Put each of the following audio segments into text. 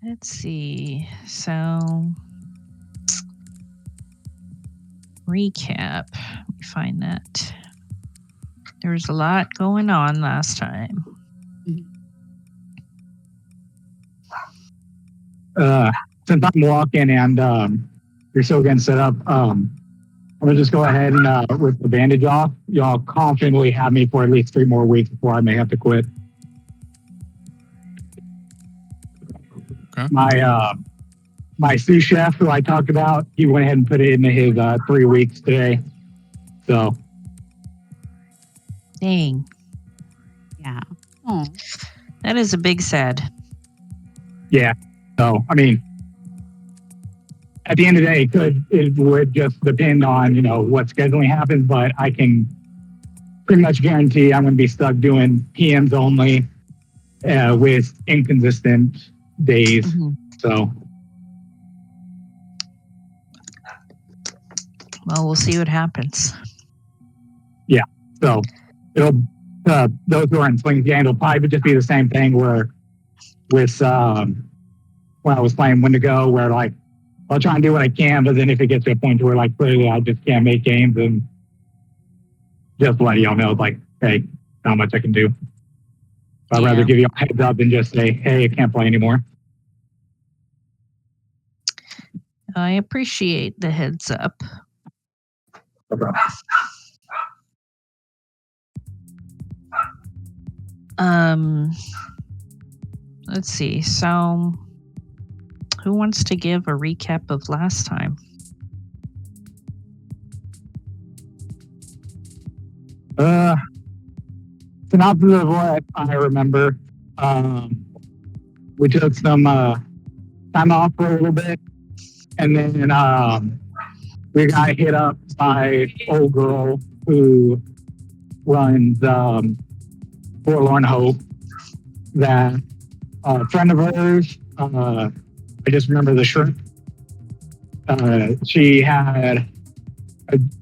Let's see. So, recap. Let me find that. There was a lot going on last time. Since I'm walking and you're still getting set up, I'm gonna just go ahead and rip the bandage off. Y'all confidently have me for at least 3 more weeks before I may have to quit. Okay. My sous chef who I talked about, he went ahead and put it into his 3 weeks today. So. Dang. Yeah. Oh. That is a big sad. Yeah. So, I mean, at the end of the day, it would just depend on, what scheduling happens, but I can pretty much guarantee I'm going to be stuck doing PMs only with inconsistent days. Mm-hmm. So. Well, we'll see what happens. Yeah. So it'll, those who are in Slings Gang, it'll probably just be the same thing where with, when I was playing Wendigo, where like, I'll try and do what I can, but then if it gets to a point where like clearly I just can't make games, and just let y'all know, like, hey, how much I can do. I'd rather give you a heads up than just say, hey, I can't play anymore. I appreciate the heads up. No problem. Let's see. So, who wants to give a recap of last time? Synopsis of what I remember. We took some time off for a little bit, and then we got hit up by old girl who runs Forlorn Hope. That a friend of hers, I just remember the shrimp. She had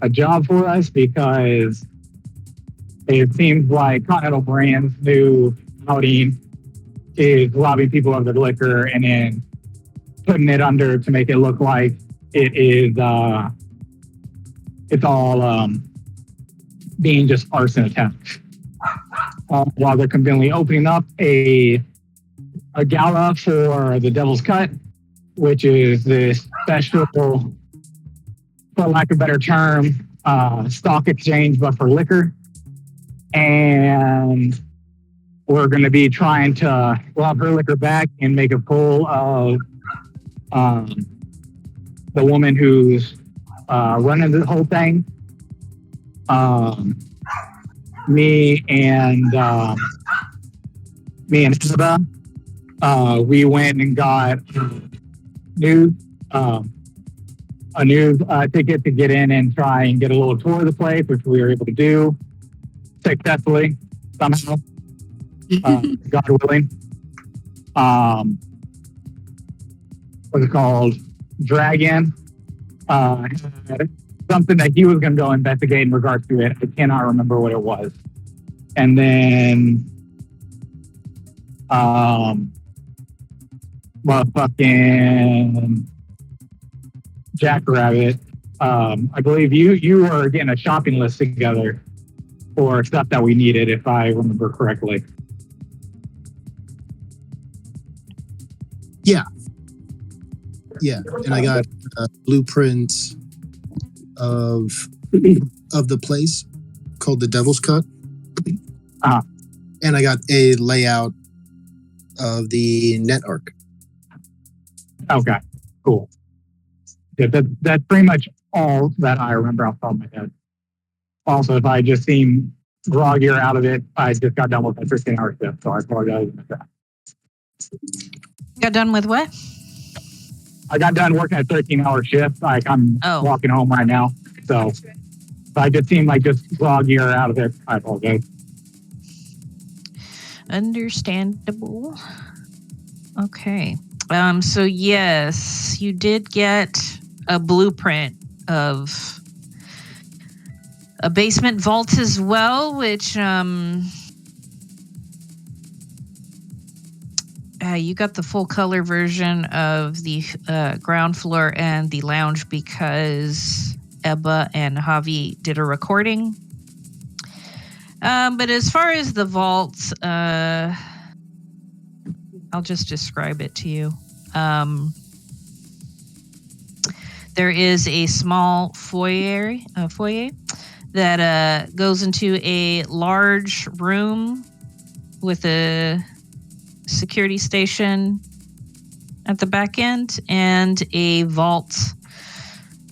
a job for us because it seems like Continental Brands' new outing is robbing people of their liquor and then putting it under to make it look like it is it's all being just arson attempts. While they're conveniently opening up a gala for the Devil's Cut, which is this special, for lack of a better term, stock exchange, but for liquor. And we're going to be trying to rob her liquor back and make a fool of the woman who's running the whole thing. Me and Isabel, we went and got a new ticket to get in and try and get a little tour of the place, which we were able to do successfully somehow, God willing. What's it called? Dragon had something that he was going to go investigate in regards to it. I cannot remember what it was. And then motherfucking Jackrabbit, I believe you were getting a shopping list together for stuff that we needed, if I remember correctly. Yeah, and I got a blueprint of the place called the Devil's Cut. And I got a layout of the net arc. Okay, cool. Yeah, that's pretty much all that I remember off the top of my head. Also, if I just seem groggy or out of it, I just got done with my 13-hour shift, so I apologize for that. Got done with what? I got done working a 13-hour shift. Like I'm walking home right now. So if I just seem like just groggy or out of it, I apologize. Understandable. Okay. So yes, you did get a blueprint of a basement vault as well, which you got the full color version of the ground floor and the lounge because Ebba and Javi did a recording. But as far as the vaults, I'll just describe it to you. There is a small foyer that goes into a large room with a security station at the back end and a vault.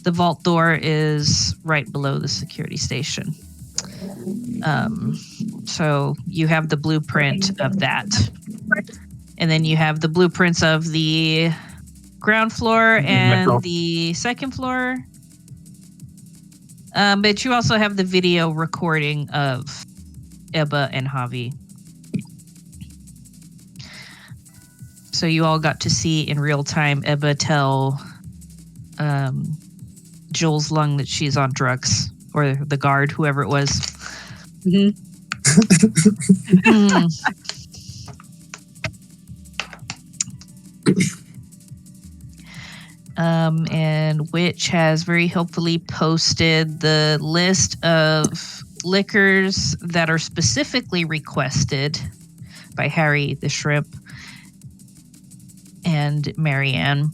The vault door is right below the security station. So you have the blueprint of that. And then you have the blueprints of the ground floor and the second floor. But you also have the video recording of Ebba and Javi. So you all got to see in real time Ebba tell Jules Lung that she's on drugs, or the guard, whoever it was. Mm-hmm. And Witch has very helpfully posted the list of liquors that are specifically requested by Harry the Shrimp and Marianne.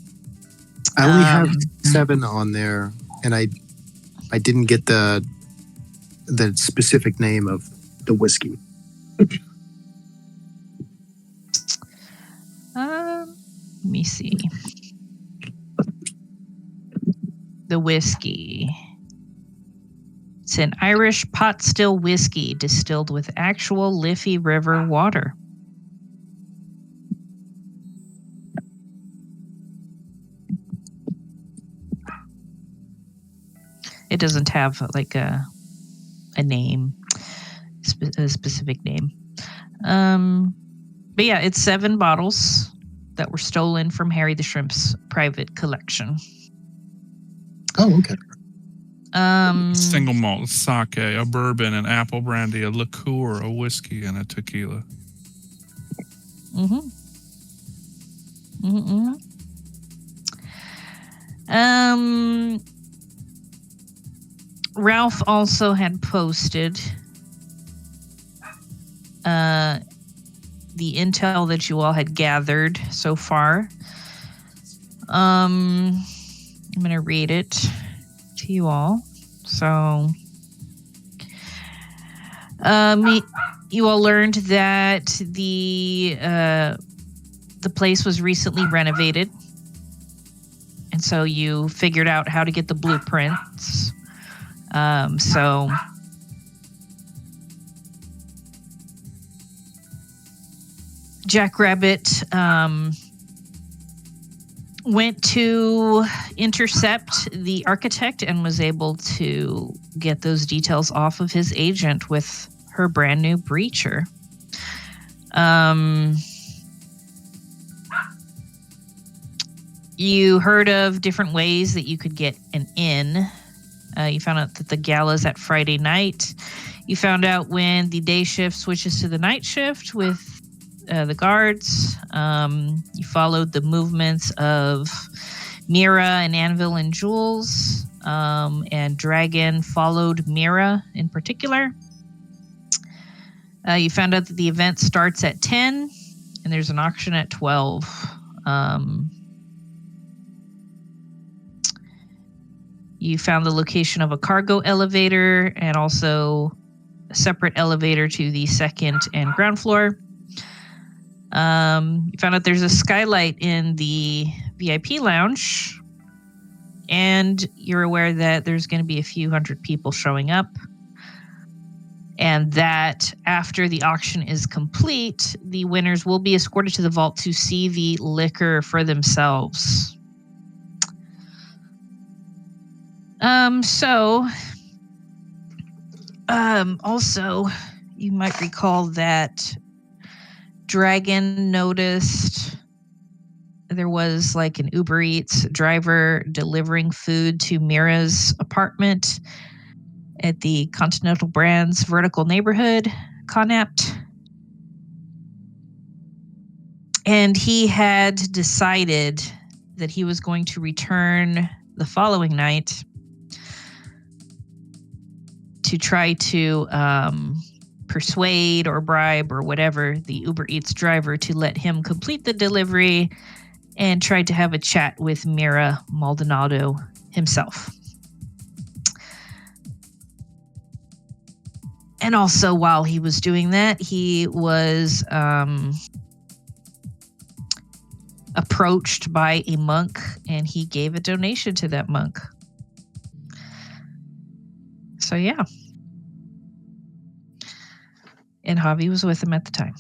I only have 7 on there, and I didn't get the specific name of the whiskey. Let me see. The whiskey. It's an Irish pot still whiskey distilled with actual Liffey River water. It doesn't have like a name, a specific name. But yeah, it's 7 bottles that were stolen from Harry the Shrimp's private collection. Oh, okay. Single malt, sake, a bourbon, an apple brandy, a liqueur, a whiskey, and a tequila. Ralph also had posted the intel that you all had gathered so far. I'm going to read it to you all. So, you all learned that the place was recently renovated, and so you figured out how to get the blueprints. So Jackrabbit went to intercept the architect and was able to get those details off of his agent with her brand new breacher. You heard of different ways that you could get an in. You found out that the gala's at Friday night. You found out when the day shift switches to the night shift with the guards. You followed the movements of Mira and Anvil and Jules, and Dragon followed Mira in particular. You found out that the event starts at 10 and there's an auction at 12. You found the location of a cargo elevator and also a separate elevator to the second and ground floor. You found out there's a skylight in the VIP lounge, and you're aware that there's going to be a few hundred people showing up, and that after the auction is complete, the winners will be escorted to the vault to see the liquor for themselves. Also, you might recall that Dragon noticed there was like an Uber Eats driver delivering food to Mira's apartment at the Continental Brands vertical neighborhood, Connacht. And he had decided that he was going to return the following night to try to persuade or bribe or whatever the Uber Eats driver to let him complete the delivery, and tried to have a chat with Mira Maldonado himself. And also, while he was doing that, he was approached by a monk, and he gave a donation to that monk. So, yeah. And Javi was with him at the time.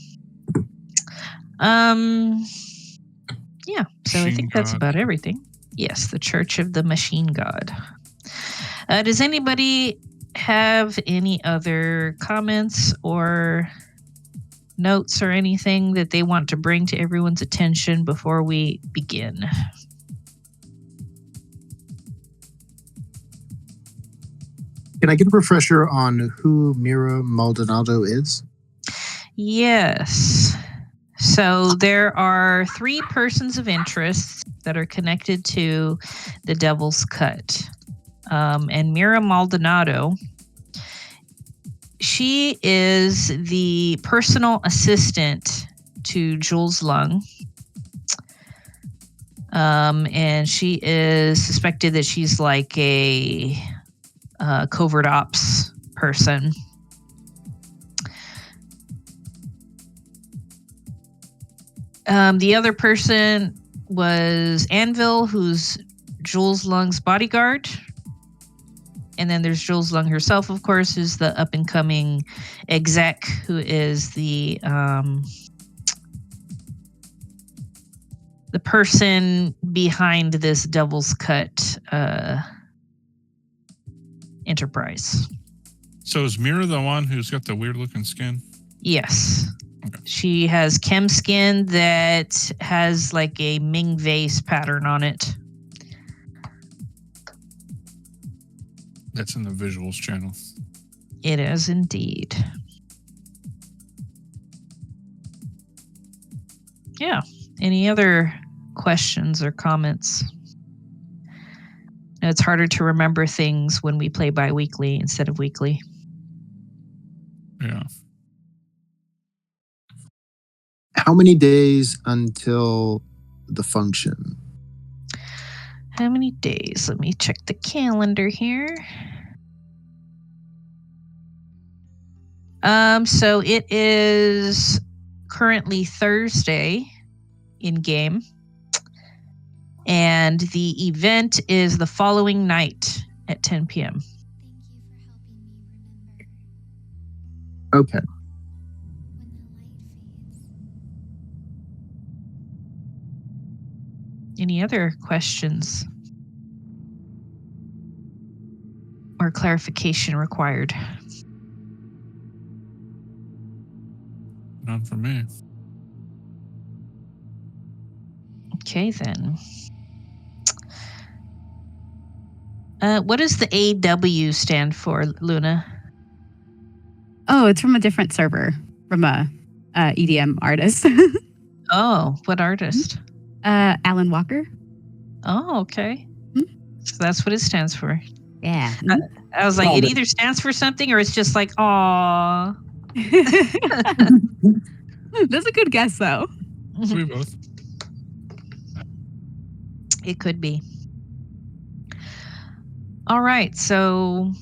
Yeah, so I think that's about everything. Yes, the Church of the Machine God. Does anybody have any other comments or notes or anything that they want to bring to everyone's attention before we begin? Can I get a refresher on who Mira Maldonado is? Yes. So there are 3 persons of interest that are connected to the Devil's Cut. And Mira Maldonado, she is the personal assistant to Jules Lung. And she is suspected that she's like a covert ops person. The other person was Anvil, who's Jules Lung's bodyguard. And then there's Jules Lung herself, of course, who's the up-and-coming exec, who is the person behind this Devil's Cut enterprise. So is Mira the one who's got the weird-looking skin? Yes. Okay. She has chem skin that has like a Ming vase pattern on it. That's in the visuals channel. It is indeed. Yeah. Any other questions or comments? It's harder to remember things when we play bi-weekly instead of weekly. Yeah. How many days until the function? How many days? Let me check the calendar here. So it is currently Thursday in game, and the event is the following night at 10 p.m. Okay. Any other questions or clarification required? None for me. Okay, then. What does the AW stand for, Luna? Oh, it's from a different server, from a EDM artist. Oh, what artist? Alan Walker. Oh, okay. So that's what it stands for. Yeah. I was like, it either stands for something or it's just like, aw. That's a good guess, though. We both. It could be. All right, so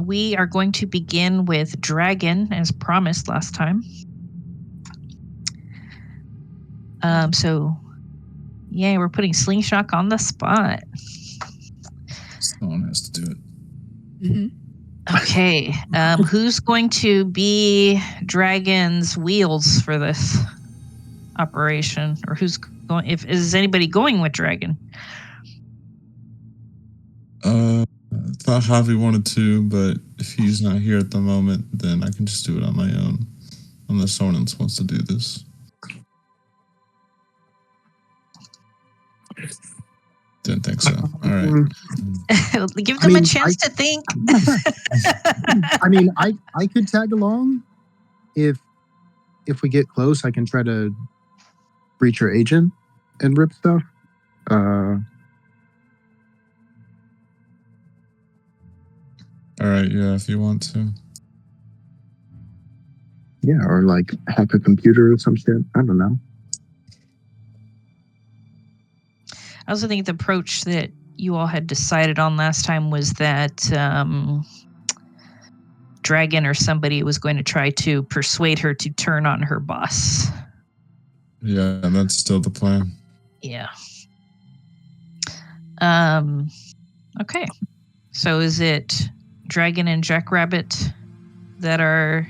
we are going to begin with Dragon, as promised last time. So, yeah, we're putting Slingshot on the spot. Someone has to do it. Mm-hmm. Okay, who's going to be Dragon's wheels for this operation, or who's going? Is anybody going with Dragon? I thought Javi wanted to, but if he's not here at the moment, then I can just do it on my own, unless someone else wants to do this. Didn't think so. All right. Give them a chance to think. I mean, I could tag along if if we get close, I can try to breach your agent and rip stuff. All right, yeah, if you want to. Yeah, or like hack a computer or some shit. I don't know. I also think the approach that you all had decided on last time was that Dragon or somebody was going to try to persuade her to turn on her boss. Yeah, that's still the plan. Yeah. Okay. So is it Dragon and Jackrabbit that are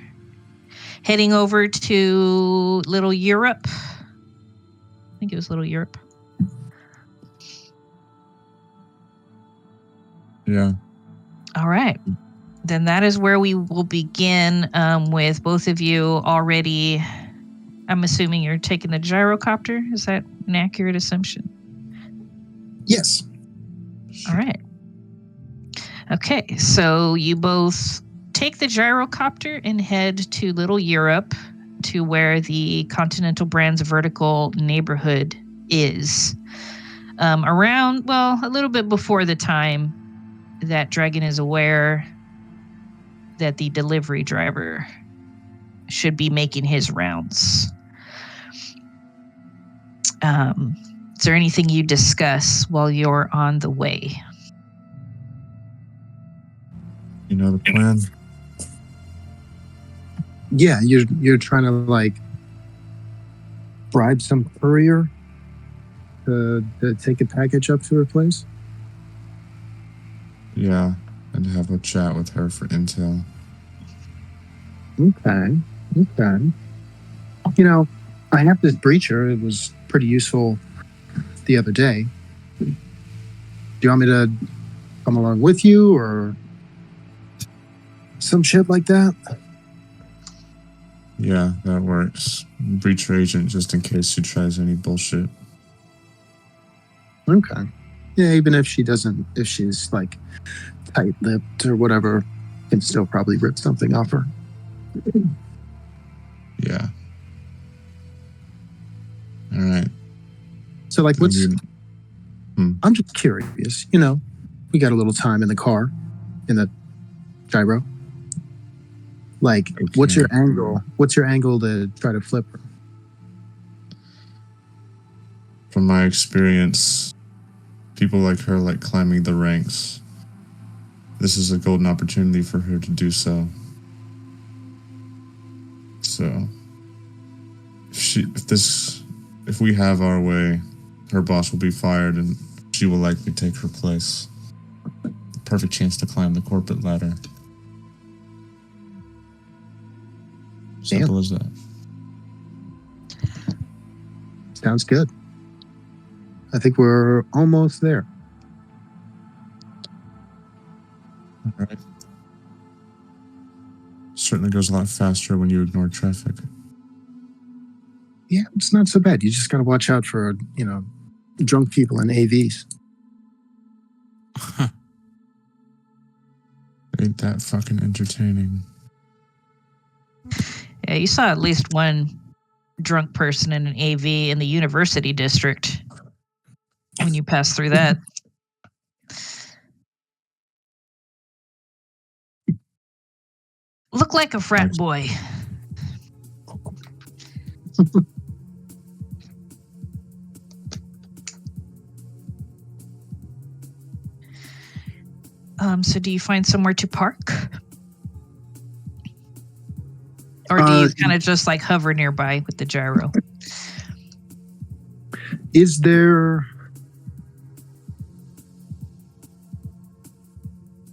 heading over to Little Europe? I think it was Little Europe. Yeah. All right. Then that is where we will begin with both of you already. I'm assuming you're taking the gyrocopter. Is that an accurate assumption? Yes. All right. Okay, so you both take the gyrocopter and head to Little Europe, to where the Continental Brands vertical neighborhood is. Around, well, a little bit before the time that Dragon is aware that the delivery driver should be making his rounds. Is there anything you discuss while you're on the way? You know the plan? Yeah, you're trying to like bribe some courier to take a package up to her place. Yeah, and have a chat with her for intel. Okay. You know, I have this breacher. It was pretty useful the other day. Do you want me to come along with you or some shit like that? Yeah, that works. Breach your agent just in case she tries any bullshit. Okay. Yeah, even if she's like tight-lipped or whatever, can still probably rip something off her. Yeah. All right. So like what's Hmm. I'm just curious, you know, we got a little time in the car, in the gyro. Like, Okay. what's your angle? What's your angle to try to flip her? From my experience, people like her like climbing the ranks. This is a golden opportunity for her to do so. So, if we have our way, her boss will be fired and she will likely take her place. Perfect chance to climb the corporate ladder. Simple as that. Sounds good. I think we're almost there. All right. Certainly goes a lot faster when you ignore traffic. Yeah, it's not so bad. You just got to watch out for, you know, drunk people in AVs. Ain't that fucking entertaining? Yeah, you saw at least one drunk person in an AV in the university district when you passed through that. Look like a frat boy. So do you find somewhere to park? Or do you kind of just like hover nearby with the gyro? Is there...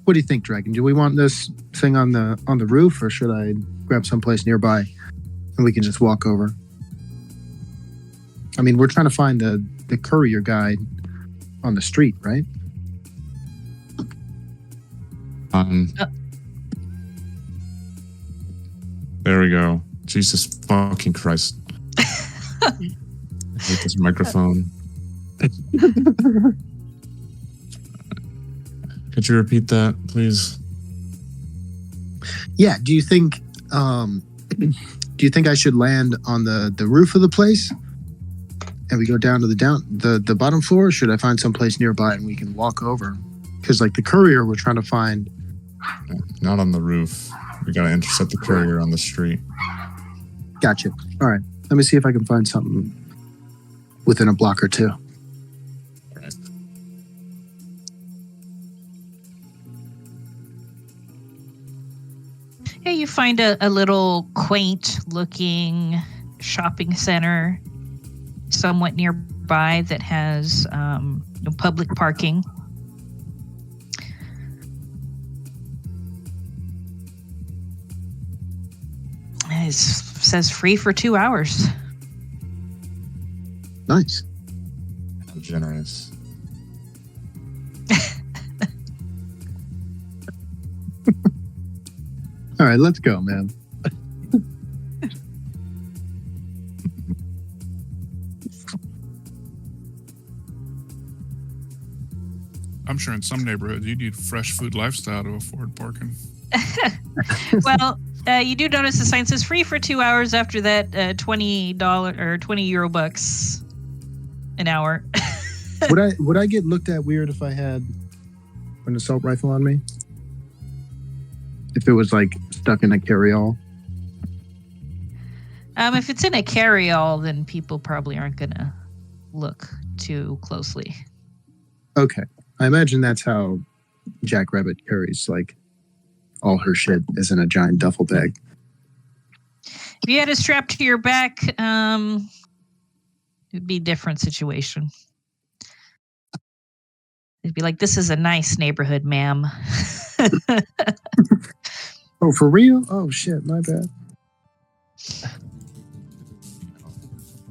What do you think, Dragon? Do we want this thing on the roof, or should I grab someplace nearby and we can just walk over? I mean, we're trying to find the courier guy on the street, right? There we go. Jesus fucking Christ. I hate this microphone. Could you repeat that, please? Yeah. Do you think Do you think I should land on the roof of the place, and we go down to the bottom floor? Or should I find some place nearby and we can walk over? Because like the courier, we're trying to find. Not on the roof. We gotta intercept the courier on the street. Gotcha. All right. Let me see if I can find something within a block or two. Right. Yeah, you find a little quaint-looking shopping center somewhat nearby that has public parking. It says free for 2 hours. Nice. How generous. All right, let's go, man. I'm sure in some neighborhoods you need fresh food lifestyle to afford parking. Well, you do notice the sign says free for 2 hours. After that, $20 or €20 bucks an hour. Would I get looked at weird if I had an assault rifle on me? If it was like stuck in a carry-all? If it's in a carry-all, then people probably aren't gonna look too closely. Okay. I imagine that's how Jackrabbit carries like all her shit is in a giant duffel bag. If you had it strapped to your back, it'd be a different situation. It'd be like, this is a nice neighborhood, ma'am. Oh, for real? Oh shit, my bad.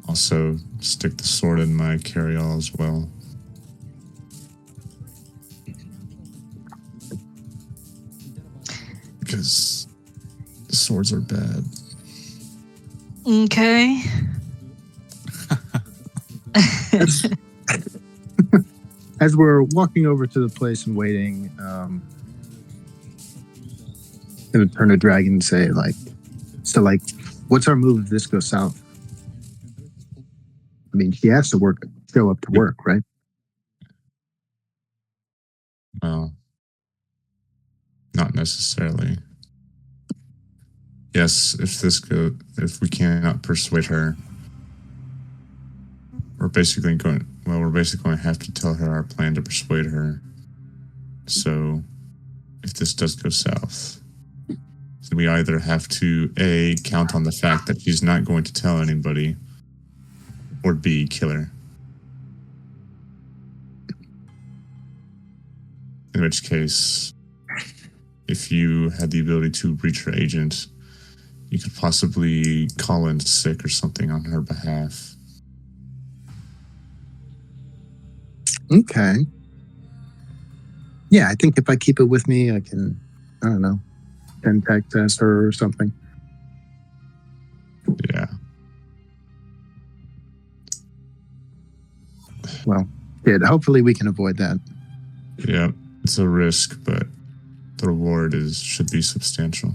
Also, stick the sword in my carry-all as well. Because the swords are bad. Okay. As we're walking over to the place and waiting, gonna turn to Dragon and say, like, so, like, what's our move if this goes south? I mean, she has to show up to work, right? Well, not necessarily. Yes, if we cannot persuade her, we're basically going to have to tell her our plan to persuade her. So, if this does go south, then we either have to A, count on the fact that she's not going to tell anybody, or B, kill her. In which case, if you had the ability to reach her agent, you could possibly call in sick or something on her behalf. Okay. Yeah, I think if I keep it with me, I can, I don't know, contact her or something. Yeah. Well, yeah, hopefully we can avoid that. Yeah, it's a risk, but the reward should be substantial.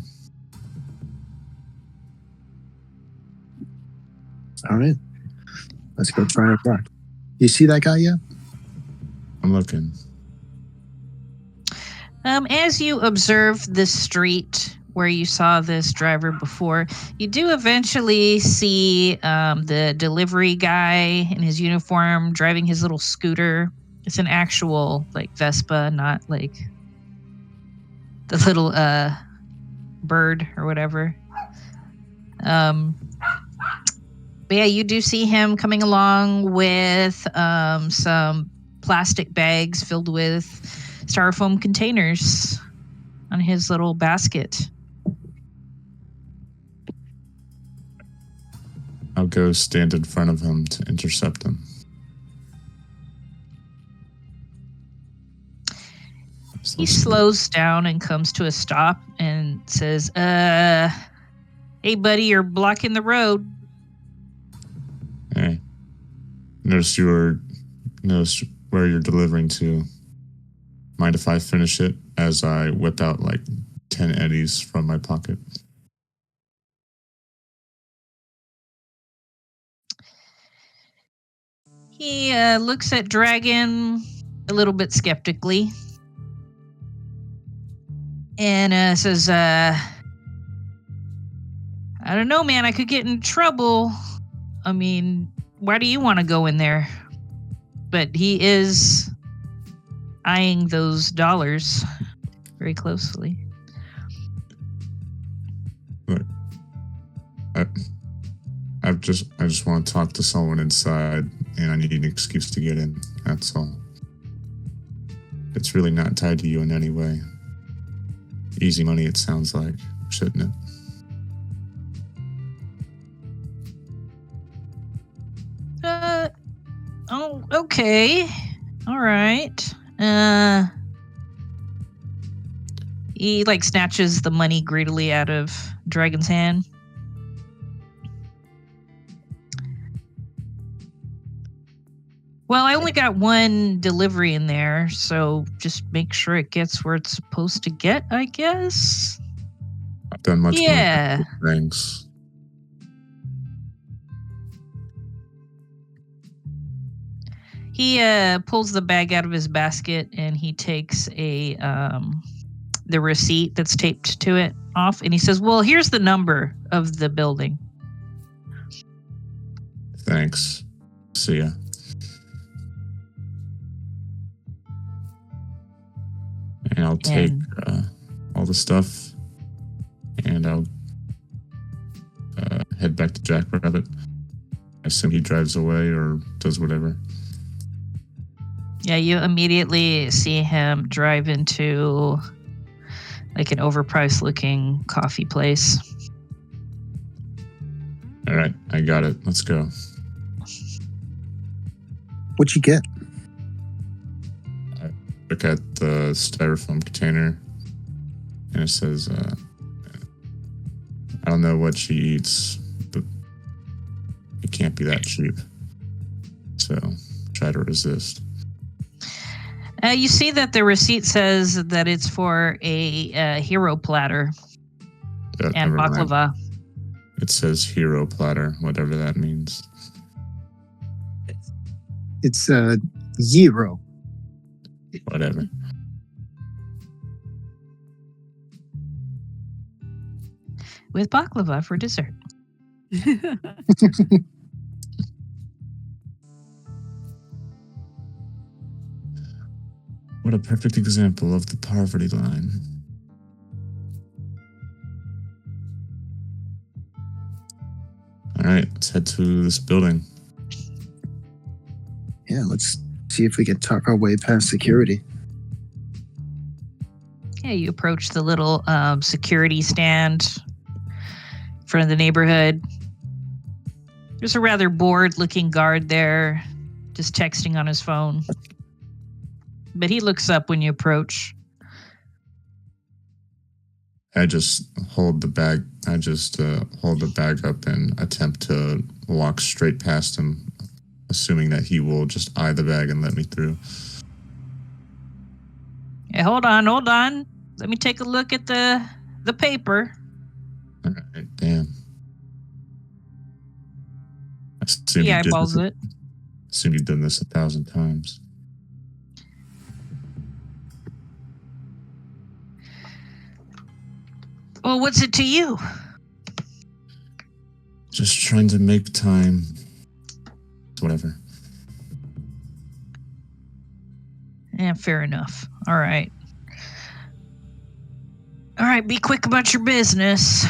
All right. Let's go try our luck. You see that guy yet? I'm looking. As you observe this street where you saw this driver before, you do eventually see the delivery guy in his uniform driving his little scooter. It's an actual like Vespa, not like the little bird or whatever. But yeah, you do see him coming along with some plastic bags filled with styrofoam containers on his little basket. I'll go stand in front of him to intercept him. He slows down and comes to a stop and says, hey buddy, you're blocking the road. Hey. Notice where you're delivering to. Mind if I finish it as I whip out like 10 eddies from my pocket? He looks at Dragon a little bit skeptically and says, I don't know, man. I could get in trouble. I mean, why do you want to go in there? But he is eyeing those dollars very closely. I just want to talk to someone inside, and I need an excuse to get in. That's all. It's really not tied to you in any way. Easy money, it sounds like, shouldn't it? Oh, okay. All right. He like snatches the money greedily out of Dragon's hand. Well, I only got one delivery in there, so just make sure it gets where it's supposed to get, I guess. I've done much Yeah. more things. He pulls the bag out of his basket and he takes the receipt that's taped to it off, and he says, "Well, here's the number of the building." Thanks. See ya. And I'll take all the stuff, and I'll head back to Jackrabbit. I assume he drives away or does whatever. Yeah, you immediately see him drive into like an overpriced looking coffee place. All right, I got it. Let's go. What'd you get? I look at the styrofoam container, and it says, I don't know what she eats, but it can't be that cheap. So try to resist. You see that the receipt says that it's for a hero platter and Never mind. baklava. It says hero platter, whatever that means. It's gyro. Whatever. With baklava for dessert. What a perfect example of the poverty line. All right, let's head to this building. Yeah, let's see if we can talk our way past security. Yeah, you approach the little security stand in front of the neighborhood. There's a rather bored-looking guard there, just texting on his phone. But he looks up when you approach. I just hold the bag. Hold the bag up and attempt to walk straight past him, assuming that he will just eye the bag and let me through. Yeah, hold on. Let me take a look at the paper. All right, damn. I assume He you did eyeballs this- it. Assume you've done this 1,000 times. Well, what's it to you? Just trying to make time. Whatever. Yeah, fair enough. All right. All right, be quick about your business.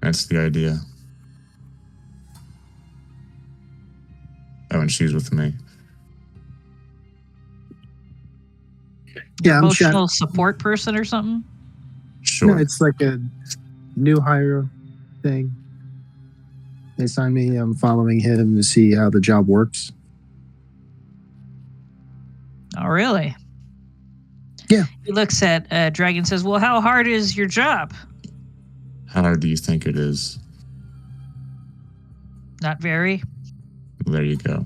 That's the idea. Oh, and she's with me. Yeah, I'm Emotional support person or something? Sure. No, it's like a new hire thing. They signed me. I'm following him to see how the job works. Oh, really? Yeah. He looks at Dragon and says, well, how hard is your job? How hard do you think it is? Not very. There you go.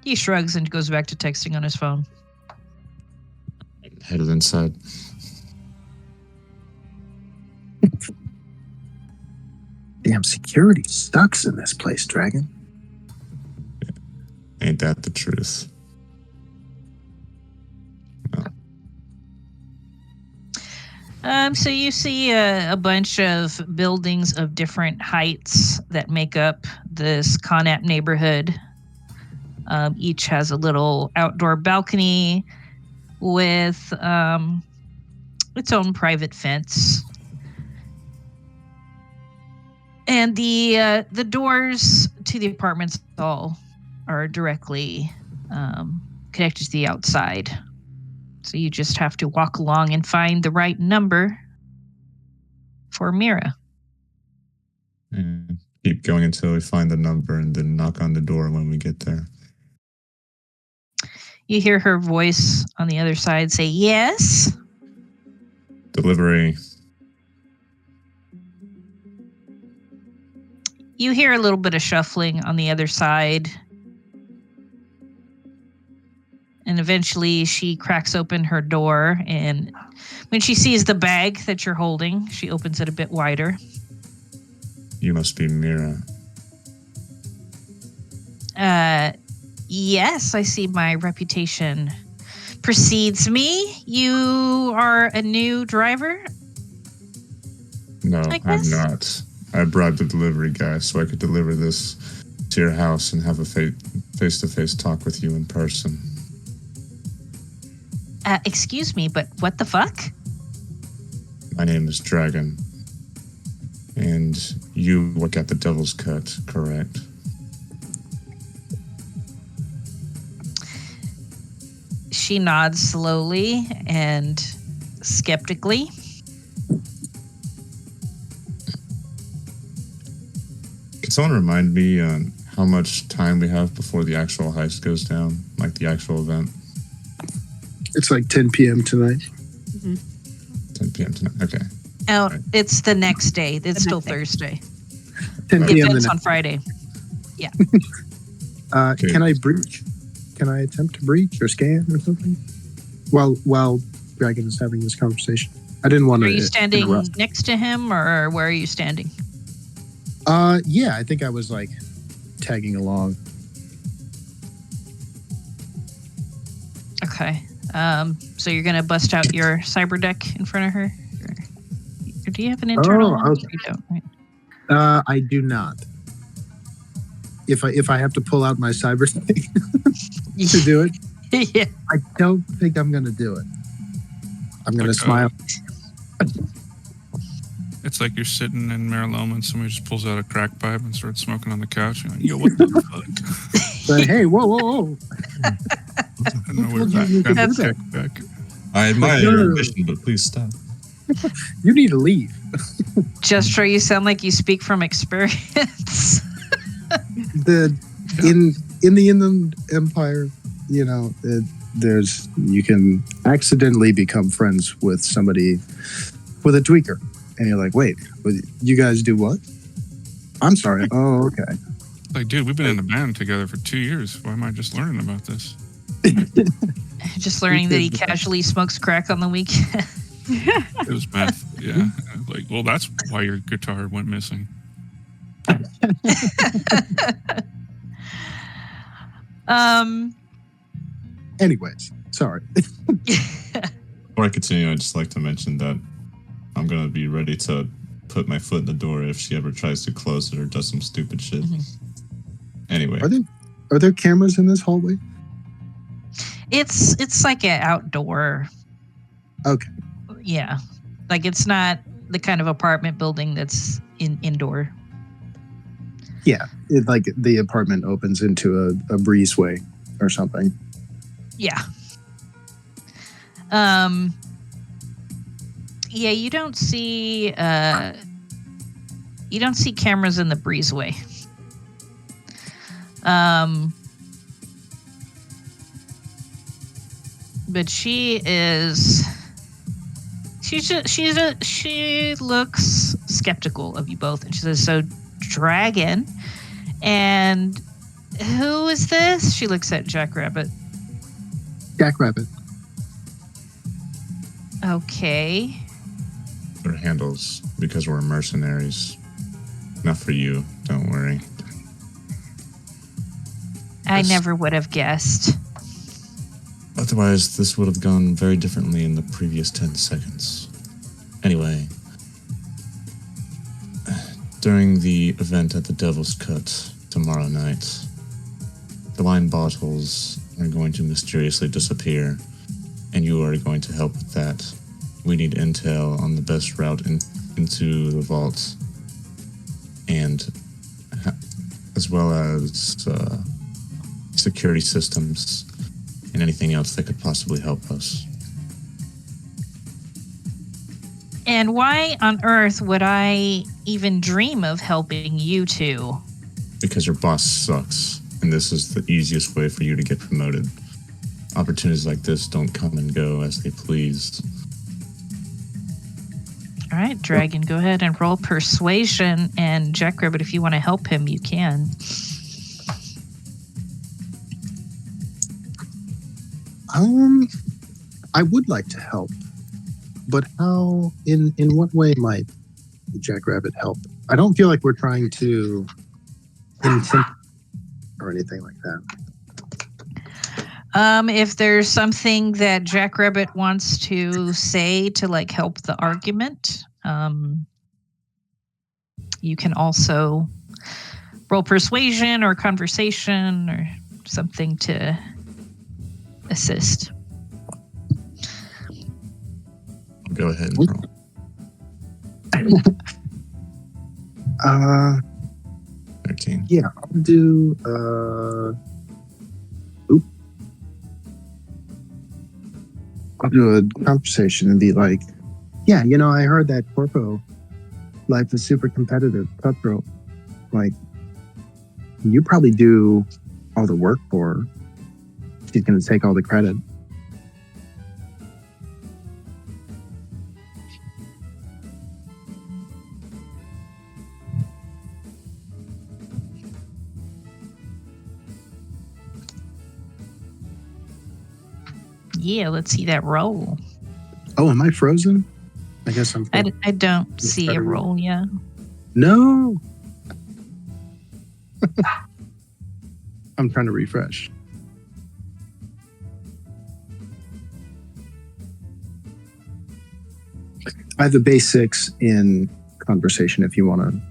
He shrugs and goes back to texting on his phone. Headed inside. Damn, security sucks in this place, Dragon. Ain't that the truth? So you see a bunch of buildings of different heights that make up this Connap neighborhood. Each has a little outdoor balcony with its own private fence. And the doors to the apartments all are directly connected to the outside. So you just have to walk along and find the right number for Mira. And keep going until we find the number and then knock on the door when we get there. You hear her voice on the other side say, "Yes?" Delivery. You hear a little bit of shuffling on the other side. And eventually she cracks open her door, and when she sees the bag that you're holding, she opens it a bit wider. You must be Mira. Yes, I see my reputation precedes me. You are a new driver? No, I I'm guess. not. I bribed the delivery guy so I could deliver this to your house and have a face-to-face talk with you in person. Excuse me, but what the fuck? My name is Dragon. And you work at the Devil's Cut, correct? She nods slowly and skeptically. Can someone remind me how much time we have before the actual heist goes down? Like the actual event? It's like 10 p.m. tonight. 10 p.m. tonight. Okay. Oh, Right. it's the next day. It's still next day. Thursday. 10 The p.m. the event's next. on Friday. Okay. Can I breach? Can I attempt to breach or scan or something? While Dragon is having this conversation, I didn't want to. Are you standing interrupt. next to him, or where are you standing? Yeah, I think I was like tagging along. Okay. So you're gonna bust out your cyber deck in front of her, or do you have an internal? one? okay. You don't, right? I do not. If I have to pull out my cyber thing to do it, Yeah. I don't think I'm going to do it. I'm going to Okay. smile. It's like you're sitting in Mariloma and somebody just pulls out a crack pipe and starts smoking on the couch. You're like, yo, what the fuck? But hey, whoa! I don't know where that kind of That's- kickback. I admire No, no, your no. ambition, but please stop. You need to leave. Gesture, you sound like you speak from experience. In the Inland Empire, you know, you can accidentally become friends with somebody with a tweaker, and you're like, wait, you guys do what? I'm sorry. Oh, okay. Like, dude, we've been in a band together for 2 years. Why am I just learning about this? Just learning that he casually smokes crack on the weekend. It was meth. Yeah. Like, well, that's why your guitar went missing. Anyways, sorry. Before I continue, I'd just like to mention that I'm going to be ready to put my foot in the door if she ever tries to close it or does some stupid shit. Anyway. Are there cameras in this hallway? It's like an outdoor. Okay. Yeah, like it's not the kind of apartment building that's indoor. Yeah, like the apartment opens into a breezeway or something. Yeah. Yeah, you don't see cameras in the breezeway. But she looks skeptical of you both, and she says, "So, Dragon, and who is this?" She looks at Jackrabbit. Jackrabbit. Okay. Their handles, because we're mercenaries. Not for you, don't worry. I never would have guessed. Otherwise, this would have gone very differently in the previous 10 seconds. Anyway, during the event at the Devil's Cut tomorrow night, the wine bottles are going to mysteriously disappear, and you are going to help with that. We need intel on the best route into the vault, and as well as security systems and anything else that could possibly help us. And why on earth would I even dream of helping you two? Because your boss sucks, and this is the easiest way for you to get promoted. Opportunities like this don't come and go as they please. All right, Dragon, go ahead and roll persuasion, and Jackrabbit, if you want to help him, you can. I would like to help, but how? In what way might Jackrabbit help? I don't feel like we're trying to intimidate or anything like that. If there's something that Jackrabbit wants to say to like help the argument, you can also roll persuasion or conversation or something to assist. Go ahead and roll. 13. Yeah, I'll do. I'll do a conversation and be like, yeah, I heard that Corpo life is super competitive, cutthroat. Like, you probably do all the work for her. She's going to take all the credit. Yeah, let's see that roll. Oh, am I frozen? I guess I'm I don't see a roll, yeah. No. I'm trying to refresh. I have a base 6 in conversation if you want to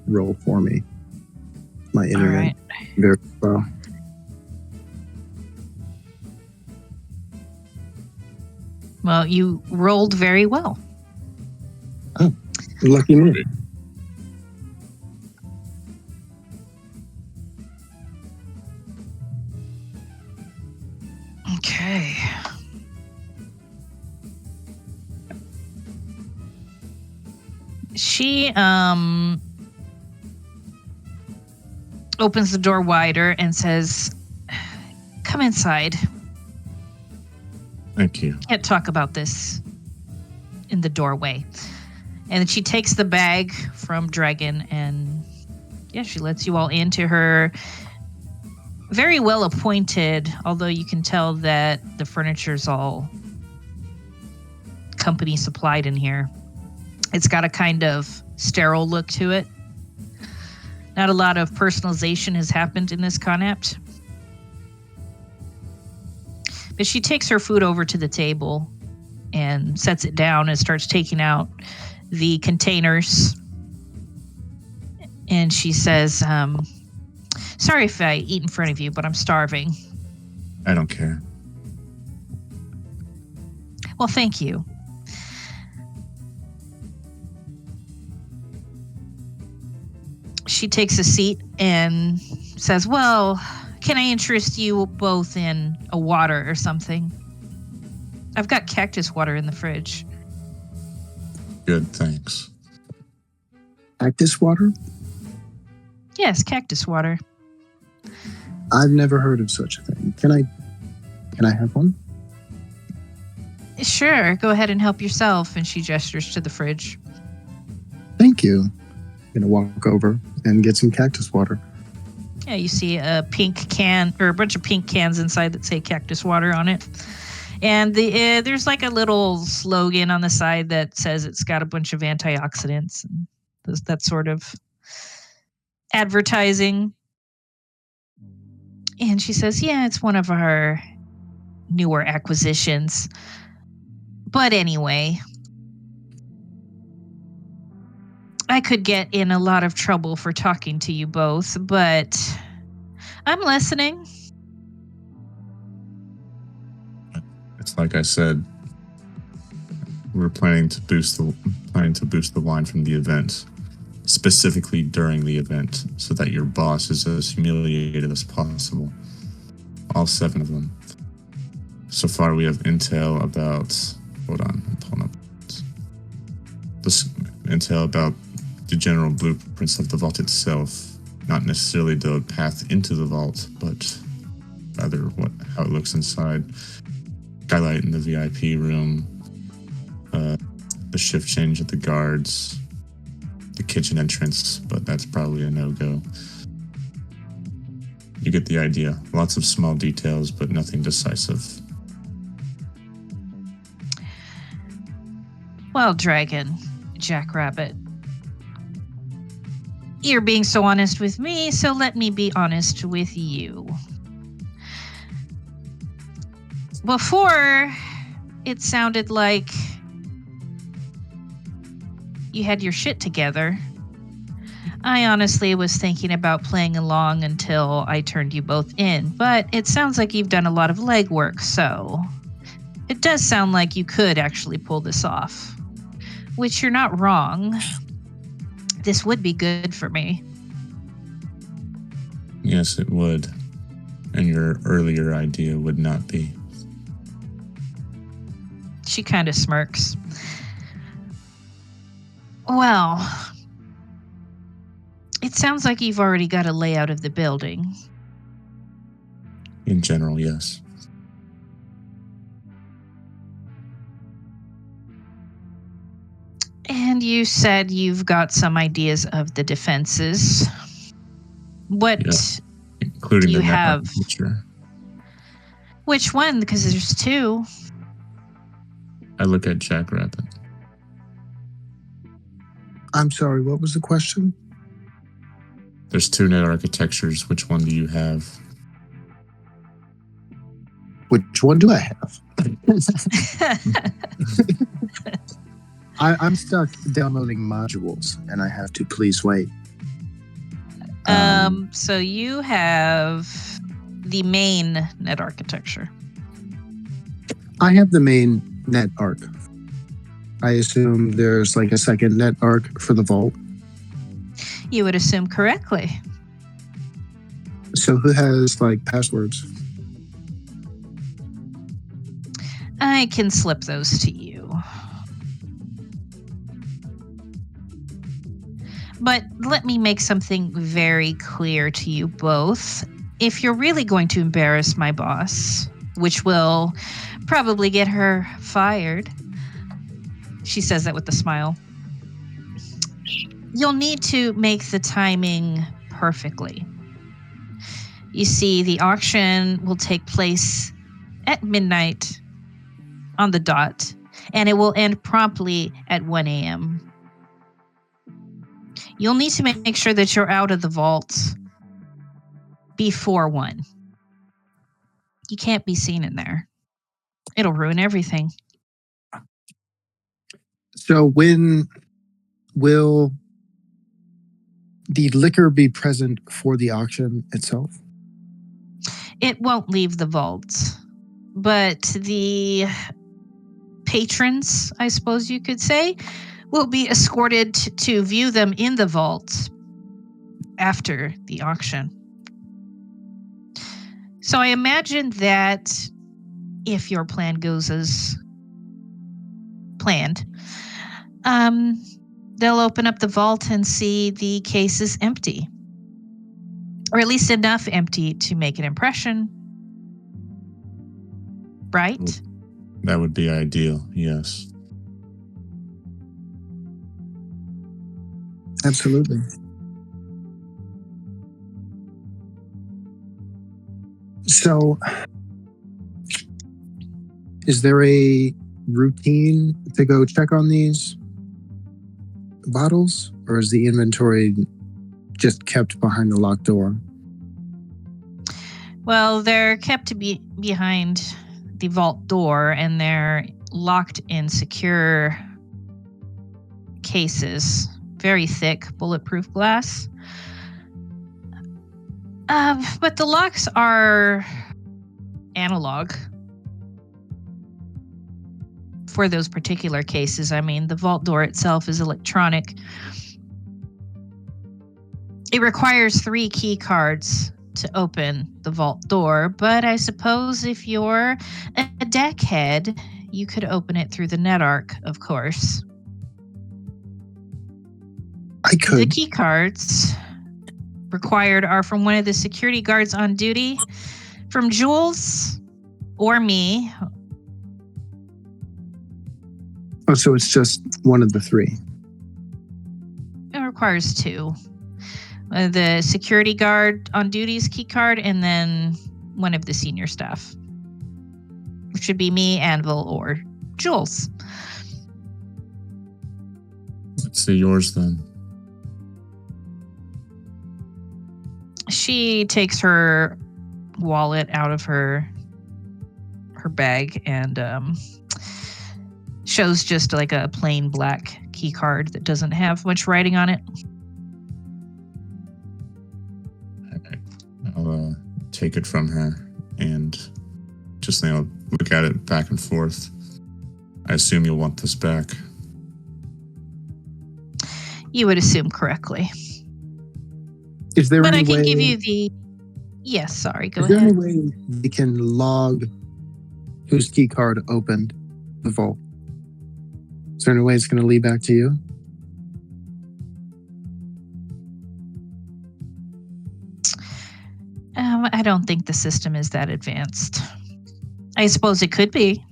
roll for me. My internet. All right. Very well. Well, you rolled very well. Oh, lucky me. Okay. She opens the door wider and says, "Come inside. Thank you. Can't talk about this in the doorway." And then she takes the bag from Dragon and she lets you all into her very well appointed, although you can tell that the furniture's all company supplied in here. It's got a kind of sterile look to it. Not a lot of personalization has happened in this Connapt. But she takes her food over to the table and sets it down and starts taking out the containers. And she says, "Sorry if I eat in front of you, but I'm starving." I don't care. Well, thank you. She takes a seat and says, "Well, can I interest you both in a water or something? I've got cactus water in the fridge." Good, thanks. Cactus water? Yes, cactus water. I've never heard of such a thing. Can I have one? Sure, go ahead and help yourself. And she gestures to the fridge. Thank you. I'm gonna walk over and get some cactus water. Yeah, you see a pink can, or a bunch of pink cans inside that say cactus water on it. And there's like a little slogan on the side that says it's got a bunch of antioxidants and that sort of advertising. And she says, yeah, it's one of our newer acquisitions. But anyway, I could get in a lot of trouble for talking to you both, but I'm listening. It's like I said, we're planning to boost the wine from the event, specifically during the event, so that your boss is as humiliated as possible. All 7 of them. So far, we have intel about. Hold on, I'm pulling up this intel about the general blueprints of the vault itself, not necessarily the path into the vault, but rather how it looks inside. Skylight in the VIP room, the shift change at the guards, the kitchen entrance, but that's probably a no-go. You get the idea. Lots of small details, but nothing decisive. Well, Dragon, Jackrabbit, you're being so honest with me, so let me be honest with you. Before, it sounded like you had your shit together. I honestly was thinking about playing along until I turned you both in, but it sounds like you've done a lot of legwork, so it does sound like you could actually pull this off. Which you're not wrong. This would be good for me. Yes, it would. And your earlier idea would not be. She kind of smirks. Well, it sounds like you've already got a layout of the building. In general, yes. And you said you've got some ideas of the defenses. What including do you the net have? architecture. Which one? Because there's 2. I look at Jackrabbit. I'm sorry, what was the question? There's 2 net architectures. Which one do you have? Which one do I have? I'm stuck downloading modules, and I have to please wait. So you have the main net architecture. I have the main net arc. I assume there's like a second net arc for the vault. You would assume correctly. So who has like passwords? I can slip those to you. But let me make something very clear to you both. If you're really going to embarrass my boss, which will probably get her fired, she says that with a smile, you'll need to make the timing perfectly. You see, the auction will take place at midnight on the dot, and it will end promptly at 1 a.m. You'll need to make sure that you're out of the vault before 1. You can't be seen in there. It'll ruin everything. So when will the liquor be present for the auction itself? It won't leave the vault, but the patrons, I suppose you could say, will be escorted to view them in the vault after the auction. So I imagine that if your plan goes as planned, they'll open up the vault and see the case is empty, or at least enough empty to make an impression. Right? That would be ideal, yes. Absolutely. So, is there a routine to go check on these bottles, or is the inventory just kept behind the locked door? Well, they're kept to be behind the vault door, and they're locked in secure cases, very thick bulletproof glass. But the locks are analog for those particular cases. I mean, the vault door itself is electronic. It requires 3 key cards to open the vault door, but I suppose if you're a deckhead, you could open it through the NetArc, of course. I could. The key cards required are from one of the security guards on duty, from Jules, or me. Oh, so it's just one of the 3. It requires 2. The security guard on duty's key card, and then one of the senior staff. Which should be me, Anvil, or Jules. Let's see yours then. She takes her wallet out of her bag and shows just like a plain black key card that doesn't have much writing on it. I'll take it from her and just look at it back and forth. I assume you'll want this back. You would assume correctly. Is there But any I can way, give you the... Yes, sorry, go is there ahead. any way we can log whose key card opened the vault? Is there any way it's going to lead back to you? I don't think the system is that advanced. I suppose it could be.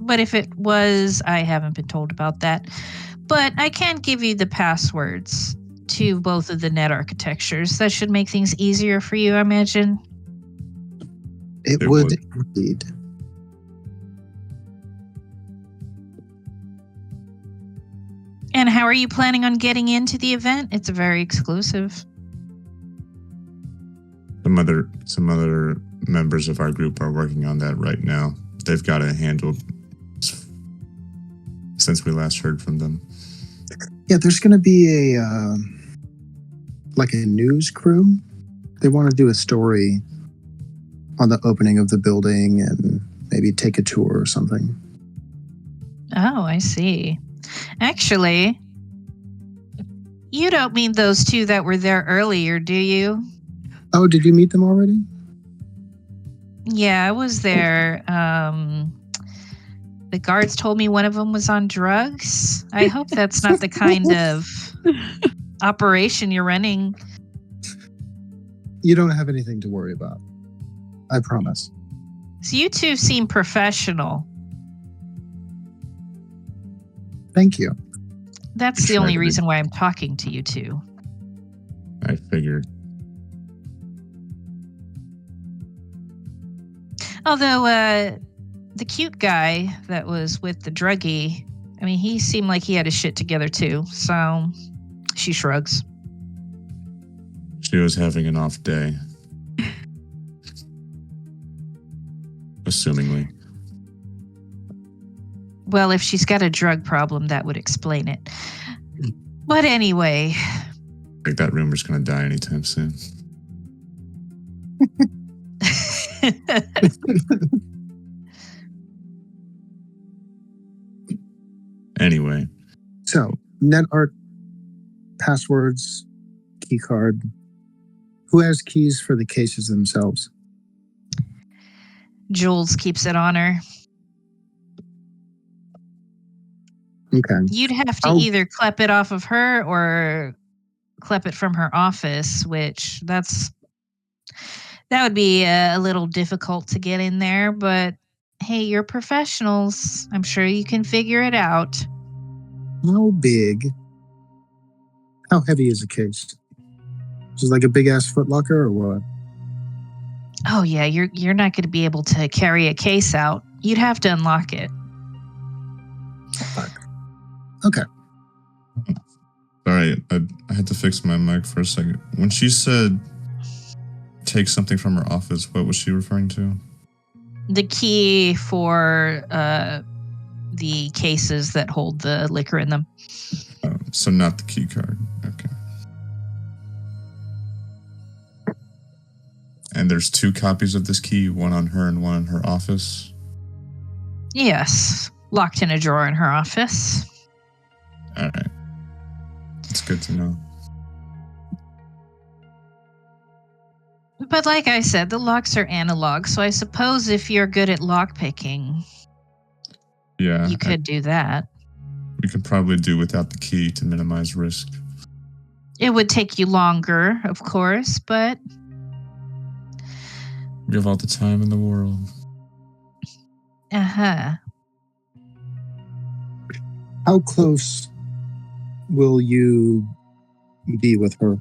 But if it was, I haven't been told about that. But I can give you the passwords to both of the net architectures. That should make things easier for you, I imagine. It would indeed. And how are you planning on getting into the event? It's very exclusive. Some other members of our group are working on that right now. They've got it handled since we last heard from them. Yeah, there's going to be a news crew. They want to do a story on the opening of the building and maybe take a tour or something. Oh, I see. Actually, you don't mean those 2 that were there earlier, do you? Oh, did you meet them already? Yeah, I was there. The guards told me one of them was on drugs. I hope that's not the kind of operation you're running. You don't have anything to worry about. I promise. So you 2 seem professional. Thank you. That's the only reason why I'm talking to you 2. I figured. Although, the cute guy that was with the druggie, I mean, he seemed like he had his shit together too, so she shrugs. She was having an off day. Assumingly. Well, if she's got a drug problem, that would explain it. But anyway. I think that rumor's going to die anytime soon. Anyway. So, NetArt, passwords, key card. Who has keys for the cases themselves? Jules keeps it on her. Okay. You'd have to either clep it off of her or clep it from her office, which that would be a little difficult to get in there, but hey, you're professionals. I'm sure you can figure it out. How big? How heavy is a case? Is it like a big ass footlocker or what? Oh yeah, you're not going to be able to carry a case out. You'd have to unlock it. Okay. Sorry, I had to fix my mic for a second. When she said take something from her office, what was she referring to? The key for the cases that hold the liquor in them. So not the key card. Okay. And there's 2 copies of this key, one on her and one in her office? Yes, locked in a drawer in her office. All right. It's good to know. But like I said, the locks are analog, so I suppose if you're good at lockpicking, Yeah. you could do that. We could probably do without the key to minimize risk. It would take you longer, of course, but We have all the time in the world. uh-huh. How close will you be with her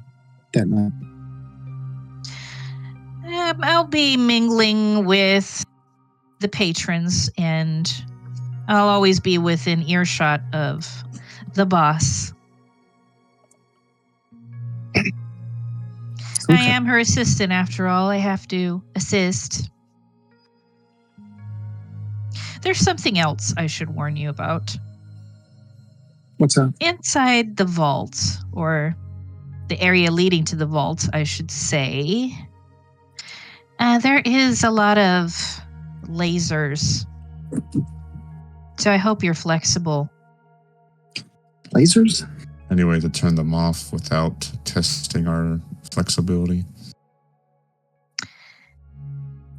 that night? I'll be mingling with the patrons, and I'll always be within earshot of the boss. I Okay. am her assistant, after all. I have to assist. There's something else I should warn you about. What's that? Inside the vault, or the area leading to the vault, I should say, there is a lot of lasers. So I hope you're flexible. Lasers? Any way to turn them off without testing our flexibility?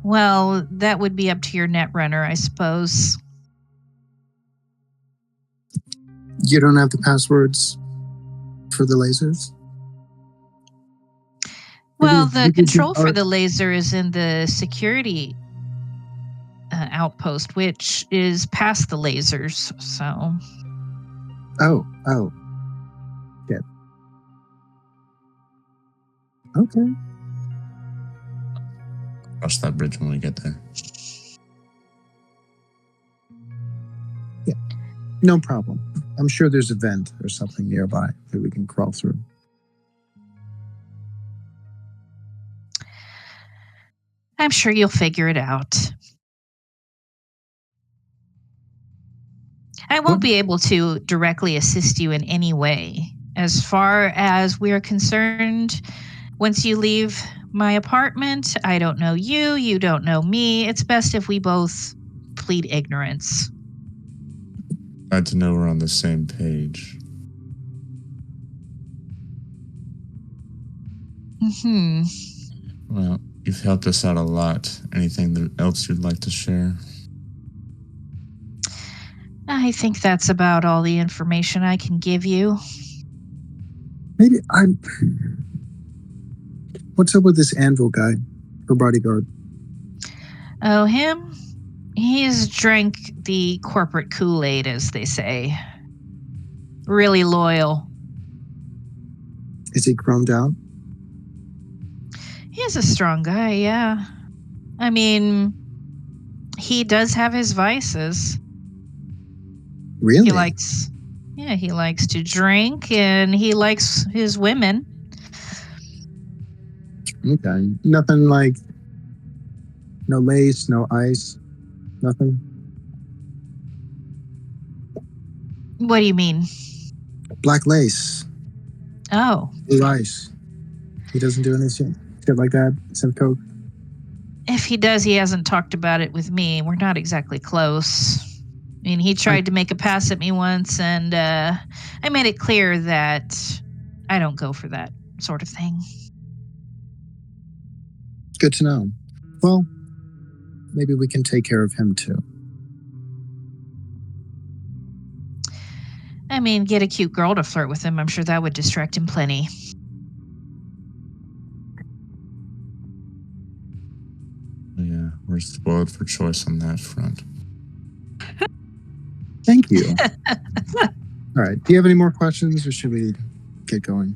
Well, that would be up to your netrunner, I suppose. You don't have the passwords for the lasers? Well, Maybe the control you for are- the laser is in the security outpost, which is past the lasers, so... Oh. Yeah. Okay. Cross that bridge when we get there. No problem. I'm sure there's a vent or something nearby that we can crawl through. I'm sure you'll figure it out. I won't be able to directly assist you in any way. As far as we're concerned, once you leave my apartment, I don't know you, you don't know me. It's best if we both plead ignorance. Glad to know we're on the same page. Well, you've helped us out a lot. Anything else you'd like to share? I think that's about all the information I can give you. Maybe I'm... What's up with this Anvil guy, her bodyguard? Oh, him? He's drank the corporate Kool-Aid, as they say. Really loyal. Is he chromed out? He's a strong guy, yeah. I mean, he does have his vices. Really? He likes to drink, and he likes his women. Okay. Nothing like... No lace, no ice, nothing? What do you mean? Black lace, Oh, blue ice. He doesn't do any shit like that? Some coke? if he does, he hasn't talked about it with me. We're not exactly close. I mean, he tried to make a pass at me once, and I made it clear that I don't go for that sort of thing. Good to know. Well, maybe we can take care of him too. I mean, get a cute girl to flirt with him. I'm sure that would distract him plenty. Yeah, we're spoiled for choice on that front. Thank you. All right. Do you have any more questions, or should we get going?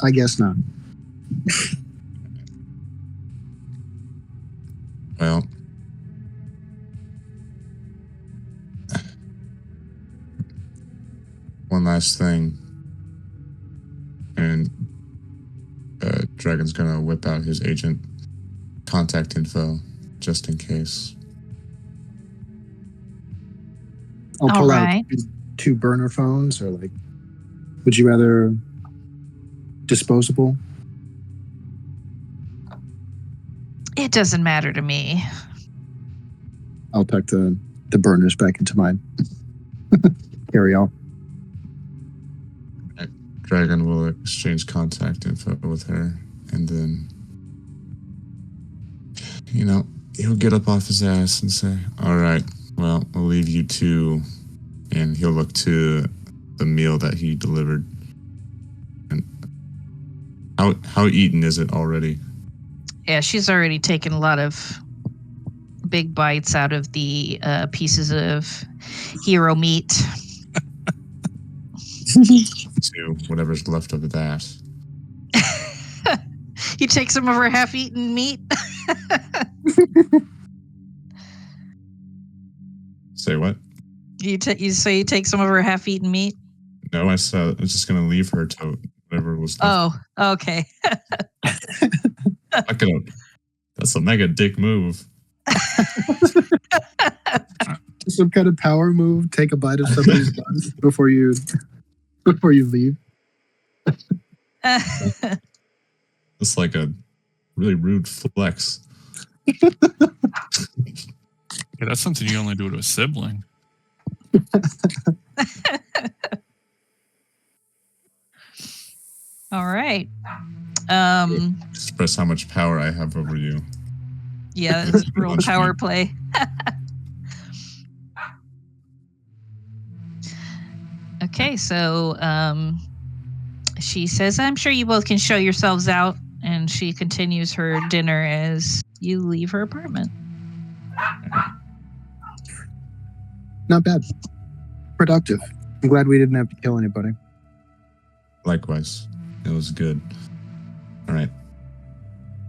I guess not. Well, one last thing. Dragon's gonna whip out his agent contact info just in case. I'll pull out right. two burner phones, or like, would you rather disposable? It doesn't matter to me. I'll tuck the burners back into my carry-on. Dragon will exchange contact info with her, and then, he'll get up off his ass and say, all right, well, we'll leave you two, and he'll look to the meal that he delivered. And how eaten is it already? Yeah, she's already taken a lot of big bites out of the pieces of hero meat. To whatever's left of that. You take some of her half-eaten meat. Say what? You say you take some of her half-eaten meat. No, I was just gonna leave her to whatever was left. Oh, okay. That's a mega dick move. Some kind of power move. Take a bite of somebody's buns before you leave. It's like a really rude flex. Yeah, that's something you only do to a sibling. All right. Express how much power I have over you. Yeah, that's real power play. Okay, so she says, I'm sure you both can show yourselves out. And she continues her dinner as you leave her apartment. Not bad. Productive. I'm glad we didn't have to kill anybody. Likewise. It was good. All right.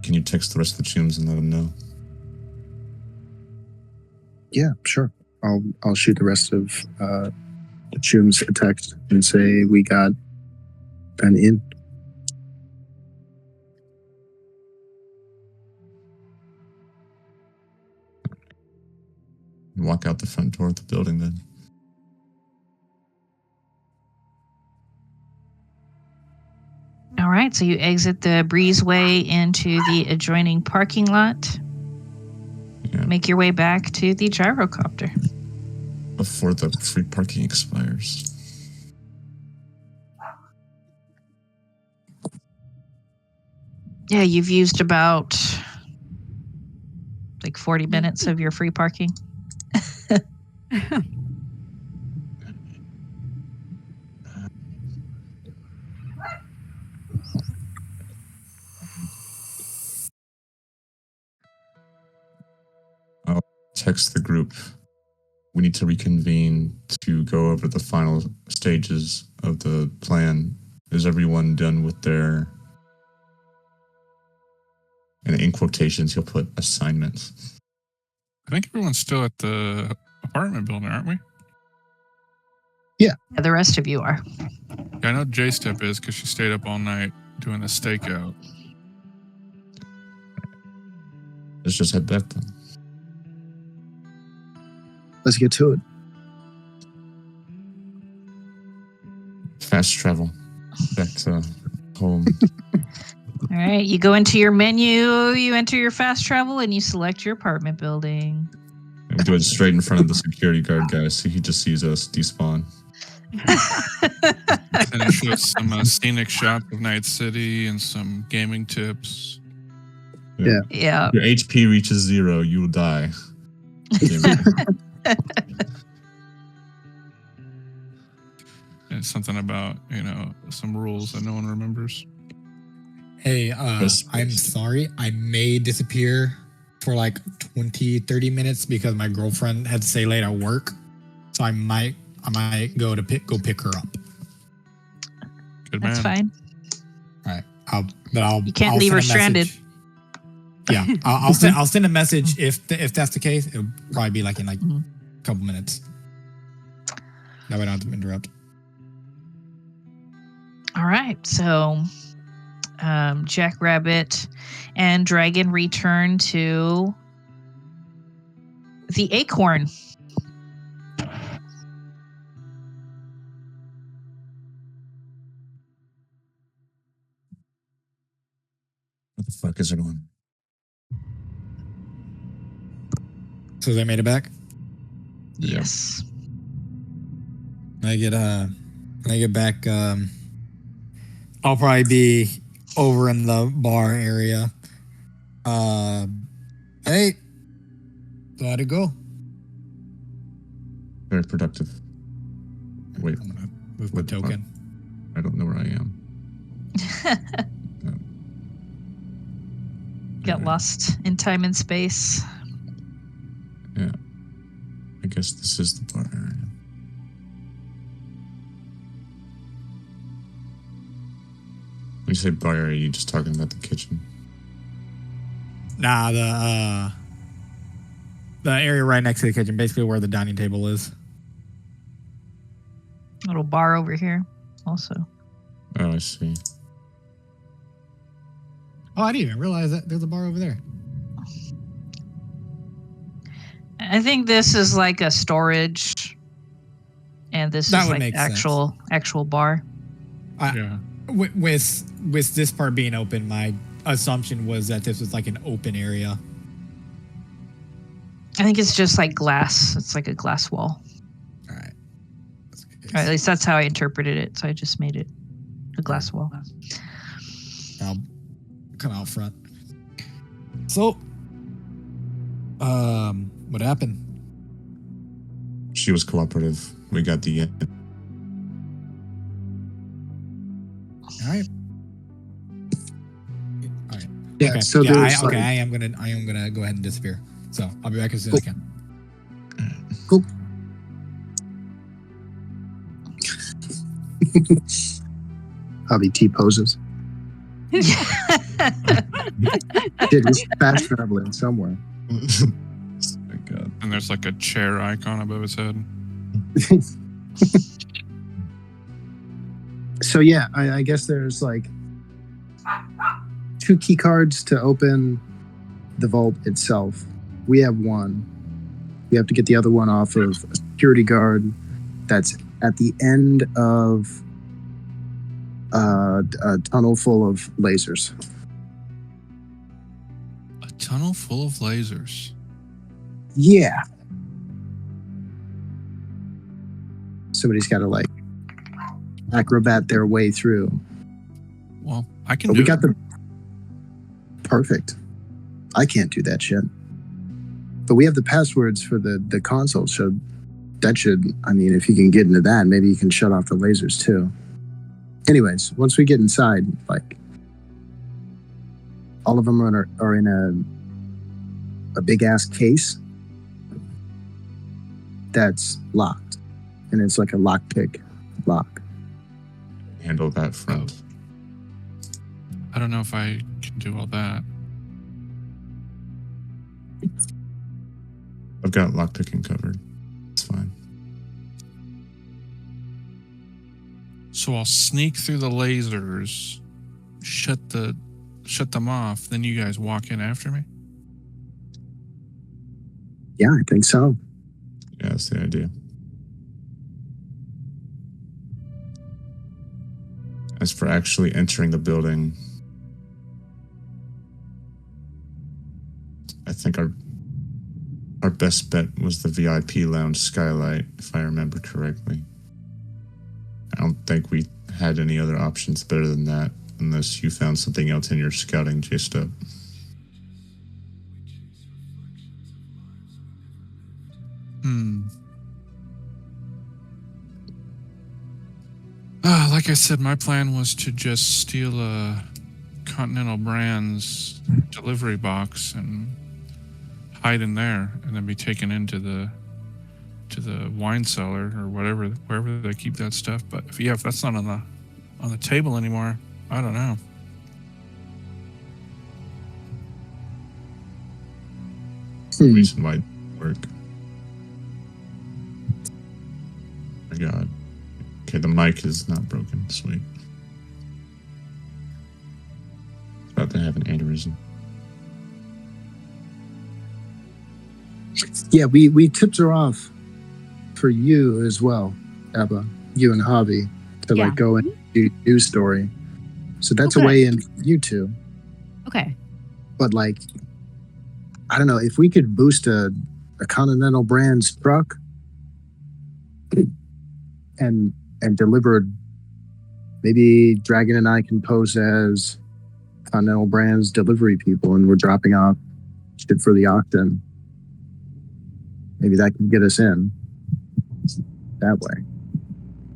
Can you text the rest of the chums and let them know? Yeah, sure. I'll shoot the rest of the chums a text and say we got an in. Walk out the front door of the building then. All right, so you exit the breezeway into the adjoining parking lot. Yeah. Make your way back to the gyrocopter. Before the free parking expires. Yeah, you've used about 40 minutes of your free parking. I'll text the group. We need to reconvene to go over the final stages of the plan. Is everyone done with their... And in quotations, he'll put assignments. I think everyone's still at the apartment building, aren't we? Yeah, the rest of you are. Yeah, I know J-Step is because she stayed up all night doing the stakeout. Let's just head back then. Let's get to it. Fast travel back to home. All right, you go into your menu, you enter your fast travel, and you select your apartment building. And we do it straight in front of the security guard guy, so he just sees us despawn. And it shows some scenic shots of Night City and some gaming tips. Yeah. Yeah. Your HP reaches 0, you will die. And something about, some rules that no one remembers. Hey, I'm sorry. I may disappear for 20, 30 minutes because my girlfriend had to stay late at work. So I might go pick her up. Good man. That's fine. All right. You can't leave her stranded. Yeah, I'll send a message if that's the case. It'll probably be in a couple minutes. That way I don't have to interrupt. All right, so Jackrabbit and Dragon return to the Acorn. What the fuck is everyone? So they made it back. Yes. When I get back, I'll probably be over in the bar area. Hey, how'd it go? Very productive. Wait, I'm gonna move my what the fuck? token. I don't know where I am. Got Alright. lost in time and space. Yeah. I guess this is the bar area. When you say bar area, you just talking about the kitchen? Nah, the area right next to the kitchen, basically where the dining table is. Little bar over here also. Oh, I see. Oh, I didn't even realize that there's a bar over there. I think this is like a storage, and this That is would like make sense. actual bar. Yeah. With this part being open, my assumption was that this was like an open area. I think it's just like glass. It's like a glass wall. All right. Or at least that's how I interpreted it. So I just made it a glass wall. I'll come out front. So, what happened? She was cooperative. We got the end. All right. All right. Yeah. Okay. So yeah, there's I am gonna go ahead and disappear. So I'll be back as soon as I can. Cool. I'll be T poses. Shit, he's fast traveling somewhere. Oh my god. And there's like a chair icon above his head. So yeah, I guess there's like 2 key cards to open the vault itself. We have one. We have to get the other one off of a security guard that's at the end of a tunnel full of lasers. A tunnel full of lasers. Yeah. Somebody's got to like acrobat their way through. Well, I can But do we got it. the perfect. I can't do that shit. But we have the passwords for the console, so that should, I mean, if you can get into that, maybe you can shut off the lasers too. Anyways, once we get inside, like, all of them are in a big ass case that's locked, and it's like a lockpick lock. Handle that front. I don't know if I can do all that. I've got lockpicking covered. It's fine. So I'll sneak through the lasers, shut them off, then you guys walk in after me? Yeah, I think so. Yeah, that's the idea. As for actually entering the building, I think our best bet was the VIP lounge skylight, if I remember correctly. I don't think we had any other options better than that, unless you found something else in your scouting just up. Like I said, my plan was to just steal a Continental Brands delivery box and hide in there, and then be taken into the wine cellar or wherever they keep that stuff. But if that's not on the table anymore, I don't know. Reason why it didn't work. Oh my god. Okay, the mic is not broken. Sweet. have an aneurysm. Yeah, we tipped her off for you as well, Abba. You and Javi to Yeah. like go and do news story. So that's Oh, a good. way in for you two. Okay. But like, I don't know if we could boost a Continental Brands truck and deliver. Maybe Dragon and I can pose as Continental Brands delivery people, and we're dropping off shit for the auction. Maybe that can get us in that way.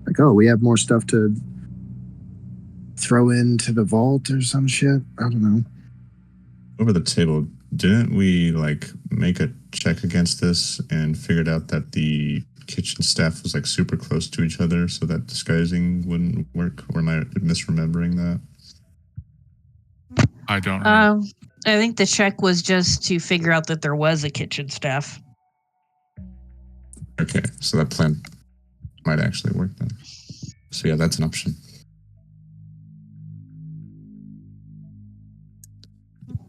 Like, oh, we have more stuff to throw into the vault or some shit. I don't know. Over the table, didn't we like make a check against this and figured out that the kitchen staff was like super close to each other so that disguising wouldn't work? Or am I misremembering that? I don't remember. I think the check was just to figure out that there was a kitchen staff. Okay, so that plan might actually work then. So yeah, that's an option.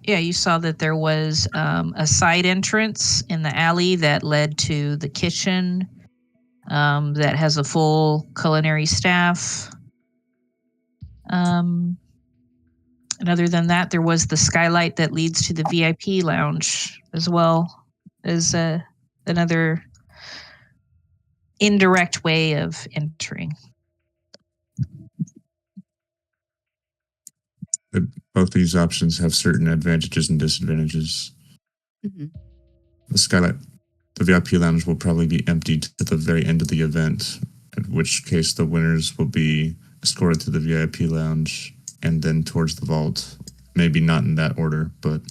Yeah, you saw that there was a side entrance in the alley that led to the kitchen that has a full culinary staff. And other than that, there was the skylight that leads to the VIP lounge as well as another indirect way of entering. Both these options have certain advantages and disadvantages. Mm-hmm. The skylight, the VIP lounge will probably be emptied at the very end of the event, in which case the winners will be escorted to the VIP lounge and then towards the vault. Maybe not in that order, but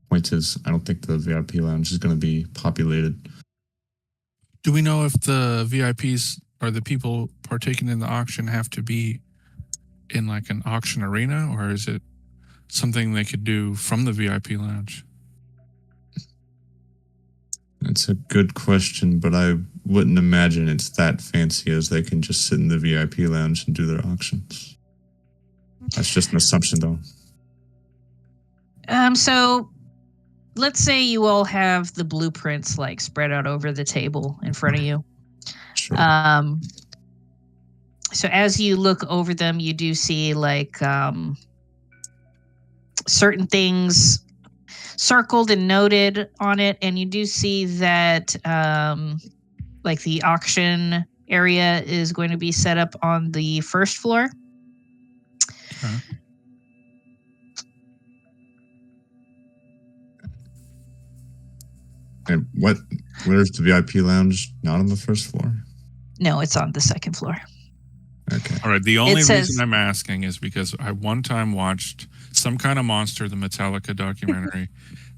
point is, I don't think the VIP lounge is going to be populated. Do we know if the VIPs or the people partaking in the auction have to be in like an auction arena, or is it something they could do from the VIP lounge? That's a good question, but I wouldn't imagine it's that fancy as they can just sit in the VIP lounge and do their auctions. That's just an assumption, though. So let's say you all have the blueprints like spread out over the table in front of you. Sure. So as you look over them, you do see like certain things circled and noted on it, and you do see that like the auction area is going to be set up on the first floor. Okay. And where's the VIP lounge? Not on the first floor? No, it's on the second floor. Okay. All right. The only says- reason I'm asking is because I one time watched Some Kind of Monster, the Metallica documentary,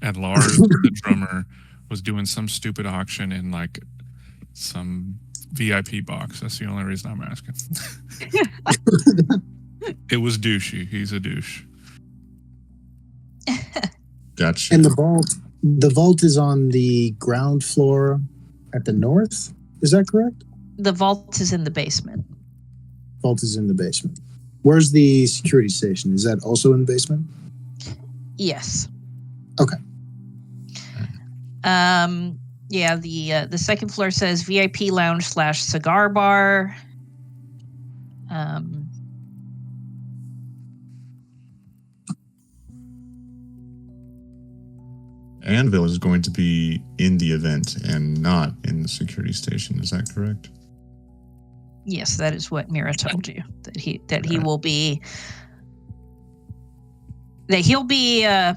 and Lars, the drummer, was doing some stupid auction in like some VIP box. That's the only reason I'm asking. It was douchey. He's a douche. Gotcha. And the vault is on the ground floor at the north. Is that correct? The vault is in the basement. Vault is in the basement. Where's the security station? Is that also in the basement? Yes. Okay. Yeah, the second floor says VIP lounge / cigar bar. Anvil is going to be in the event and not in the security station. Is that correct? Yes, that is what Mira told you, that he will be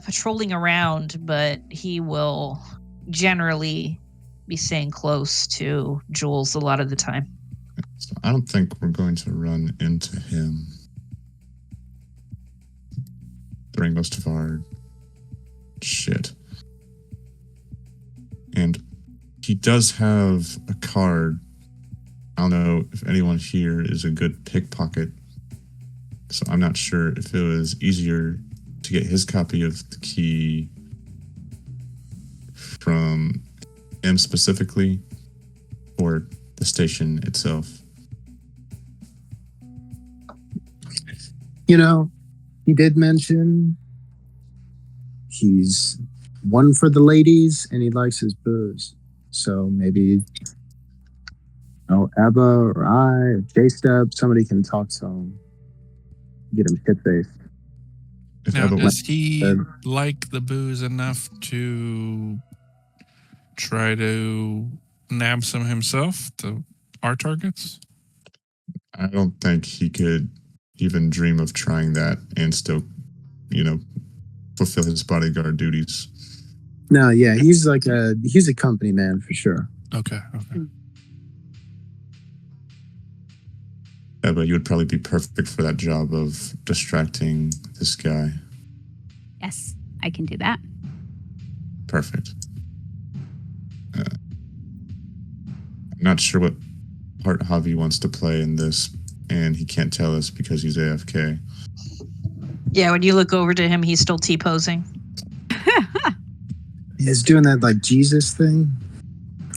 patrolling around, but he will generally be staying close to Jules a lot of the time. So I don't think we're going to run into him during most of our shit. And he does have a card. I don't know if anyone here is a good pickpocket, so I'm not sure if it was easier to get his copy of the key from him specifically or the station itself. You know, he did mention he's one for the ladies and he likes his booze. So maybe Ebba or I or J-Step, somebody can talk to him, get him shit-faced. Now, Ebba does he like the booze enough to try to nab some himself to our targets? I don't think he could even dream of trying that and still, fulfill his bodyguard duties. No, yeah, he's a company man for sure. Okay. Yeah, but you would probably be perfect for that job of distracting this guy. Yes, I can do that. Perfect. I'm not sure what part Javi wants to play in this, and he can't tell us because he's AFK. Yeah, when you look over to him, he's still T-posing. He's doing that like Jesus thing.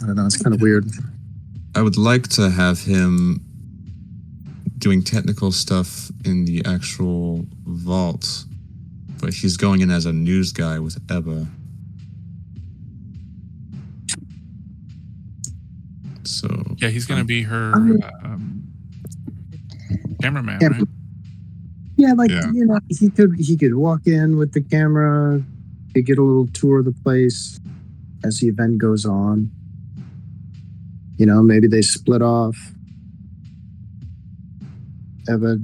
I don't know, it's kind of weird. I would like to have him doing technical stuff in the actual vault, but he's going in as a news guy with Ebba. So Yeah, he's going to be her cameraman, Yeah. right? Yeah, he could walk in with the camera, could get a little tour of the place as the event goes on. Maybe they split off. Eva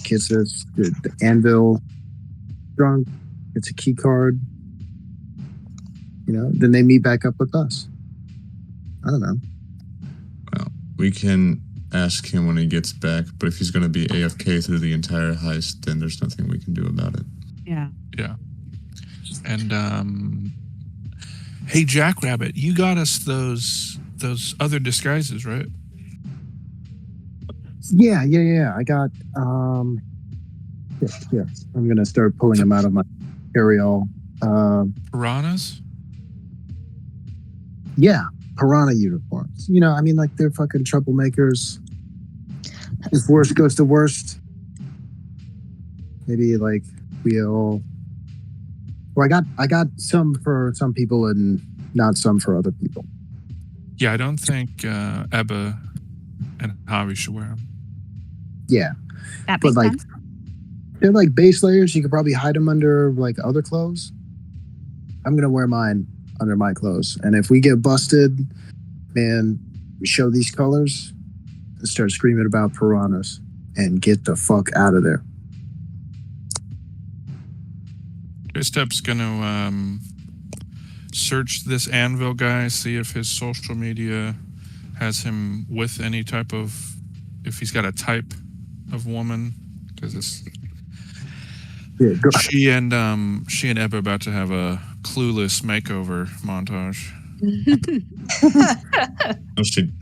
gets the anvil drunk, gets a key card. Then they meet back up with us. I don't know. Well, we can ask him when he gets back, but if he's going to be AFK through the entire heist, then there's nothing we can do about it. Yeah. And hey, Jackrabbit, you got us those other disguises, right? Yeah. I got yeah. I'm gonna start pulling them out of my carry-all. Piranhas? Yeah, piranha uniforms. They're fucking troublemakers. If worst goes to worst, maybe we'll. Well, I got some for some people and not some for other people. Yeah, I don't think Ebba and Javi should wear them. Yeah, That but makes sense. they're like base layers. You could probably hide them under other clothes. I'm gonna wear mine under my clothes, and if we get busted, man, we show these colors and start screaming about piranhas and get the fuck out of there. Step's gonna search this anvil guy, see if his social media has him with any type of, if he's got a type of woman, because it's she and Ebba about to have a clueless makeover montage.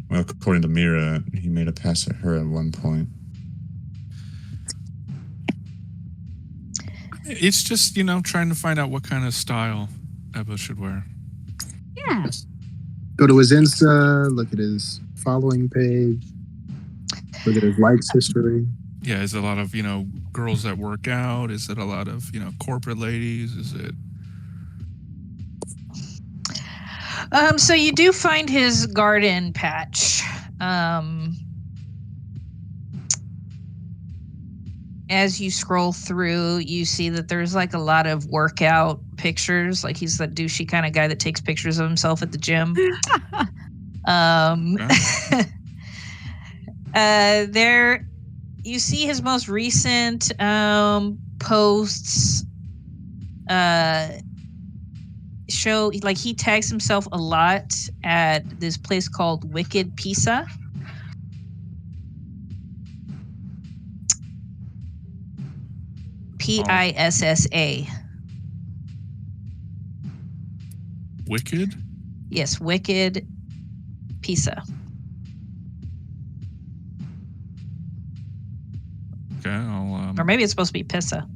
According to Mira, he made a pass at her at one point. It's just, trying to find out what kind of style Ebba should wear. Yeah. Go to his Insta, look at his following page, look at his likes history. Yeah, is it a lot of, girls that work out? Is it a lot of, corporate ladies? Is it? So you do find his garden patch. As you scroll through, you see that there's a lot of workout pictures. He's that douchey kind of guy that takes pictures of himself at the gym. There, you see his most recent posts. Show he tags himself a lot at this place called Wicked Pizza. Pissa. Wicked? Yes, Wicked Pizza. Okay, I'll Or maybe it's supposed to be Pissa.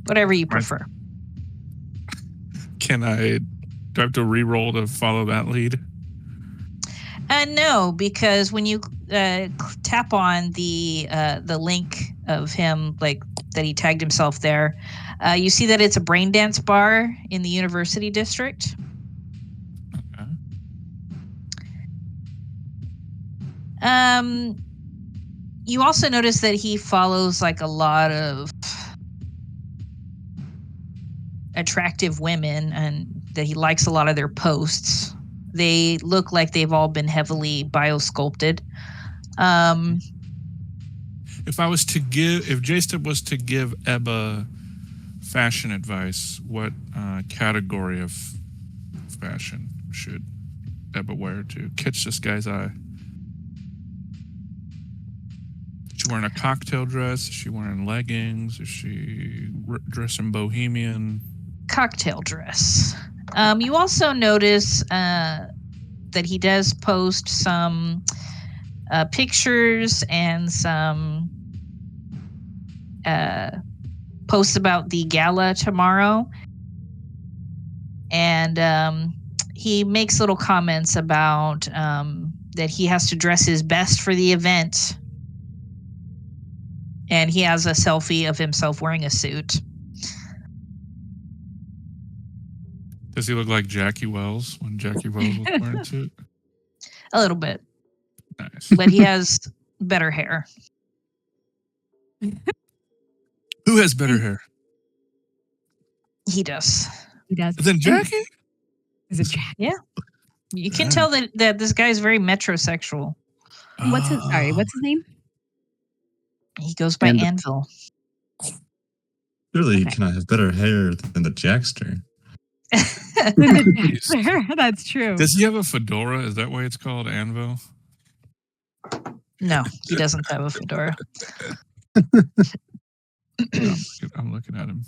Whatever you prefer. do I have to re-roll to follow that lead? No, because when you tap on the link of him, like that he tagged himself there. You see that it's a brain dance bar in the University District. Okay. You also notice that he follows like a lot of attractive women and that he likes a lot of their posts. They look like they've all been heavily biosculpted. If J-Step was to give Ebba fashion advice, what category of fashion should Ebba wear to catch this guy's eye? Is she wearing a cocktail dress? Is she wearing leggings? Is she dressing bohemian? Cocktail dress. You also notice that he does post some pictures and some posts about the gala tomorrow. And he makes little comments about that he has to dress his best for the event. And he has a selfie of himself wearing a suit. Does he look like Jackie Wells when Jackie Wells was wearing a suit? A little bit. Nice. But he has better hair. Who has better hair? He does. He does. Than Jackie? Is it Jack? Yeah. You can tell that this guy's very metrosexual. What's his name? He goes by Anvil. Surely he cannot have better hair than the Jackster. That's true. Does he have a fedora? Is that why it's called Anvil? No, he doesn't have a fedora. I'm looking at him.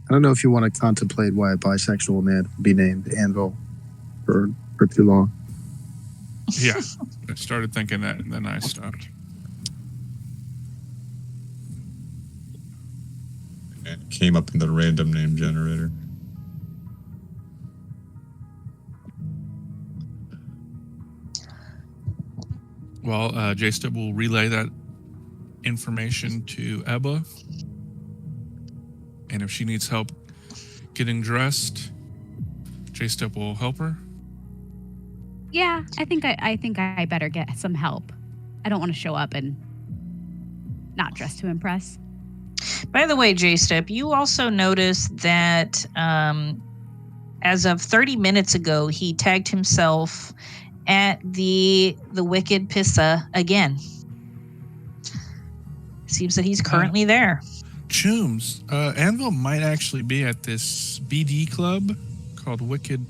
I don't know if you want to contemplate why a bisexual man would be named Anvil for too long. Yeah, I started thinking that, and then I stopped. It came up in the random name generator. Well, J-Step will relay that information to Ebba. And if she needs help getting dressed, J-Step will help her. Yeah, I think I better get some help. I don't want to show up and not dress to impress. By the way, J-Step, you also notice that as of 30 minutes ago, he tagged himself at the Wicked Pissa again. Seems that he's currently there. Chooms, Anvil might actually be at this BD club called Wicked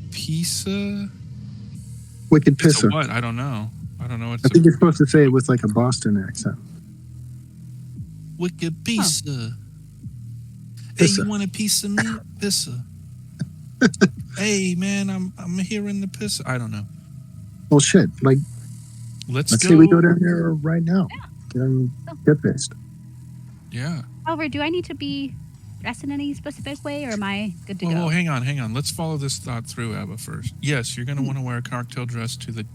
Pissa. Wicked Pissa. What? I don't know. I think you're supposed to say it with like a Boston accent. Wicked Pissa. Hey, you want a piece of me? Pissa. Hey, man, I'm hearing the Pissa. I don't know. Well, shit. Like, let's go. Say we go down there right now. Get pissed. Yeah. Oliver, do I need to be dressed in any specific way, or am I good to go? Well, hang on. Let's follow this thought through, Abba, first. Yes, you're going to want to wear a cocktail dress to the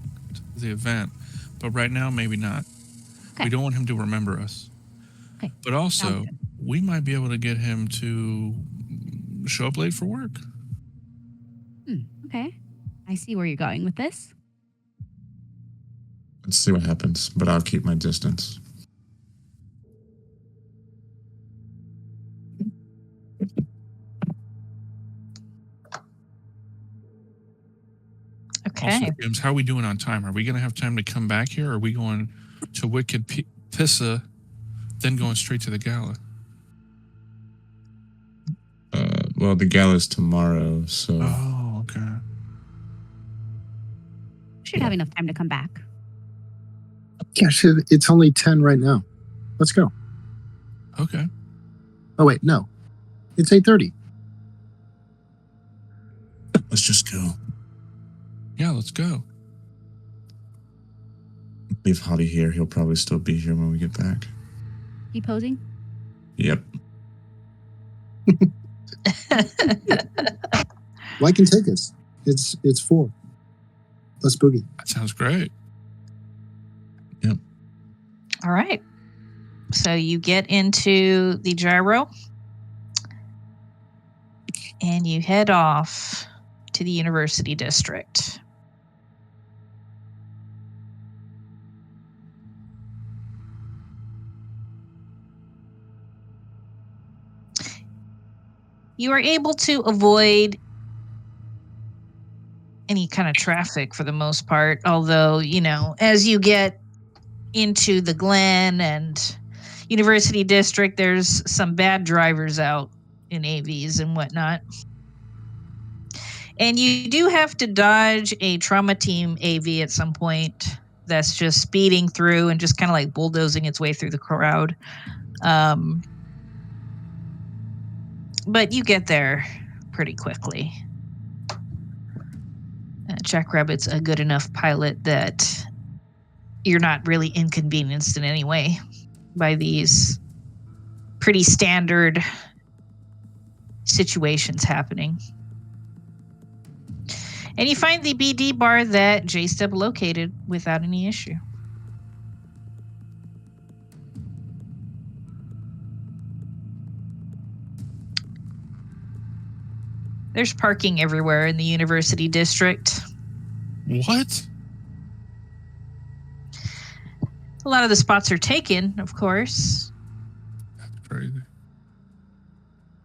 event, but right now, maybe not. Okay. We don't want him to remember us. Okay. But also, we might be able to get him to show up late for work. Okay. I see where you're going with this. Let's see what happens, but I'll keep my distance. Okay. Also, James, how are we doing on time? Are we going to have time to come back here, or are we going to Wicked Pissa, then going straight to the gala? Well, the gala's tomorrow, so... Oh, okay. Should have enough time to come back. Yeah, shit, it's only 10 right now. Let's go. Okay. Oh, wait, no. It's 8:30. Let's just go. Yeah, let's go. Leave Hottie here. He'll probably still be here when we get back. You posing? Yep. Well, I can take us. It's 4. Let's boogie. That sounds great. Yep. All right. So you get into the gyro and you head off to the University District. You are able to avoid any kind of traffic for the most part, although, as you get into the Glen and University District, there's some bad drivers out in AVs and whatnot. And you do have to dodge a trauma team AV at some point that's just speeding through and just kind of like bulldozing its way through the crowd. But you get there pretty quickly. Jackrabbit's a good enough pilot that you're not really inconvenienced in any way by these pretty standard situations happening. And you find the BD bar that J-Stub located without any issue. There's parking everywhere in the University District. What? A lot of the spots are taken, of course. That's crazy.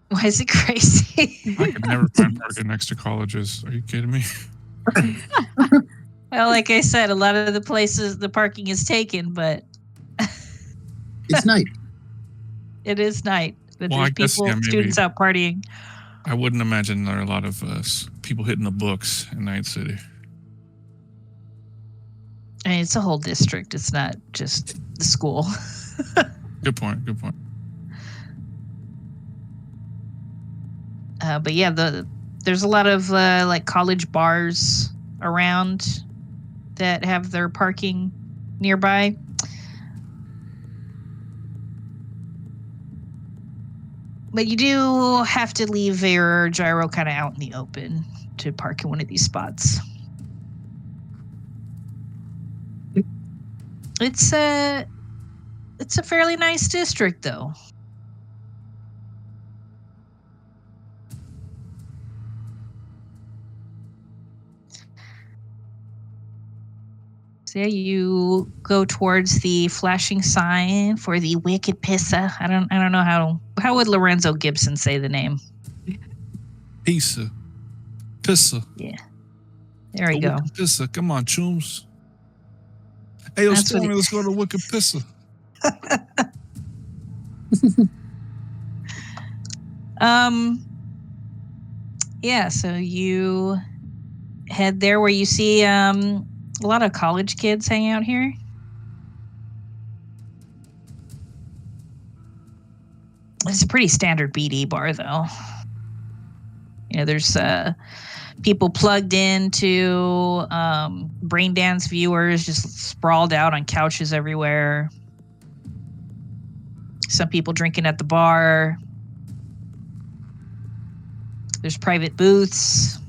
Why is it crazy? I could never find parking next to colleges. Are you kidding me? Well, like I said, a lot of the places the parking is taken, but It's night. it is night. But Well, there's I guess, people, yeah, maybe. students out partying. I wouldn't imagine there are a lot of people hitting the books in Night City. I mean, it's a whole district. It's not just the school. Good point. Good point. But yeah, there's a lot of like college bars around that have their parking nearby. But you do have to leave your gyro kind of out in the open to park in one of these spots. It's a fairly nice district, though. So yeah, you go towards the flashing sign for the Wicked Pissa. I don't know how would Lorenzo Gibson say the name. Pizza. Pissa. Yeah. There we go. Wicked Pissa. Come on, chooms. Hey, yo, Stormy, let's go to Wicked Pissa. Yeah, so you head there where you see a lot of college kids hang out here. It's a pretty standard BD bar, though. There's people plugged into brain dance viewers just sprawled out on couches everywhere. Some people drinking at the bar. There's private booths.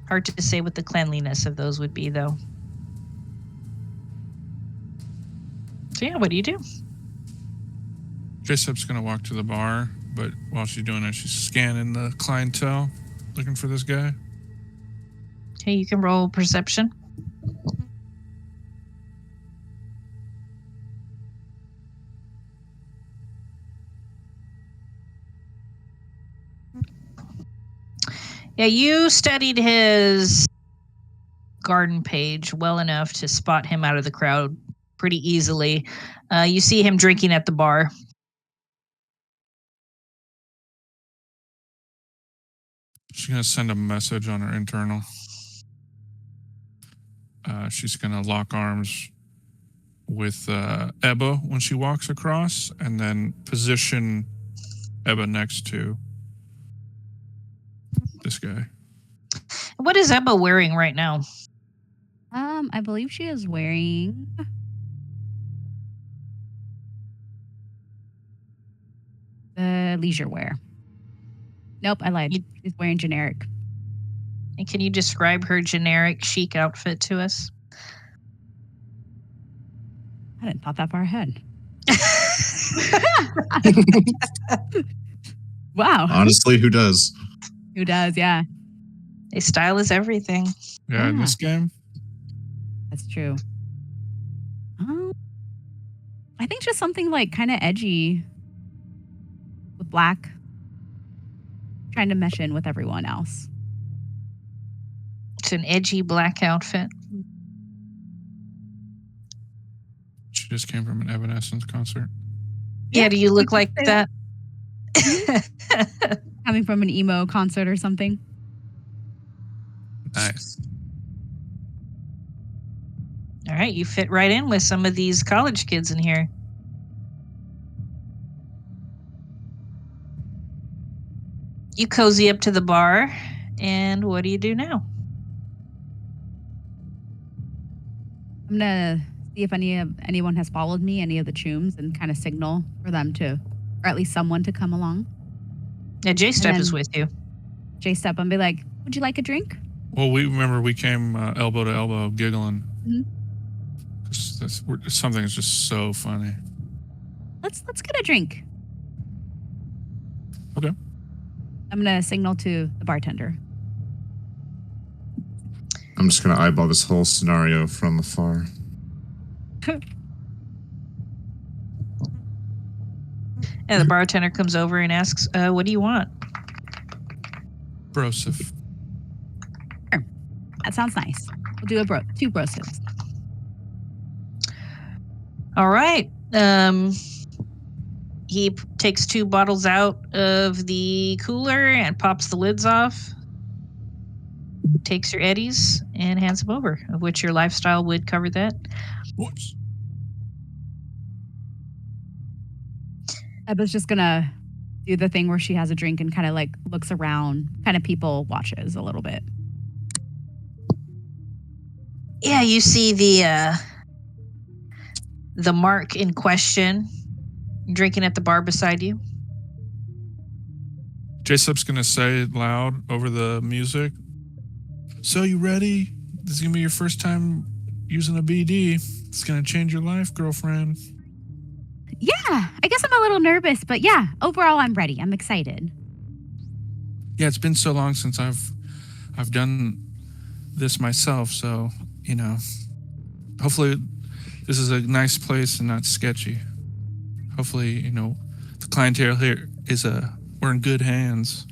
Hard to say what the cleanliness of those would be, though. So yeah, what do you do? J-Stub's going to walk to the bar, but while she's doing it, she's scanning the clientele, looking for this guy. Okay, you can roll perception. Yeah, you studied his garden page well enough to spot him out of the crowd pretty easily. You see him drinking at the bar. She's going to send a message on her internal. She's going to lock arms with Ebba when she walks across, and then position Ebba next to this guy. What is Ebba wearing right now? I believe she is wearing leisure wear. Nope, I lied. She's wearing generic. And can you describe her generic chic outfit to us? I didn't thought that far ahead. Wow. Honestly, who does? Who does? Yeah, Style is everything. Yeah, in Yeah. this game. that's true. I think just something like kind of edgy with black, trying to mesh in with everyone else. It's an edgy black outfit. She just came from an Evanescence concert. Yeah, do you look could like say that? Coming from an emo concert or something. Nice. All right, you fit right in with some of these college kids in here. You cozy up to the bar, and what do you do now? I'm gonna see if anyone has followed me, any of the chooms, and kind of signal for them to, or at least someone to come along. Yeah, J-Step is then- with you. J-Step and be like, "Would you like a drink?" Well, we came elbow to elbow giggling. Mhm. Something is just so funny. Let's get a drink. Okay. I'm gonna signal to the bartender. I'm just gonna eyeball this whole scenario from afar. And the bartender comes over and asks, what do you want? Brosif. That sounds nice. We'll do two brosives. All right. He takes 2 bottles out of the cooler and pops the lids off. Takes your eddies and hands them over, of which your lifestyle would cover that. Whoops. Ebba's just gonna do the thing where she has a drink and kind of like looks around, kind of people watches a little bit. Yeah, you see the mark in question drinking at the bar beside you. J-Step's gonna say it loud over the music. So you ready? This is gonna be your first time using a BD. It's gonna change your life, girlfriend. Yeah, I guess I'm a little nervous, but yeah, overall I'm ready. I'm excited. Yeah, it's been so long since I've done this myself, so hopefully this is a nice place and not sketchy. Hopefully, the clientele here we're in good hands.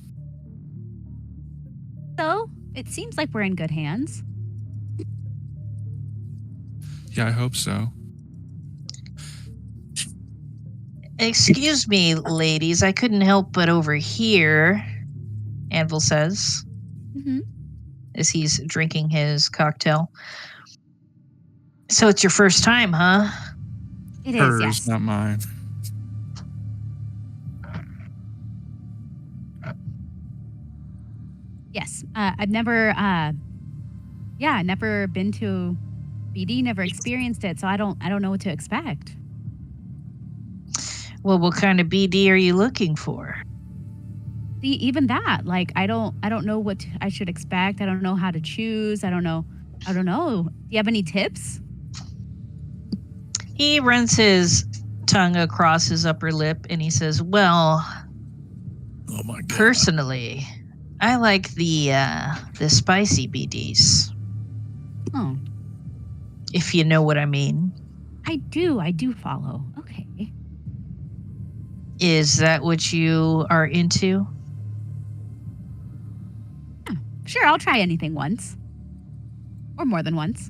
So it seems like we're in good hands. Yeah, I hope so. Excuse me, ladies, I couldn't help but overhear, Anvil says, Mm-hmm. as he's drinking his cocktail. So it's your first time, huh? It is, Hers, yes. not mine. Yes. I've never been to BD, never experienced it, so I don't know what to expect. Well, what kind of BD are you looking for? See, even that, like I don't know what I should expect. I don't know how to choose. I don't know. Do you have any tips? He runs his tongue across his upper lip and he says, well, Oh my god. personally, I like the spicy BDs, Oh, if you know what I mean. I do follow. Okay. Is that what you are into? Sure, I'll try anything once. Or more than once.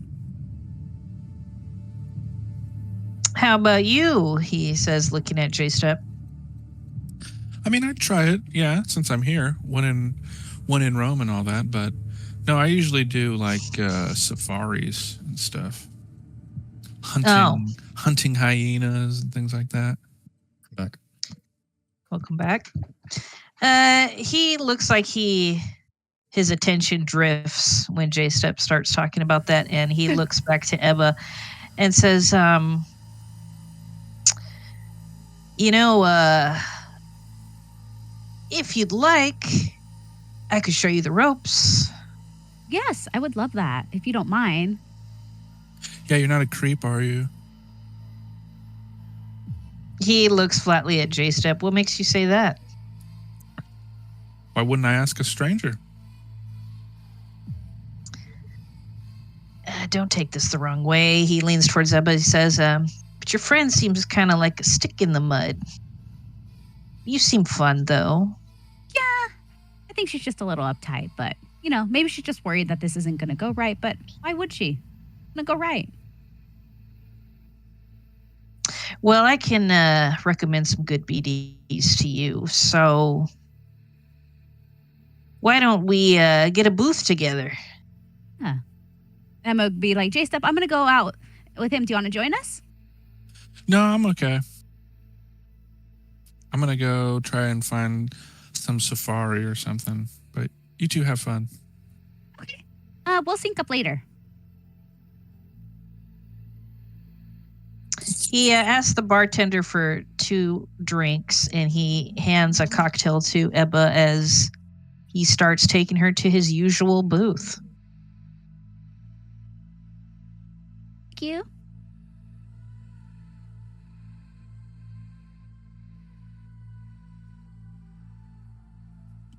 How about you? He says, looking at J-Step. I mean, I'd try it, yeah, since I'm here. One in Rome and all that, but no, I usually do like safaris and stuff. Hunting hyenas and things like that. Back. Welcome back. He looks like his attention drifts when J-Step starts talking about that, and he looks back to Ebba and says, if you'd like, I could show you the ropes. Yes, I would love that, if you don't mind. Yeah, you're not a creep, are you? He looks flatly at J-Step. What makes you say that? Why wouldn't I ask a stranger? Don't take this the wrong way. He leans towards Ebba. He says, but your friend seems kind of like a stick in the mud. You seem fun, though. Yeah, I think she's just a little uptight, but, you know, maybe she's just worried that this isn't going to go right, but why would she? It's going to go right. Well, I can recommend some good BDs to you, so why don't we get a booth together? Huh. Emma would be like, J-Step, I'm going to go out with him. Do you want to join us? No, I'm okay. I'm going to go try and find some safari or something, but you two have fun. Okay. We'll sync up later. He asks the bartender for 2 drinks, and he hands a cocktail to Ebba as he starts taking her to his usual booth. Thank you.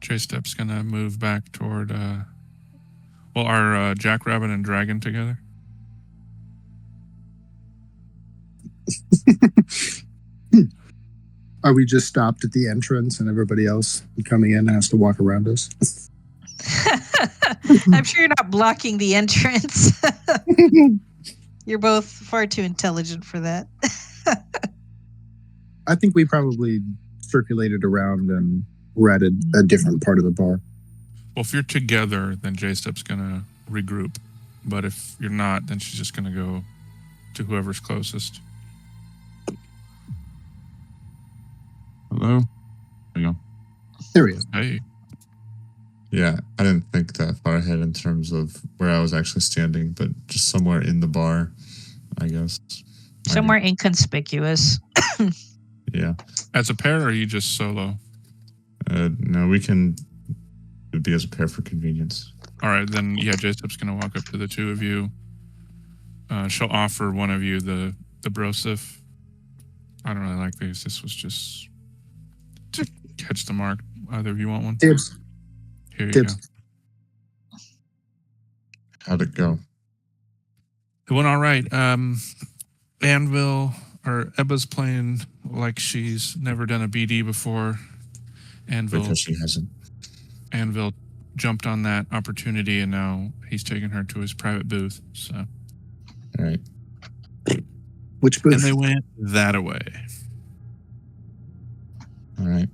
J-Step's going to move back toward, our Jackrabbit and Dragon together. Are we just stopped at the entrance and everybody else coming in has to walk around us? I'm sure you're not blocking the entrance. You're both far too intelligent for that. I think we probably circulated around and we're at a different part of the bar. Well, if you're together, then J-Step's going to regroup. But if you're not, then she's just going to go to whoever's closest. Hello? There you go. There he is. Hey. Yeah, I didn't think that far ahead in terms of where I was actually standing, but just somewhere in the bar, I guess. Somewhere inconspicuous. Yeah. As a pair, or are you just solo? No, we can be as a pair for convenience. All right, then, yeah, J-Step's going to walk up to the 2 of you. She'll offer one of you the brosif. I don't really like these. This was just to catch the mark. Either of you want one? Dibs. Here you Dibs. go. How'd it go? It went all right. Ebba's playing like she's never done a BD before. Because she hasn't. Anvil jumped on that opportunity, and now he's taking her to his private booth. So, All right. Which booth? and they went that away. All right.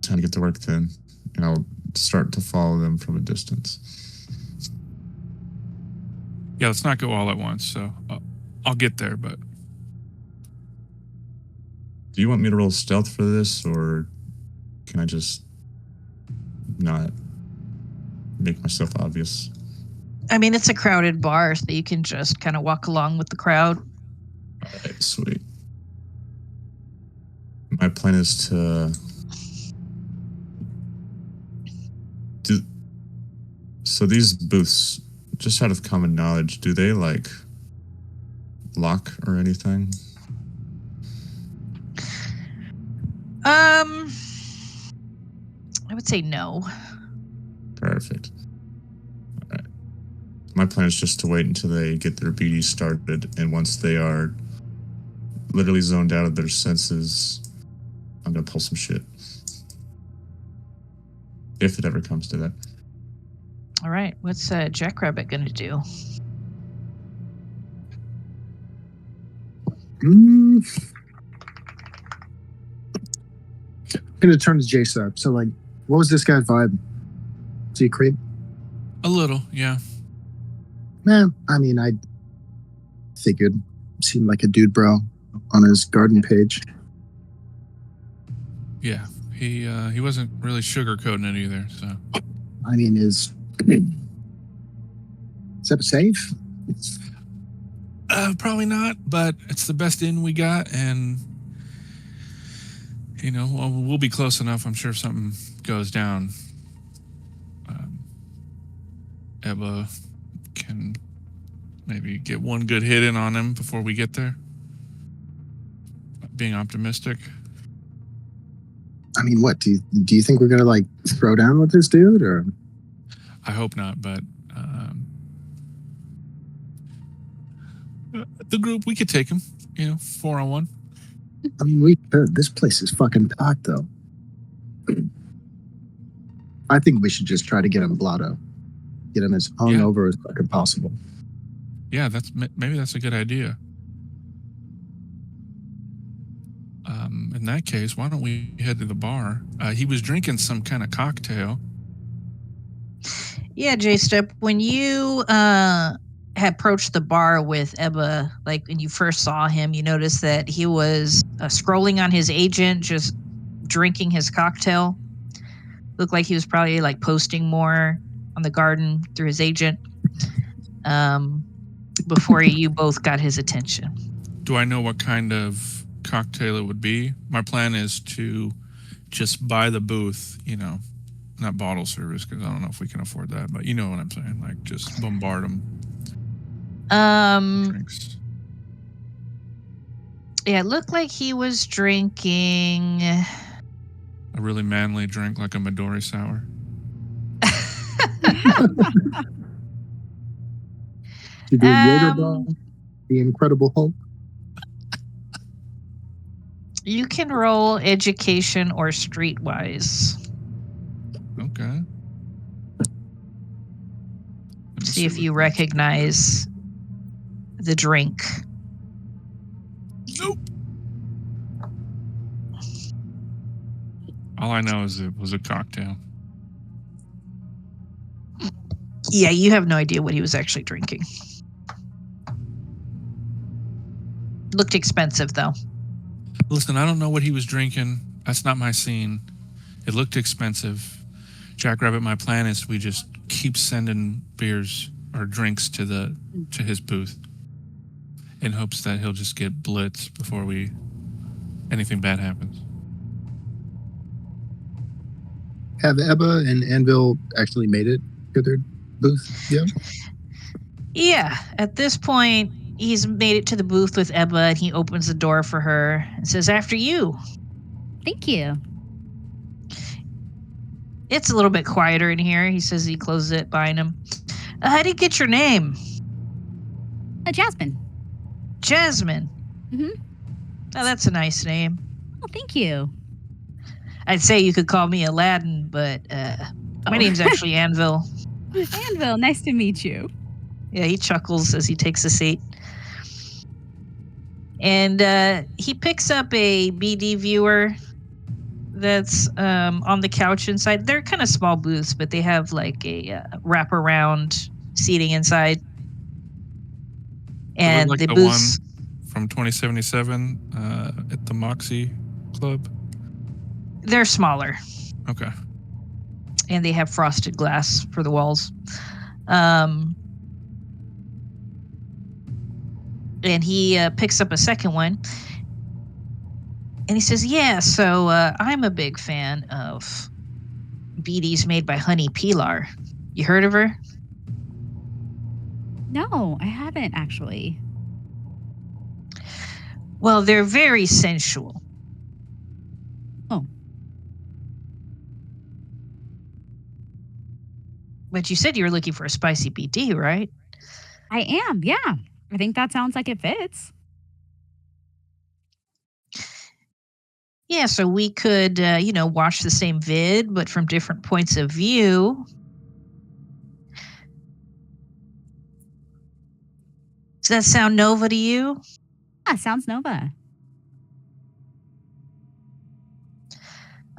Time to get to work then. And I'll start to follow them from a distance. Yeah, let's not go all at once. So I'll get there, but Do you want me to roll stealth for this, or can I just not make myself obvious? I mean, it's a crowded bar, so you can just kind of walk along with the crowd. All right, sweet. My plan is to do. So these booths, just out of common knowledge, do they like lock or anything? I would say no. Perfect. All right. My plan is just to wait until they get their BD started, and once they are literally zoned out of their senses, I'm gonna pull some shit. If it ever comes to that. All right, what's Jackrabbit gonna do? I'm gonna turn to J-Step. So, like, what was this guy's vibe? Is he a creep? a little, yeah. I mean, I figured. Seemed like a dude bro on his garden page. Yeah, he wasn't really sugarcoating it either. So I mean, is that safe? probably not, but it's the best inn we got, and we'll be close enough. I'm sure if something goes down, Ebba can maybe get one good hit in on him before we get there. being optimistic. I mean, what do you think we're gonna like throw down with this dude, or? I hope not, but the group, we could take him, 4-on-1. I mean, this place is fucking packed, though. I think we should just try to get him blotto, get him as hungover as fucking possible. Yeah, maybe that's a good idea. In that case, why don't we head to the bar? He was drinking some kind of cocktail. Yeah, J-Step, when you approached the bar with Ebba, like when you first saw him, you noticed that he was scrolling on his agent, just drinking his cocktail. Looked like he was probably like posting more on the garden through his agent before you both got his attention. Do I know what kind of cocktail it would be? My plan is to just buy the booth, not bottle service, because I don't know if we can afford that, but you know what I'm saying, like just bombard them. Drinks. Yeah, it looked like he was drinking a really manly drink, like a Midori sour. To do Jaeger Bomb, the Incredible Hulk. You can roll education or streetwise. Okay. See if you recognize the drink. Nope. All I know is it was a cocktail. Yeah, you have no idea what he was actually drinking. Looked expensive, though. Listen, I don't know what he was drinking. That's not my scene. It looked expensive. Jackrabbit, my plan is we just keep sending beers or drinks to his booth in hopes that he'll just get blitzed before anything bad happens. Have Ebba and Anvil actually made it to their booth yet? Yeah, at this point, he's made it to the booth with Ebba, and he opens the door for her and says, "After you." Thank you. It's a little bit quieter in here, he says. He closes it behind him. How do you get your name? Jasmine. Jasmine. Mm-hmm. Oh, that's a nice name. Oh, thank you. I'd say you could call me Aladdin, but my name's actually Anvil. Anvil, nice to meet you. Yeah, he chuckles as he takes a seat. And he picks up a BD viewer that's on the couch inside. They're kind of small booths, but they have like a wraparound seating inside. And like the the booths, one from 2077 at the Moxie Club? they're smaller. Okay. And they have frosted glass for the walls. And he picks up a second one. And he says, yeah, so I'm a big fan of BDs made by Honey Pilar. You heard of her? No, I haven't actually. Well, they're very sensual. Oh. But you said you were looking for a spicy BD, right? I am, yeah. I think that sounds like it fits. Yeah, so we could, watch the same vid, but from different points of view. Does that sound Nova to you? Yeah, sounds Nova.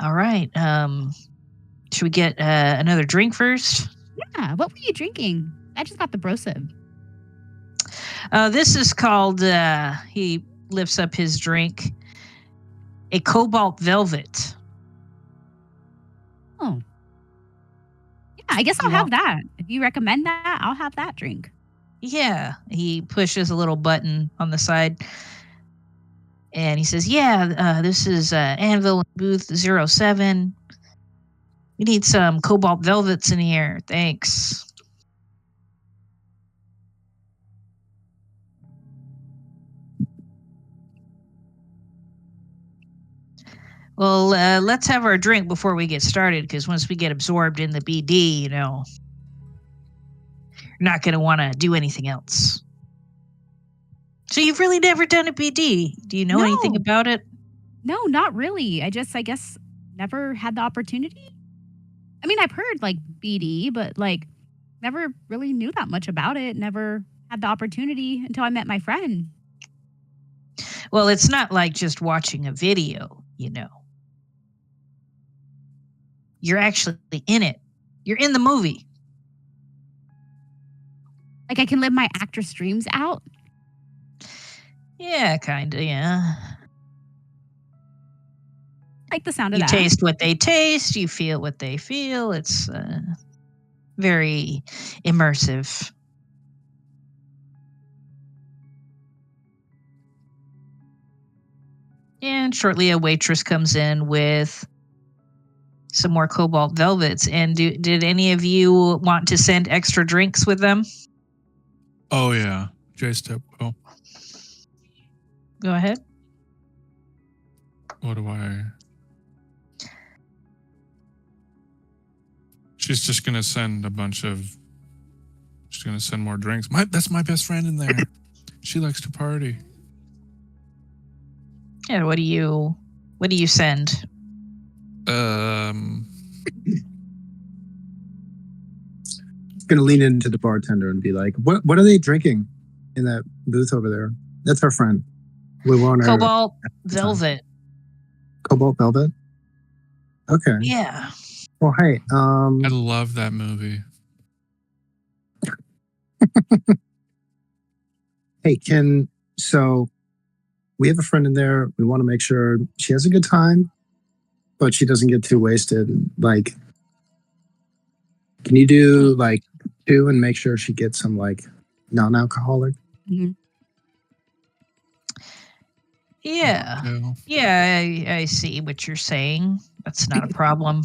All right. Should we get another drink first? Yeah, what were you drinking? I just got the brosib. This is called, he lifts up his drink, a Cobalt Velvet. Oh. Yeah, I guess I'll have that. If you recommend that, I'll have that drink. Yeah. He pushes a little button on the side. And he says, yeah, this is Anvil Booth 07. We need some Cobalt Velvets in here. Thanks. Well, let's have our drink before we get started, because once we get absorbed in the BD, you're not going to want to do anything else. So you've really never done a BD. Do you know anything about it? No, not really. I guess, never had the opportunity. I mean, I've heard like BD, but like never really knew that much about it. Never had the opportunity until I met my friend. Well, it's not like just watching a video, You're actually in it. You're in the movie. Like I can live my actress dreams out? Yeah, kind of, yeah. Like the sound of that. You taste what they taste. You feel what they feel. It's very immersive. And shortly a waitress comes in with some more cobalt velvets. And did any of you want to send extra drinks with them? Oh, yeah. J-Step. Oh, Go ahead. what do I... She's just going to send a bunch of... She's going to send more drinks. That's my best friend in there. She likes to party. Yeah, what do you send? Gonna lean into the bartender and be like, "What are they drinking in that booth over there?" That's our friend. We want her Cobalt velvet. Cobalt velvet. Okay. Yeah. Well, hey. I love that movie. Hey, so we have a friend in there. We want to make sure she has a good time, but she doesn't get too wasted. Like, can you do like 2 and make sure she gets some like non-alcoholic? Mm-hmm. Yeah. Yeah. Yeah, I see what you're saying. That's not a problem.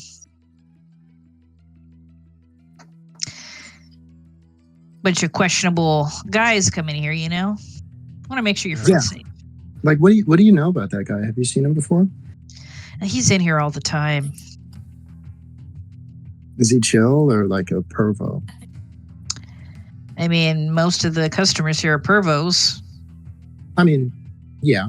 Bunch of questionable guys coming here, I want to make sure your friend's safe. Like, what do you know about that guy? Have you seen him before? He's in here all the time. Is he chill or like a pervo? I mean, most of the customers here are pervos. I mean, yeah.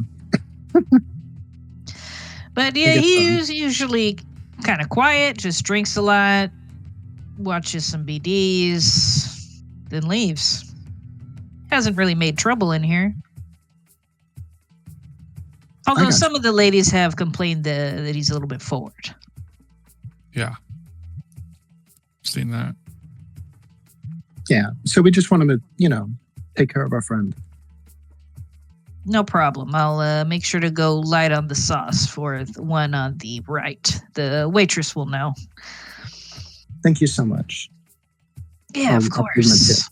But yeah, he's usually kind of quiet, just drinks a lot, watches some BDs, then leaves. Hasn't really made trouble in here. Although some of the ladies have complained that he's a little bit forward. Yeah. Seen that. Yeah. So we just want him to, take care of our friend. No problem. I'll make sure to go light on the sauce for the one on the right. The waitress will know. Thank you so much. Yeah, of course.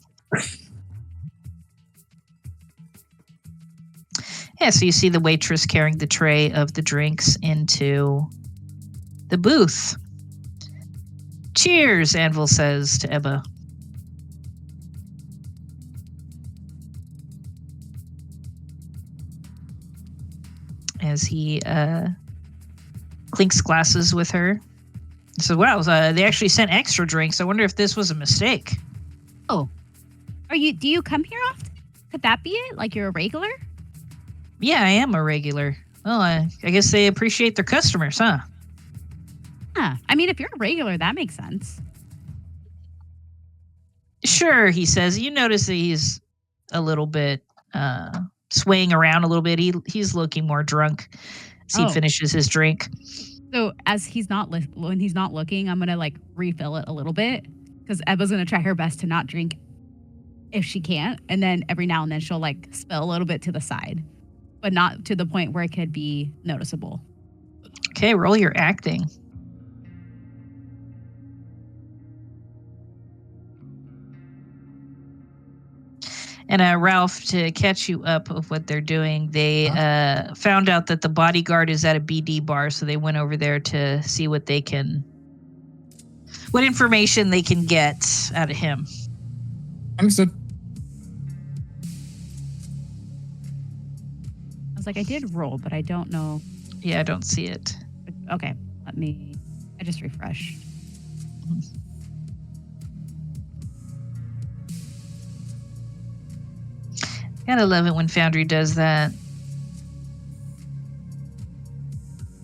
Yeah, so you see the waitress carrying the tray of the drinks into the booth. Cheers, Anvil says to Ebba. As he clinks glasses with her. He says, wow, they actually sent extra drinks. I wonder if this was a mistake. Oh. Do you come here often? Could that be it? Like you're a regular? Yeah, I am a regular. Well, I guess they appreciate their customers, huh? Huh. I mean, if you're a regular, that makes sense. Sure, he says. You notice that he's a little bit swaying around a little bit. He's looking more drunk as he finishes his drink. So as when he's not looking, I'm gonna like refill it a little bit because Ebba's gonna try her best to not drink if she can't, and then every now and then she'll like spill a little bit to the side, but not to the point where it could be noticeable. Okay, roll your acting. And Ralph, to catch you up of what they're doing, they found out that the bodyguard is at a BD bar, so they went over there to see what information they can get out of him. Understood. I was like, I did roll, but I don't know. Yeah, I don't see it. Okay, I just refreshed. Gotta love it when Foundry does that.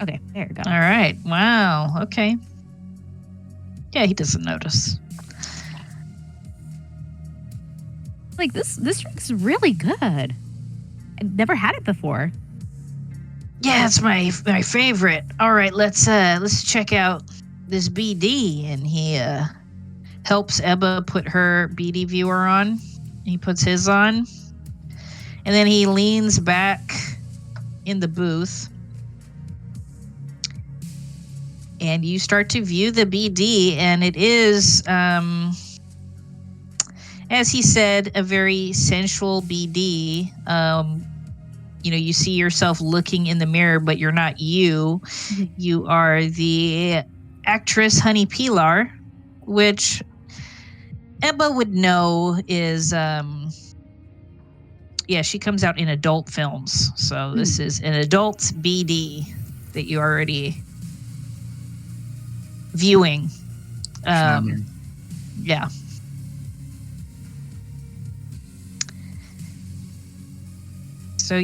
Okay, there we go. All right. Wow. Okay. Yeah, he doesn't notice. Like this drink's really good. I've never had it before. Yeah, it's my favorite. All right, let's check out this BD, and he helps Ebba put her BD viewer on. He puts his on, and then he leans back in the booth, and you start to view the BD, and it is, as he said, a very sensual BD. You see yourself looking in the mirror, but you're not you. You are the actress Honey Pilar, which Ebba would know is, she comes out in adult films. So this is an adult BD that you're already viewing. Yeah. So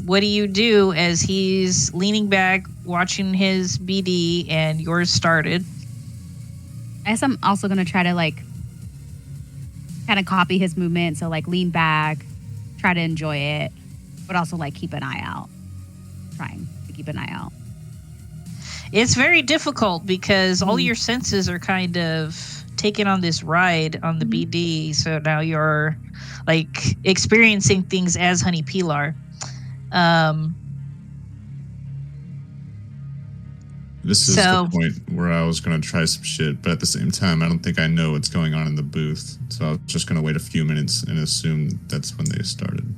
what do you do as he's leaning back, watching his BD, and yours started? I guess I'm also gonna try to kind of copy his movement. So lean back, try to enjoy it, but also keep an eye out. Trying to keep an eye out. It's very difficult because all your senses are kind of taken on this ride on the BD. So now you're experiencing things as Honey Pilar. This is the point where I was going to try some shit, but at the same time, I don't think I know what's going on in the booth. So I was just going to wait a few minutes and assume that's when they started.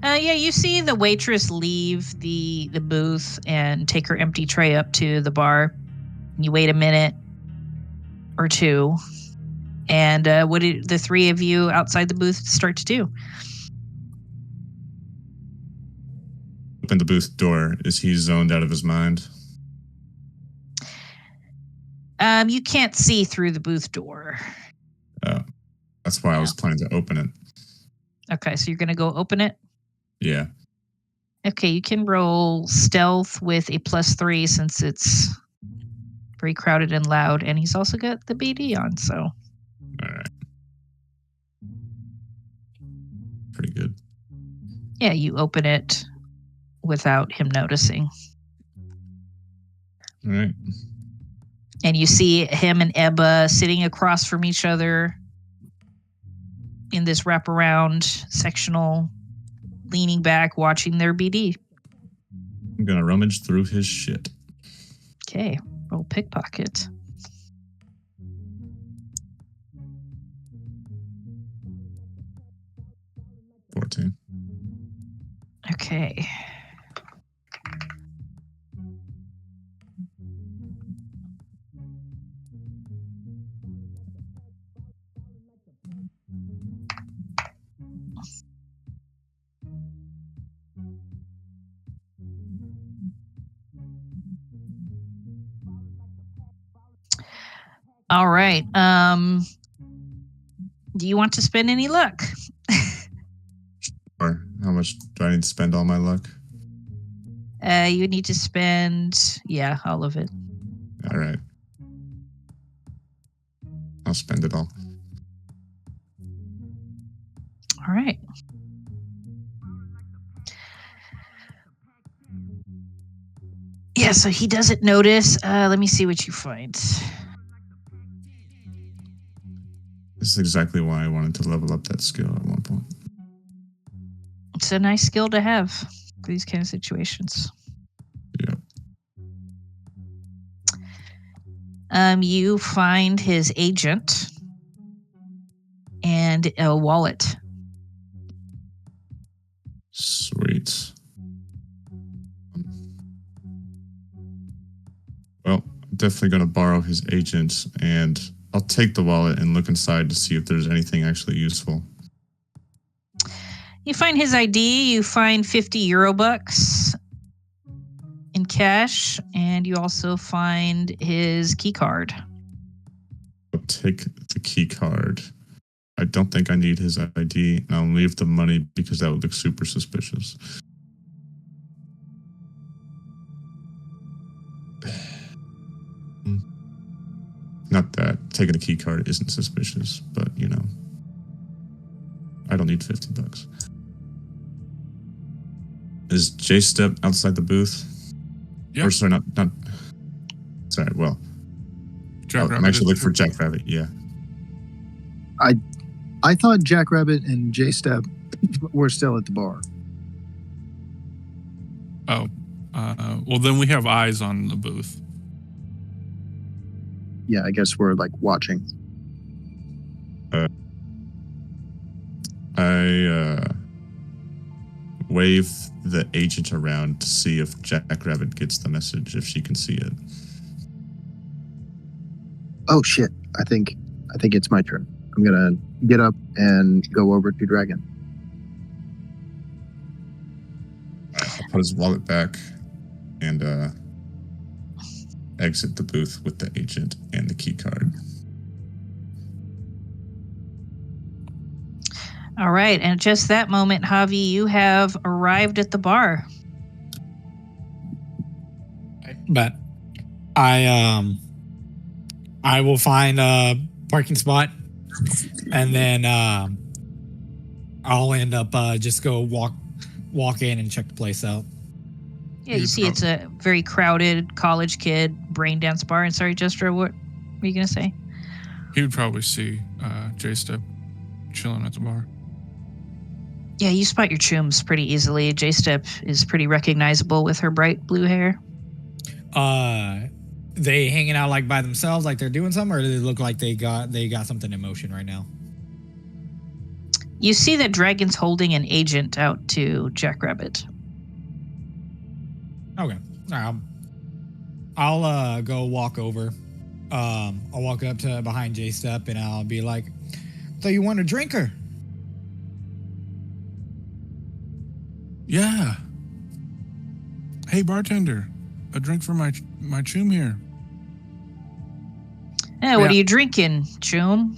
You see the waitress leave the booth and take her empty tray up to the bar. You wait a minute or two. And what did the three of you outside the booth start to do? Open the booth door. Is he zoned out of his mind? You can't see through the booth door. Oh, that's why I was planning to open it. Okay, so you're going to go open it? Yeah. Okay, you can roll stealth with a +3 since it's very crowded and loud, and he's also got the BD on, so. All right. Pretty good. Yeah, you open it without him noticing. All right. And you see him and Ebba sitting across from each other in this wraparound sectional, leaning back, watching their BD. I'm going to rummage through his shit. Okay, roll pickpocket. $14. Okay. All right. Do you want to spend any luck? Or how much do I need to spend all my luck? You need to spend, all of it. All right. I'll spend it all. All right. Yeah, so he doesn't notice. Let me see what you find. This is exactly why I wanted to level up that skill at one point. It's a nice skill to have for these kind of situations. Yeah. You find his agent and a wallet. Sweet. Well, I'm definitely going to borrow his agent, and I'll take the wallet and look inside to see if there's anything actually useful. You find his ID. You find 50 Eurobucks. cash, and you also find his key card. I'll take the key card. I don't think I need his ID, and I'll leave the money because that would look super suspicious. Not that taking a key card isn't suspicious, but you know, I don't need $50. Is J Step outside the booth? Yeah. Or sorry, not. Sorry. Well, I'm actually looking for Jackrabbit. Yeah. I thought Jackrabbit and J Step were still at the bar. Oh, well then we have eyes on the booth. Yeah, I guess we're like watching. I wave the agent around to see if Jackrabbit gets the message, if she can see it. Oh shit! I think it's my turn. I'm gonna get up and go over to Dragon. I'll put his wallet back and exit the booth with the agent and the key card. All right, and at just that moment, Javi, you have arrived at the bar. But I will find a parking spot, and then I'll end up just go walk in and check the place out. Yeah, you see it's a very crowded college kid brain dance bar. And sorry, Jester, what were you going to say? He would probably see J-Step chilling at the bar. Yeah, you spot your chums pretty easily. J-Step is pretty recognizable with her bright blue hair. They hanging out like by themselves, like they're doing something, or do they look like they got something in motion right now? You see that Dragon's holding an agent out to Jackrabbit. Okay. All right. I'll go walk over. I'll walk up to behind J-Step and I'll be like, "So you want a drinker?" Yeah. Hey, bartender, a drink for my chum here. Hey, what are you drinking, chum?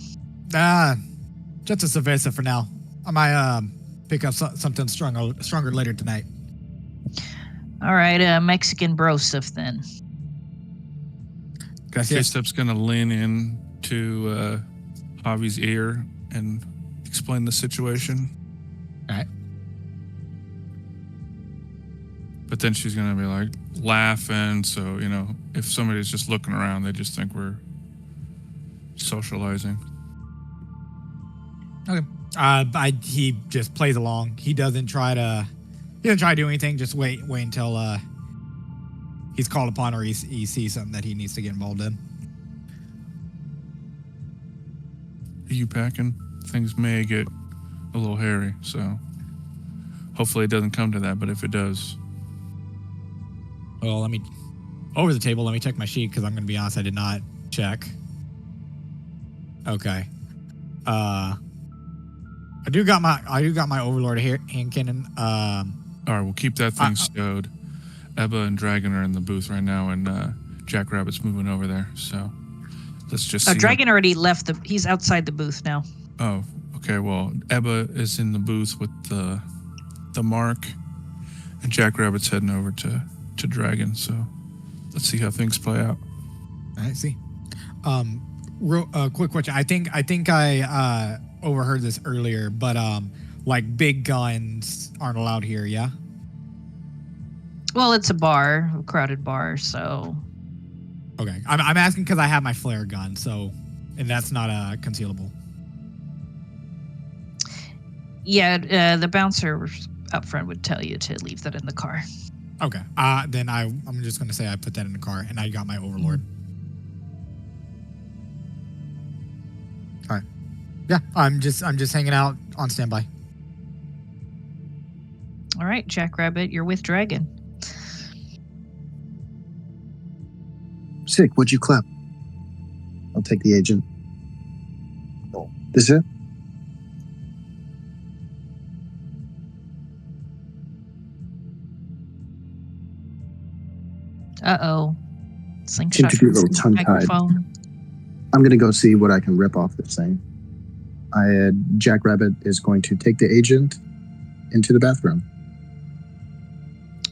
Just a cerveza for now. I might pick up something stronger later tonight. All right, Mexican brosif then. J-Step's gonna lean in to Javi's ear and explain the situation. All right. But then she's gonna be like laughing, so you know, if somebody's just looking around, they just think we're socializing. Okay. He just plays along. He doesn't try to do anything. Just wait until he's called upon or he sees something that he needs to get involved in. Are you packing? Things may get a little hairy, so hopefully it doesn't come to that. But if it does, well, let me check my sheet because I'm going to be honest, I did not check. Okay. I do got my Overlord hand cannon. All right, we'll keep that thing stowed. Ebba and Dragon are in the booth right now, and Jackrabbit's moving over there. So let's just see. Dragon already left he's outside the booth now. Oh, okay. Well, Ebba is in the booth with the mark, and Jackrabbit's heading over to Dragon. So let's see how things play out. I see. Real quick question. I think I overheard this earlier, but like big guns aren't allowed here, yeah? Well, it's a bar, a crowded bar, so. Okay, I'm asking because I have my flare gun, and that's not concealable. Yeah, the bouncer up front would tell you to leave that in the car. Okay, then I'm just gonna say I put that in the car, and I got my Overlord. All right. Yeah, I'm just hanging out on standby. All right, Jackrabbit, you're with Dragon. Sick. What'd you clap? I'll take the agent. Oh, this is it? Uh-oh. Seem Slingshot to be a little tongue-tied. microphone. I'm going to go see what I can rip off this thing. Jackrabbit is going to take the agent into the bathroom.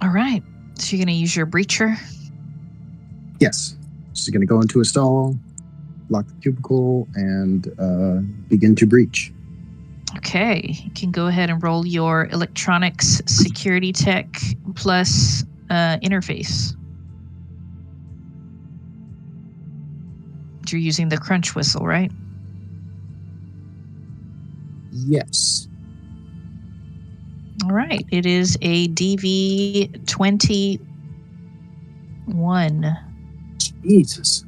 All right. So you're going to use your breacher? Yes. She's going to go into a stall, lock the cubicle, and begin to breach. Okay. You can go ahead and roll your electronics security tech plus interface. You're using the crunch whistle, right? Yes. All right. It is a DV21. Jesus.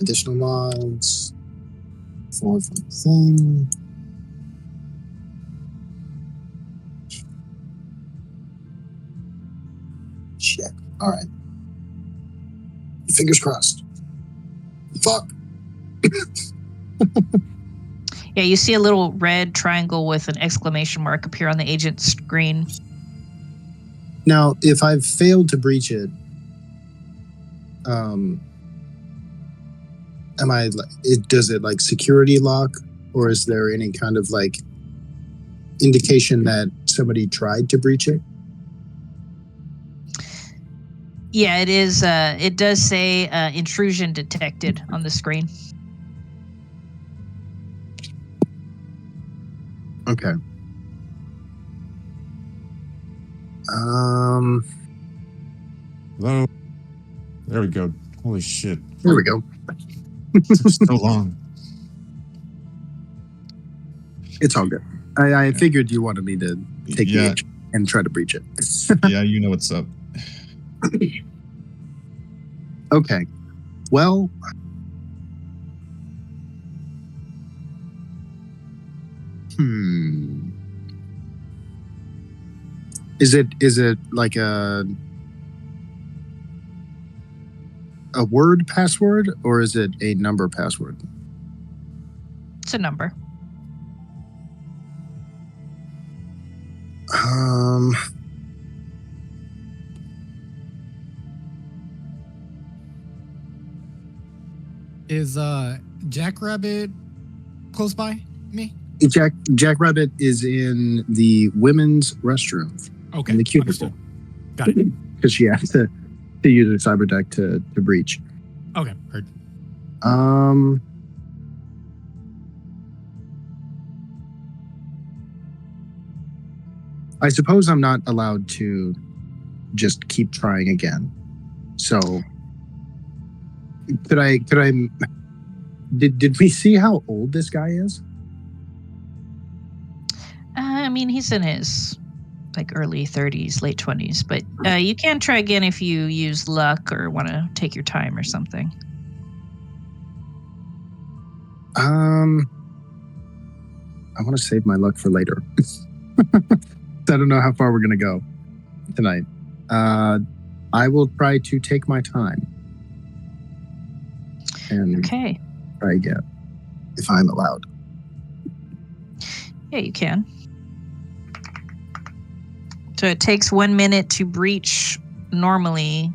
Additional mods. 4 from the thing. Check. All right. Fingers crossed. Fuck. Yeah, you see a little red triangle with an exclamation mark appear on the agent's screen. Now, if I've failed to breach it, am I? Does it like security lock, or is there any kind of like indication that somebody tried to breach it? Yeah, it is. It does say intrusion detected on the screen. Okay. Hello. There we go. Holy shit. There we go. Took so long. It's all good. I figured you wanted me to take the agent and try to breach it. Yeah, you know what's up. Okay. Well, Is it like a word password, or is it a number password? It's a number. Is Jackrabbit close by me? Jackrabbit is in the women's restroom. Okay. In the cubicle. Understood. Got it. Because she has to use her cyber deck to breach. Okay, heard. I suppose I'm not allowed to just keep trying again. So did we see how old this guy is? I mean, he's in his like early 30s, late 20s, but you can try again if you use luck or want to take your time or something. I want to save my luck for later. I don't know how far we're going to go tonight. I will try to take my time and try again if I'm allowed. Yeah, you can. So it takes 1 minute to breach normally.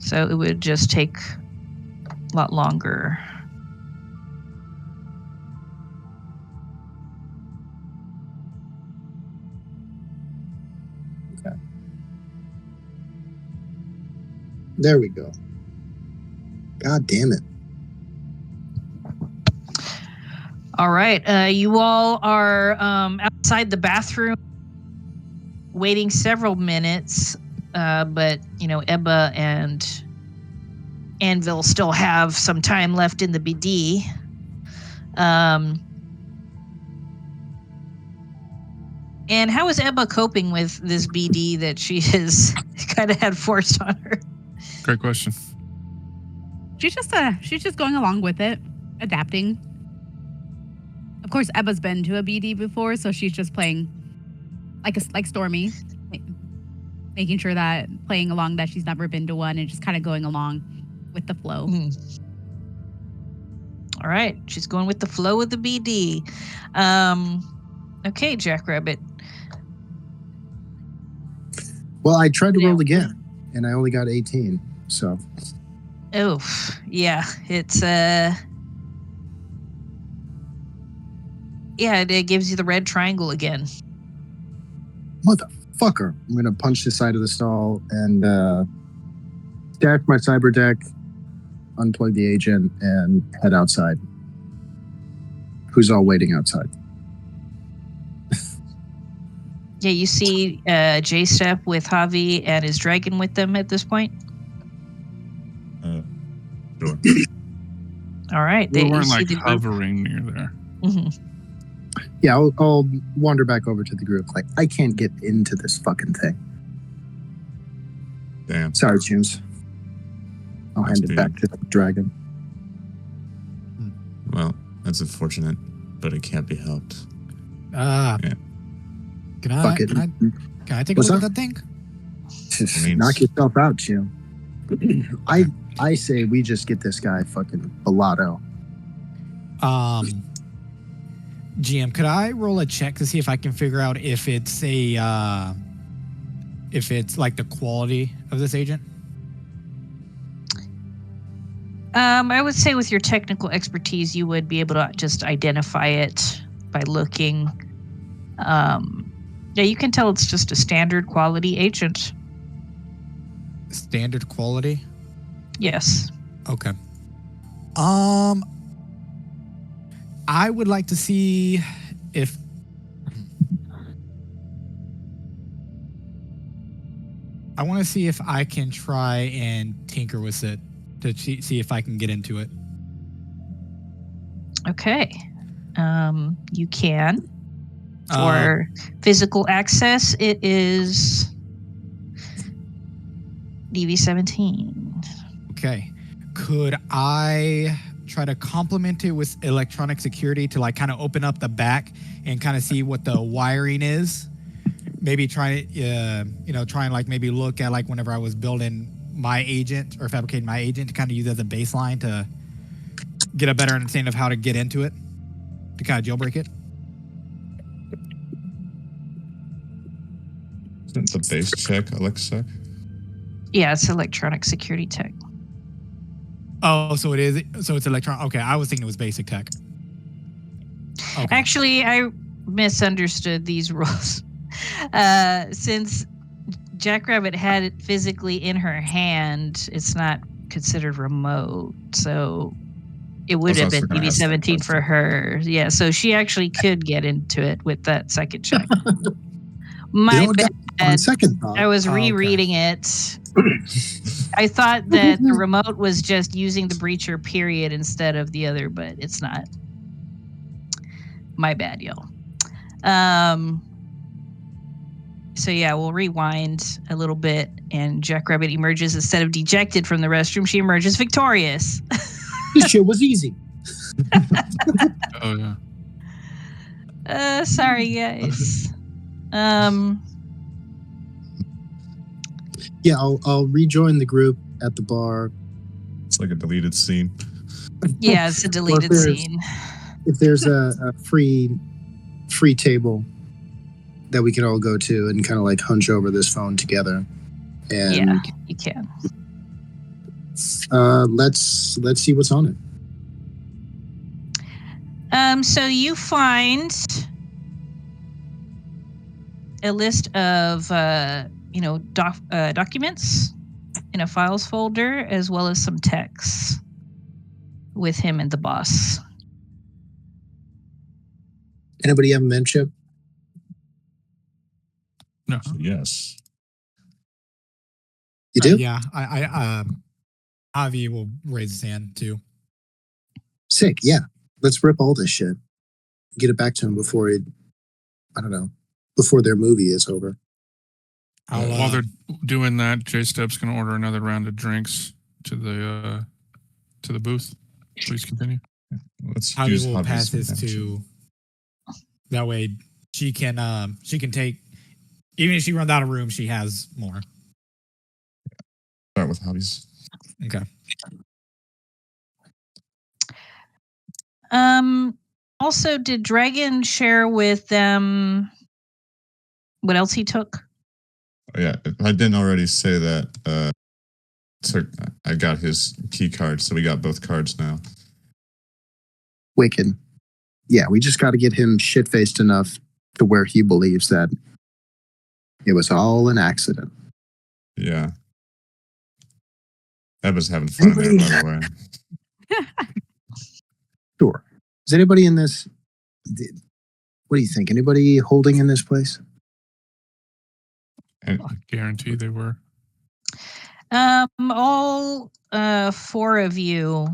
So it would just take a lot longer. Okay. There we go. God damn it. All right. You all are outside the bathroom waiting several minutes, but, you know, Ebba and Anvil still have some time left in the BD. And how is Ebba coping with this BD that she has kind of had forced on her? Great question. She's just going along with it, adapting. Of course, Ebba's been to a BD before, so she's just playing like Stormy, making sure that playing along that she's never been to one and just kind of going along with the flow. All right, she's going with the flow of the BD. Okay, Jackrabbit. Well, I tried to roll again, and I only got 18. So. Oh, yeah. It's it gives you the red triangle again. Motherfucker! I'm gonna punch the side of the stall and stash my cyber deck, unplug the agent, and head outside. Who's all waiting outside? Yeah, you see J-Step with Javi and his dragon with them at this point. Sure. All right. We weren't like hovering near there. Mm-hmm. Yeah, I'll wander back over to the group. Like, I can't get into this fucking thing. Damn. Sorry, James. I'll hand it back to the dragon. Well, that's unfortunate, but it can't be helped. Yeah. Can I take a look at that thing? Knock yourself out, Jim. I say we just get this guy fucking Bellotto. GM, could I roll a check to see if I can figure out if it's like the quality of this agent? I would say with your technical expertise, you would be able to just identify it by looking. Yeah, you can tell it's just a standard quality agent. Standard quality? Yes. Okay. I would like to see if I want to see if I can try and tinker with it to see if I can get into it. Okay. You can. For physical access, it is DV17. Okay. Could I try to complement it with electronic security to like kind of open up the back and kind of see what the wiring is? Maybe try and like maybe look at like whenever I was building my agent or fabricating my agent to kind of use as a baseline to get a better understanding of how to get into it, to kind of jailbreak it. Isn't the base check Alexa? Yeah, it's electronic security tech. Oh, so it is. So it's electronic. Okay, I was thinking it was basic tech. Okay. Actually, I misunderstood these rules. Since Jackrabbit had it physically in her hand, it's not considered remote. So it would have been DV17 for her. Yeah, so she actually could get into it with that second check. My bad. I was rereading it. I thought that the remote was just using the breacher period instead of the other, but it's not. My bad, y'all. So yeah, we'll rewind a little bit, and Jackrabbit emerges instead of dejected from the restroom. She emerges victorious. This shit was easy. Oh yeah. Sorry guys. Yeah, I'll rejoin the group at the bar. It's like a deleted scene. Yeah, it's a deleted scene. If there's a free table that we can all go to and kind of like hunch over this phone together. And yeah, you can. Let's see what's on it. So you find a list of documents in a files folder, as well as some texts with him and the boss. Anybody have a membership? No. Yes. You do? Yeah. I Avi will raise his hand too. Sick. Yeah. Let's rip all this shit. Get it back to him before their movie is over. While they're doing that, J-Step's going to order another round of drinks to the booth. Please continue. Let's Javi use will pass hobbies this to. That way, she can take. Even if she runs out of room, she has more. Start with hobbies. Okay. Also, did Dragon share with them what else he took? Yeah, if I didn't already say that, so I got his key card, so we got both cards now. Wicked. Yeah, we just got to get him shit-faced enough to where he believes that it was all an accident. Yeah. Ebba's having fun there, by the way. Sure. Is anybody in this? What do you think? Anybody holding in this place? I guarantee they were. All four of you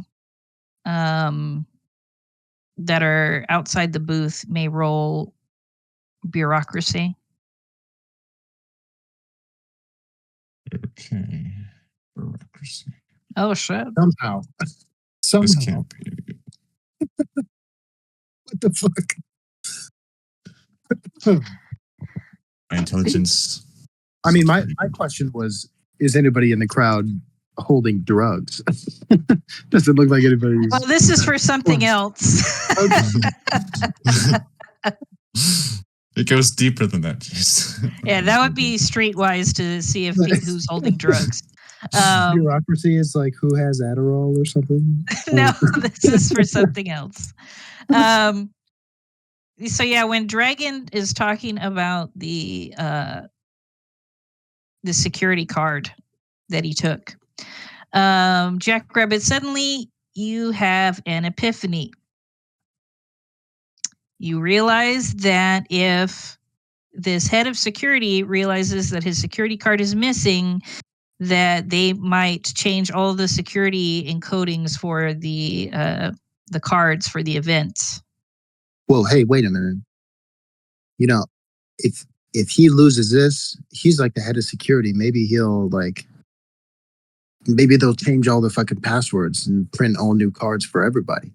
that are outside the booth may roll bureaucracy. Okay. Bureaucracy. Oh shit. Somehow. This can't be. What the fuck? My intelligence. I mean, my question was, is anybody in the crowd holding drugs? Does it look like anybody's... Well, this is for something else. It goes deeper than that, Jason. Yeah, that would be streetwise to see if who's holding drugs. Bureaucracy is like who has Adderall or something? No, this is for something else. So yeah, when Dragon is talking about the security card that he took, Jackrabbit, suddenly you have an epiphany. You realize that if this head of security realizes that his security card is missing, that they might change all the security encodings for the cards for the event. Well, hey, wait a minute. You know, if he loses this, he's like the head of security. Maybe they'll change all the fucking passwords and print all new cards for everybody.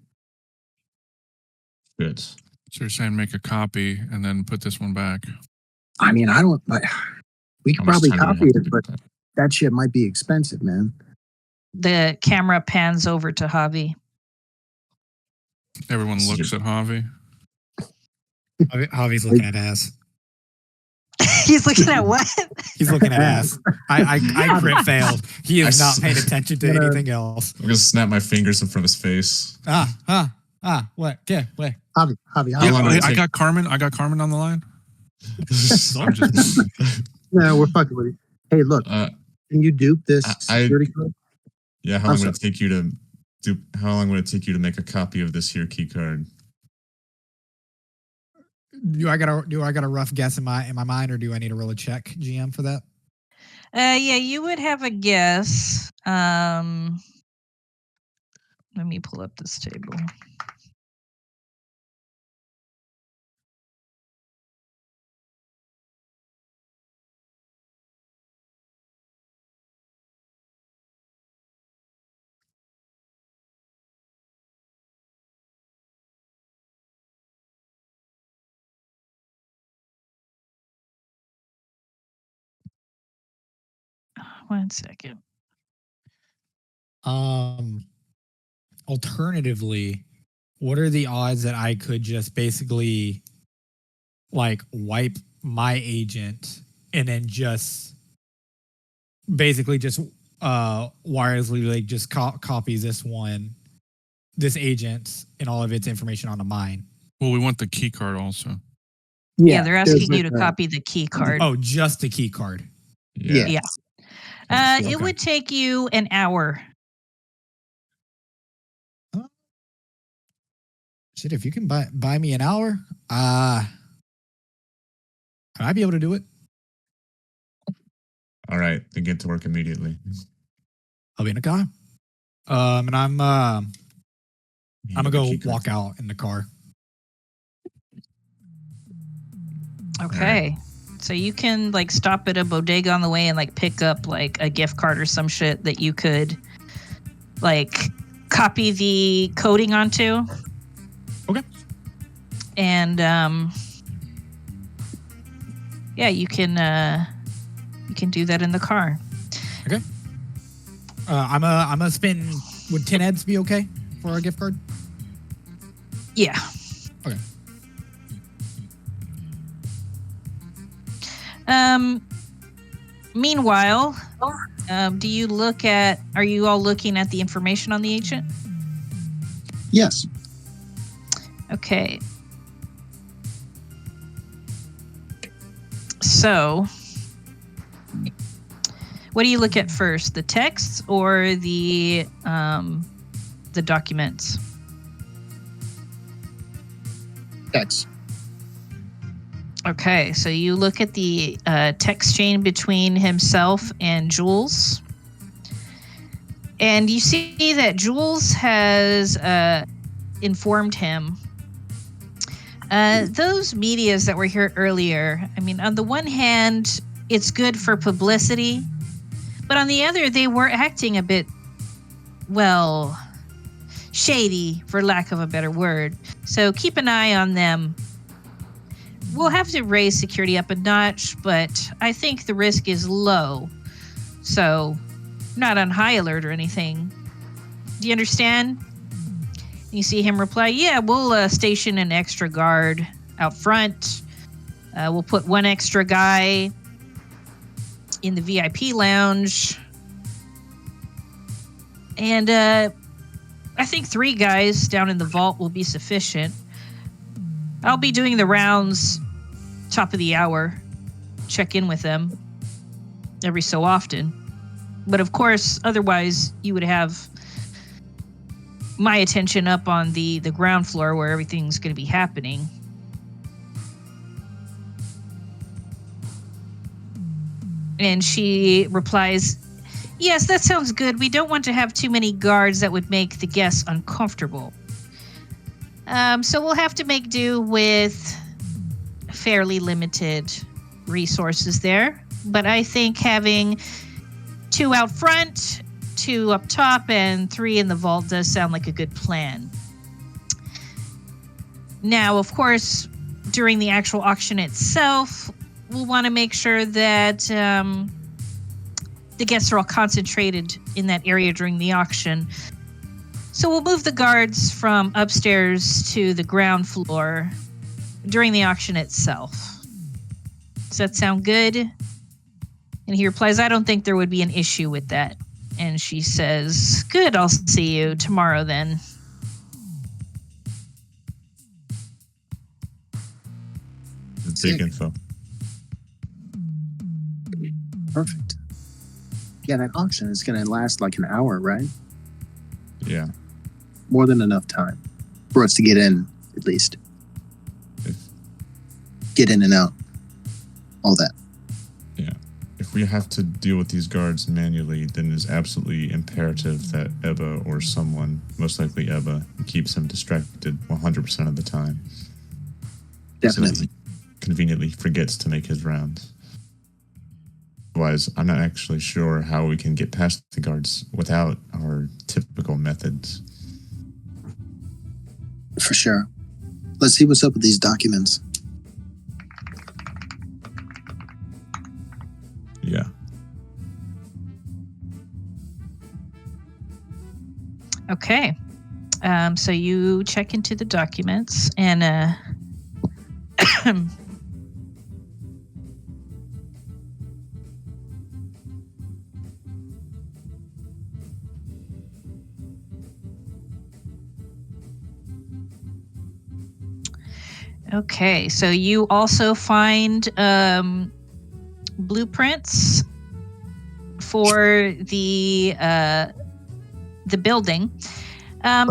Good. So you're saying make a copy and then put this one back? I mean, we could probably copy it, but that? that shit might be expensive, man. The camera pans over to Javi. Everyone looks at Javi. Javi's looking at ass. He's looking at what? He's looking at ass. I crit failed. He is not paying attention to anything else. I'm gonna snap my fingers in front of his face. What? Yeah, what? Javi. Yeah, I got Carmen. I got Carmen on the line. No, we're fucking with you. Hey, look, can you dupe this security card? Yeah, how long would it take you to make a copy of this here key card? Do I got a rough guess in my mind, or do I need to roll a check, GM, for that? Yeah, you would have a guess. Let me pull up this table. One second. Alternatively, what are the odds that I could just basically like wipe my agent and then just basically just wirelessly like just copy this agent and all of its information onto mine? Well, we want the key card also. Yeah, they're asking you to copy the key card. Oh, just the key card. Yeah. It would take you an hour. Shit, if you can buy me an hour, I'd be able to do it. All right, then get to work immediately. I'll be in the car. And I'm gonna go walk out in the car. Okay. Right. So you can like stop at a bodega on the way and like pick up like a gift card or some shit that you could like copy the coding onto. Okay. And yeah, you can do that in the car. Okay. I'm gonna spend. Would 10 heads be okay for a gift card? Yeah. Okay. Meanwhile, are you all looking at the information on the ancient? Yes. Okay. So, what do you look at first, the texts or the documents? Text. Okay, so you look at the text chain between himself and Jules. And you see that Jules has informed him. Those medias that were here earlier, I mean, on the one hand, it's good for publicity. But on the other, they were acting a bit, well, shady, for lack of a better word. So keep an eye on them. We'll have to raise security up a notch, but I think the risk is low. So, not on high alert or anything. Do you understand? You see him reply, yeah, we'll station an extra guard out front. We'll put one extra guy in the VIP lounge. And I think 3 guys down in the vault will be sufficient. I'll be doing the rounds top of the hour. Check in with them every so often. But of course, otherwise, you would have my attention up on the ground floor where everything's going to be happening. And she replies, yes, that sounds good. We don't want to have too many guards that would make the guests uncomfortable. So we'll have to make do with fairly limited resources there. But I think having 2 out front, 2 up top, and 3 in the vault does sound like a good plan. Now, of course, during the actual auction itself, we'll want to make sure that the guests are all concentrated in that area during the auction. So we'll move the guards from upstairs to the ground floor during the auction itself. Does that sound good? And he replies, I don't think there would be an issue with that. And she says, good, I'll see you tomorrow then. Big info. Perfect. Yeah, that auction is going to last like an hour, right? Yeah. More than enough time for us to get in, at least. Get in and out. All that. Yeah. If we have to deal with these guards manually, then it's absolutely imperative that Ebba or someone, most likely Ebba, keeps him distracted 100% of the time. Definitely. So he conveniently forgets to make his rounds. Otherwise, I'm not actually sure how we can get past the guards without our typical methods. For sure. Let's see what's up with these documents. Yeah. Okay. So you check into the documents and okay, so you also find blueprints for the building.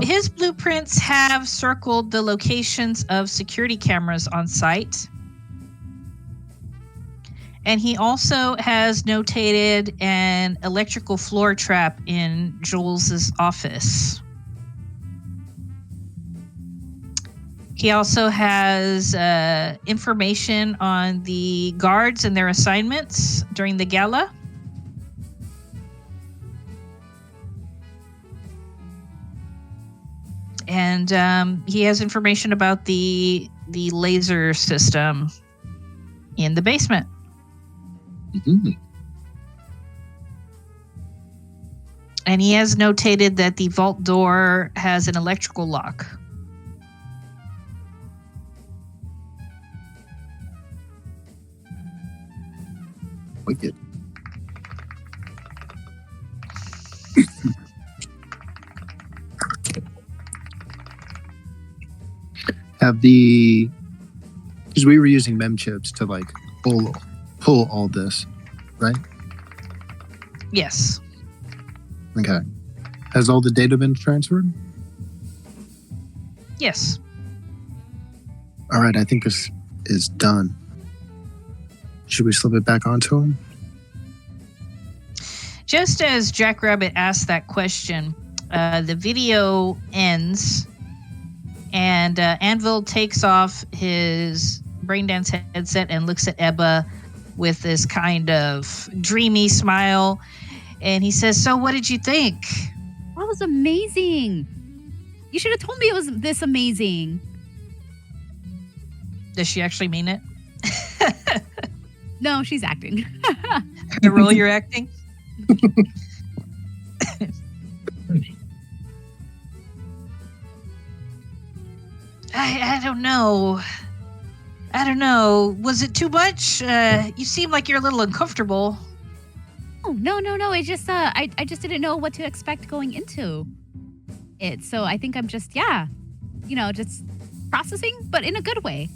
His blueprints have circled the locations of security cameras on site. And he also has notated an electrical floor trap in Jules's office. He also has information on the guards and their assignments during the gala. And he has information about the laser system in the basement. Mm-hmm. And he has notated that the vault door has an electrical lock. Wicked. Have the because we were using mem chips to like pull all this, right? Yes. Okay. Has all the data been transferred? Yes. All right, I think this is done. Should we slip it back onto him? Just as Jackrabbit asked that question, the video ends, and Anvil takes off his braindance headset and looks at Ebba with this kind of dreamy smile, and he says, "So what did you think?" That was amazing. You should have told me it was this amazing. Does she actually mean it? No, she's acting. The role you're acting? I don't know. I don't know. Was it too much? You seem like you're a little uncomfortable. Oh, no. I just didn't know what to expect going into it. So I think I'm just, just processing, but in a good way.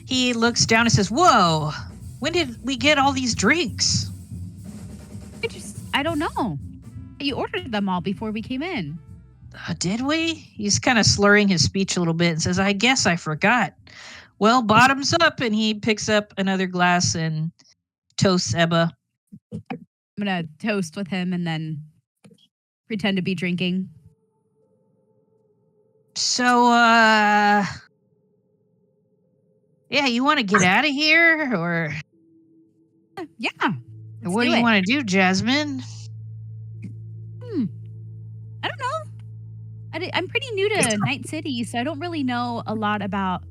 He looks down and says, "Whoa, when did we get all these drinks?" I don't know. You ordered them all before we came in. Did we? He's kind of slurring his speech a little bit and says, "I guess I forgot." Well, bottoms up, and he picks up another glass and toasts Ebba. I'm going to toast with him and then pretend to be drinking. So, yeah, you want to get out of here, or Yeah. what do you want to do, Jasmine? I don't know. I'm pretty new to Night City, so I don't really know a lot about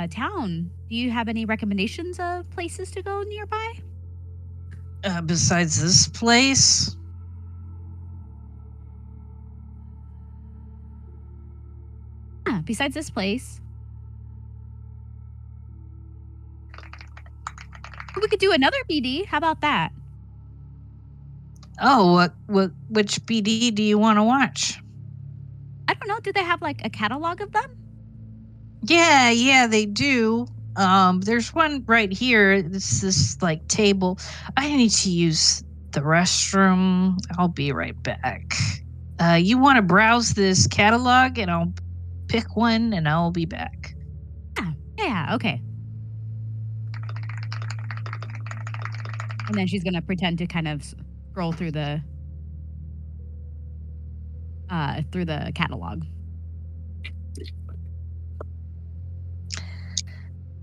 town. Do you have any recommendations of places to go nearby? Besides this place? Yeah, besides this place. We could do another BD. How about that? Oh, which BD do you want to watch? I don't know. Do they have like a catalog of them? Yeah, they do. There's one right here. It's this like table. I need to use the restroom. I'll be right back. You want to browse this catalog, and I'll pick one, and I'll be back. Yeah, okay. And then she's gonna pretend to kind of scroll through the catalog.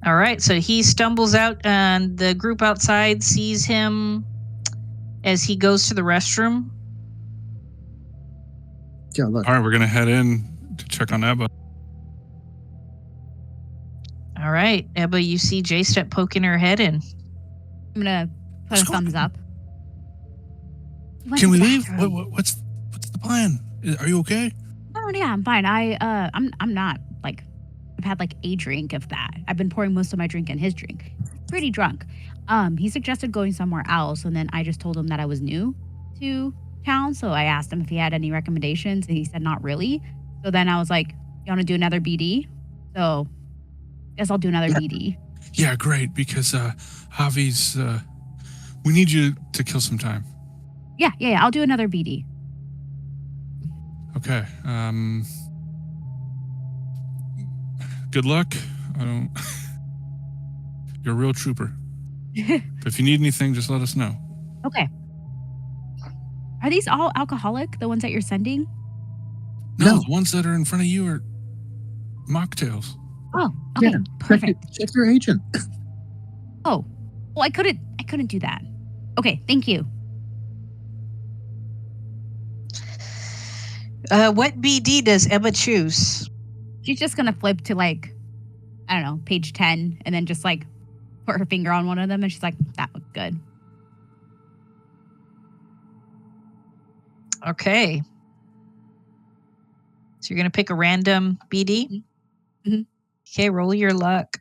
All right, so he stumbles out, and the group outside sees him as he goes to the restroom. Yeah, look. All right, we're going to head in to check on Ebba. All right, Ebba, you see J-Step poking her head in. I'm gonna put a thumbs up. Can we leave? What's the plan? Are you okay? Oh yeah, I'm fine. I'm not like I've had like a drink of that. I've been pouring most of my drink in his drink. Pretty drunk. He suggested going somewhere else, and then I just told him that I was new to town, so I asked him if he had any recommendations, and he said not really. So then I was like, "You want to do another BD?" So, I guess I'll do another BD. Yeah, great. Because Javi's, we need you to kill some time. Yeah. I'll do another BD. Okay. Good luck. You're a real trooper. But if you need anything, just let us know. Okay. Are these all alcoholic? The ones that you're sending? No, the ones that are in front of you are mocktails. Oh, okay. Yeah, Perfect. check your agent. Oh, well, I couldn't do that. Okay, thank you. What BD does Ebba choose? She's just gonna flip to like, I don't know, page 10, and then just like put her finger on one of them, and she's like, "That looked good." Okay. So you're gonna pick a random BD? Mm-hmm. Okay, roll your luck.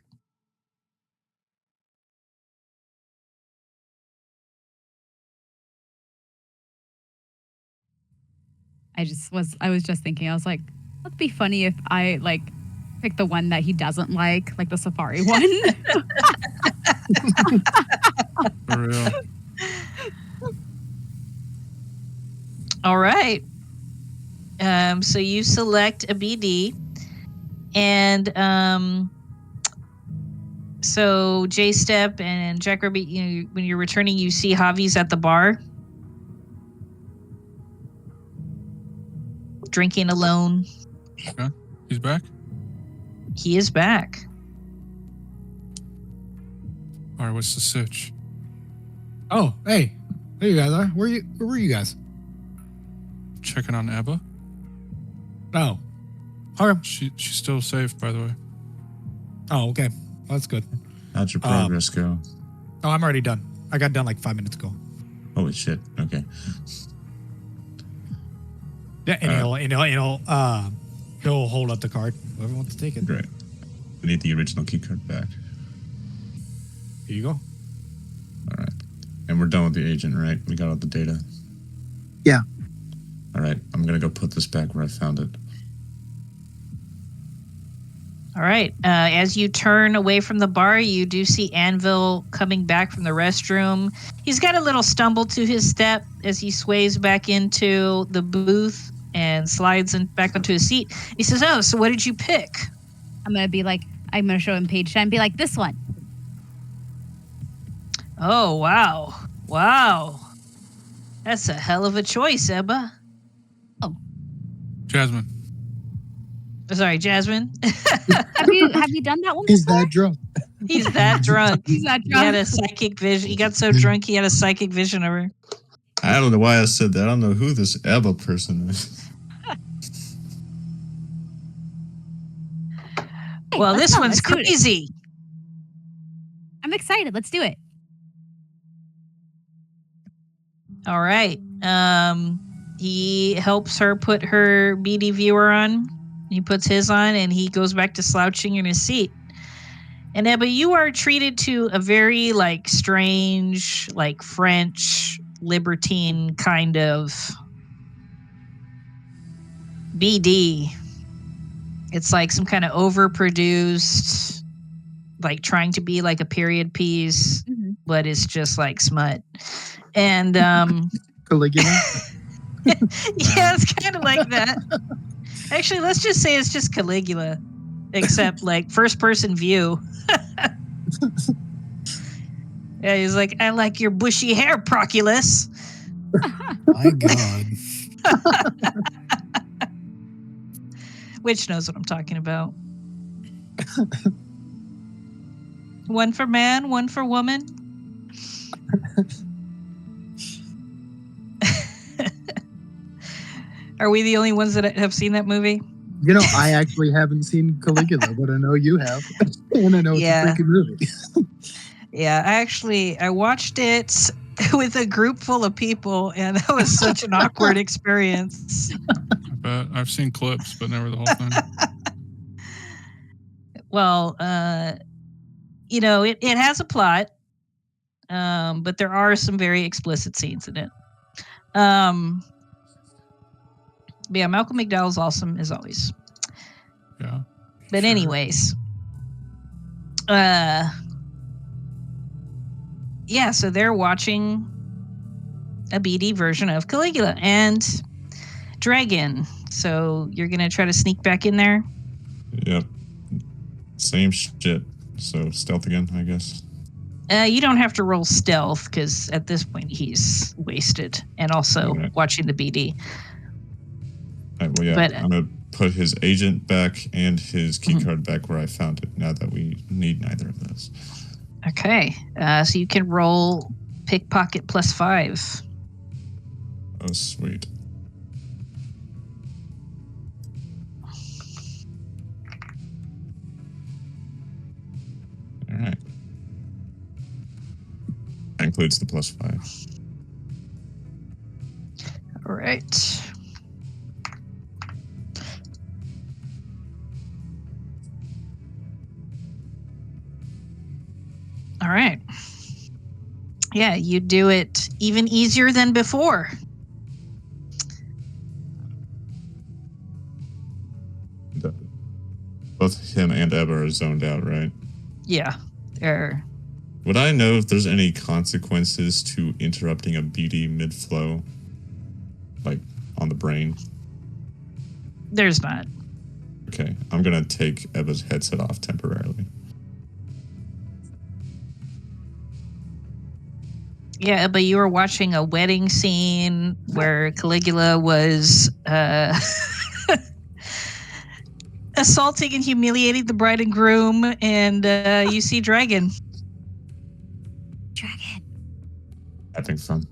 I was just thinking, I was like, That'd be funny if I like pick the one that he doesn't like the safari one. For real. All right. So you select a BD, and so J-Step and Jackrabbit, when you're returning, you see Javi's at the bar, drinking alone. Okay. He's back? He is back. All right, what's the sitch? Oh, hey. There you guys are. Where were you guys? Checking on Ebba. Oh. Okay. She's still safe, by the way. Oh, okay. That's good. How'd your progress go? Oh, I'm already done. I got done like 5 minutes ago. Holy shit. Okay. Yeah, and he'll hold up the card. Whoever wants to take it. Great. We need the original key card back. Here you go. All right. And we're done with the agent, right? We got all the data. Yeah. All right. I'm going to go put this back where I found it. All right. As you turn away from the bar, you do see Anvil coming back from the restroom. He's got a little stumble to his step as he sways back into the booth and slides back onto his seat. He says, "Oh, so what did you pick?" I'm gonna show him page 10 and be like, this one. Oh, wow. Wow. That's a hell of a choice, Ebba. Jasmine. Sorry, Jasmine. Have you done that one He's before? that drunk. He's that drunk. He's that He had drunk. a psychic vision. He got so drunk he had a psychic vision of her. I don't know why I said that. I don't know who this Ebba person is. Hey, Well, let's this go. one's Let's do it. crazy. I'm excited. Let's do it. All right. He helps her put her BD viewer on. He puts his on, and he goes back to slouching in his seat. And Ebba, you are treated to a very strange, French libertine kind of BD. It's like some kind of overproduced, trying to be like a period piece, but it's just like smut. And Caligula. yeah, it's kind of like that. Actually, let's just say it's just Caligula, except first person view. Yeah, he's like, "I like your bushy hair, Proculus." My God. Which knows what I'm talking about. One for man, one for woman. Are we the only ones that have seen that movie? I actually haven't seen Caligula, but I know you have. And I know it's a freaking movie. Yeah, I watched it with a group full of people, and that was such an awkward experience. But I've seen clips, but never the whole thing. Well, it has a plot, but there are some very explicit scenes in it. But yeah, Malcolm McDowell's awesome as always. Yeah. But sure. anyways, yeah, so they're watching a BD version of Caligula and Dragon. So you're gonna try to sneak back in there? Yep. Same shit. So stealth again, I guess. You don't have to roll stealth because at this point he's wasted and also watching the BD. Well, yeah, But, I'm going to put his agent back and his key card back where I found it, now that we need neither of those. Okay. So you can roll pickpocket +5. Oh, sweet. All right. That includes the +5. All right. All right. Yeah, you do it even easier than before. are zoned out, right? Yeah. They're... Would I know if there's any consequences to interrupting a BD mid-flow? Like, on the brain? There's not. Okay, I'm gonna take Ebba's headset off temporarily. Yeah, but you were watching a wedding scene where Caligula was assaulting and humiliating the bride and groom, and you see Dragon. Dragon. Having fun.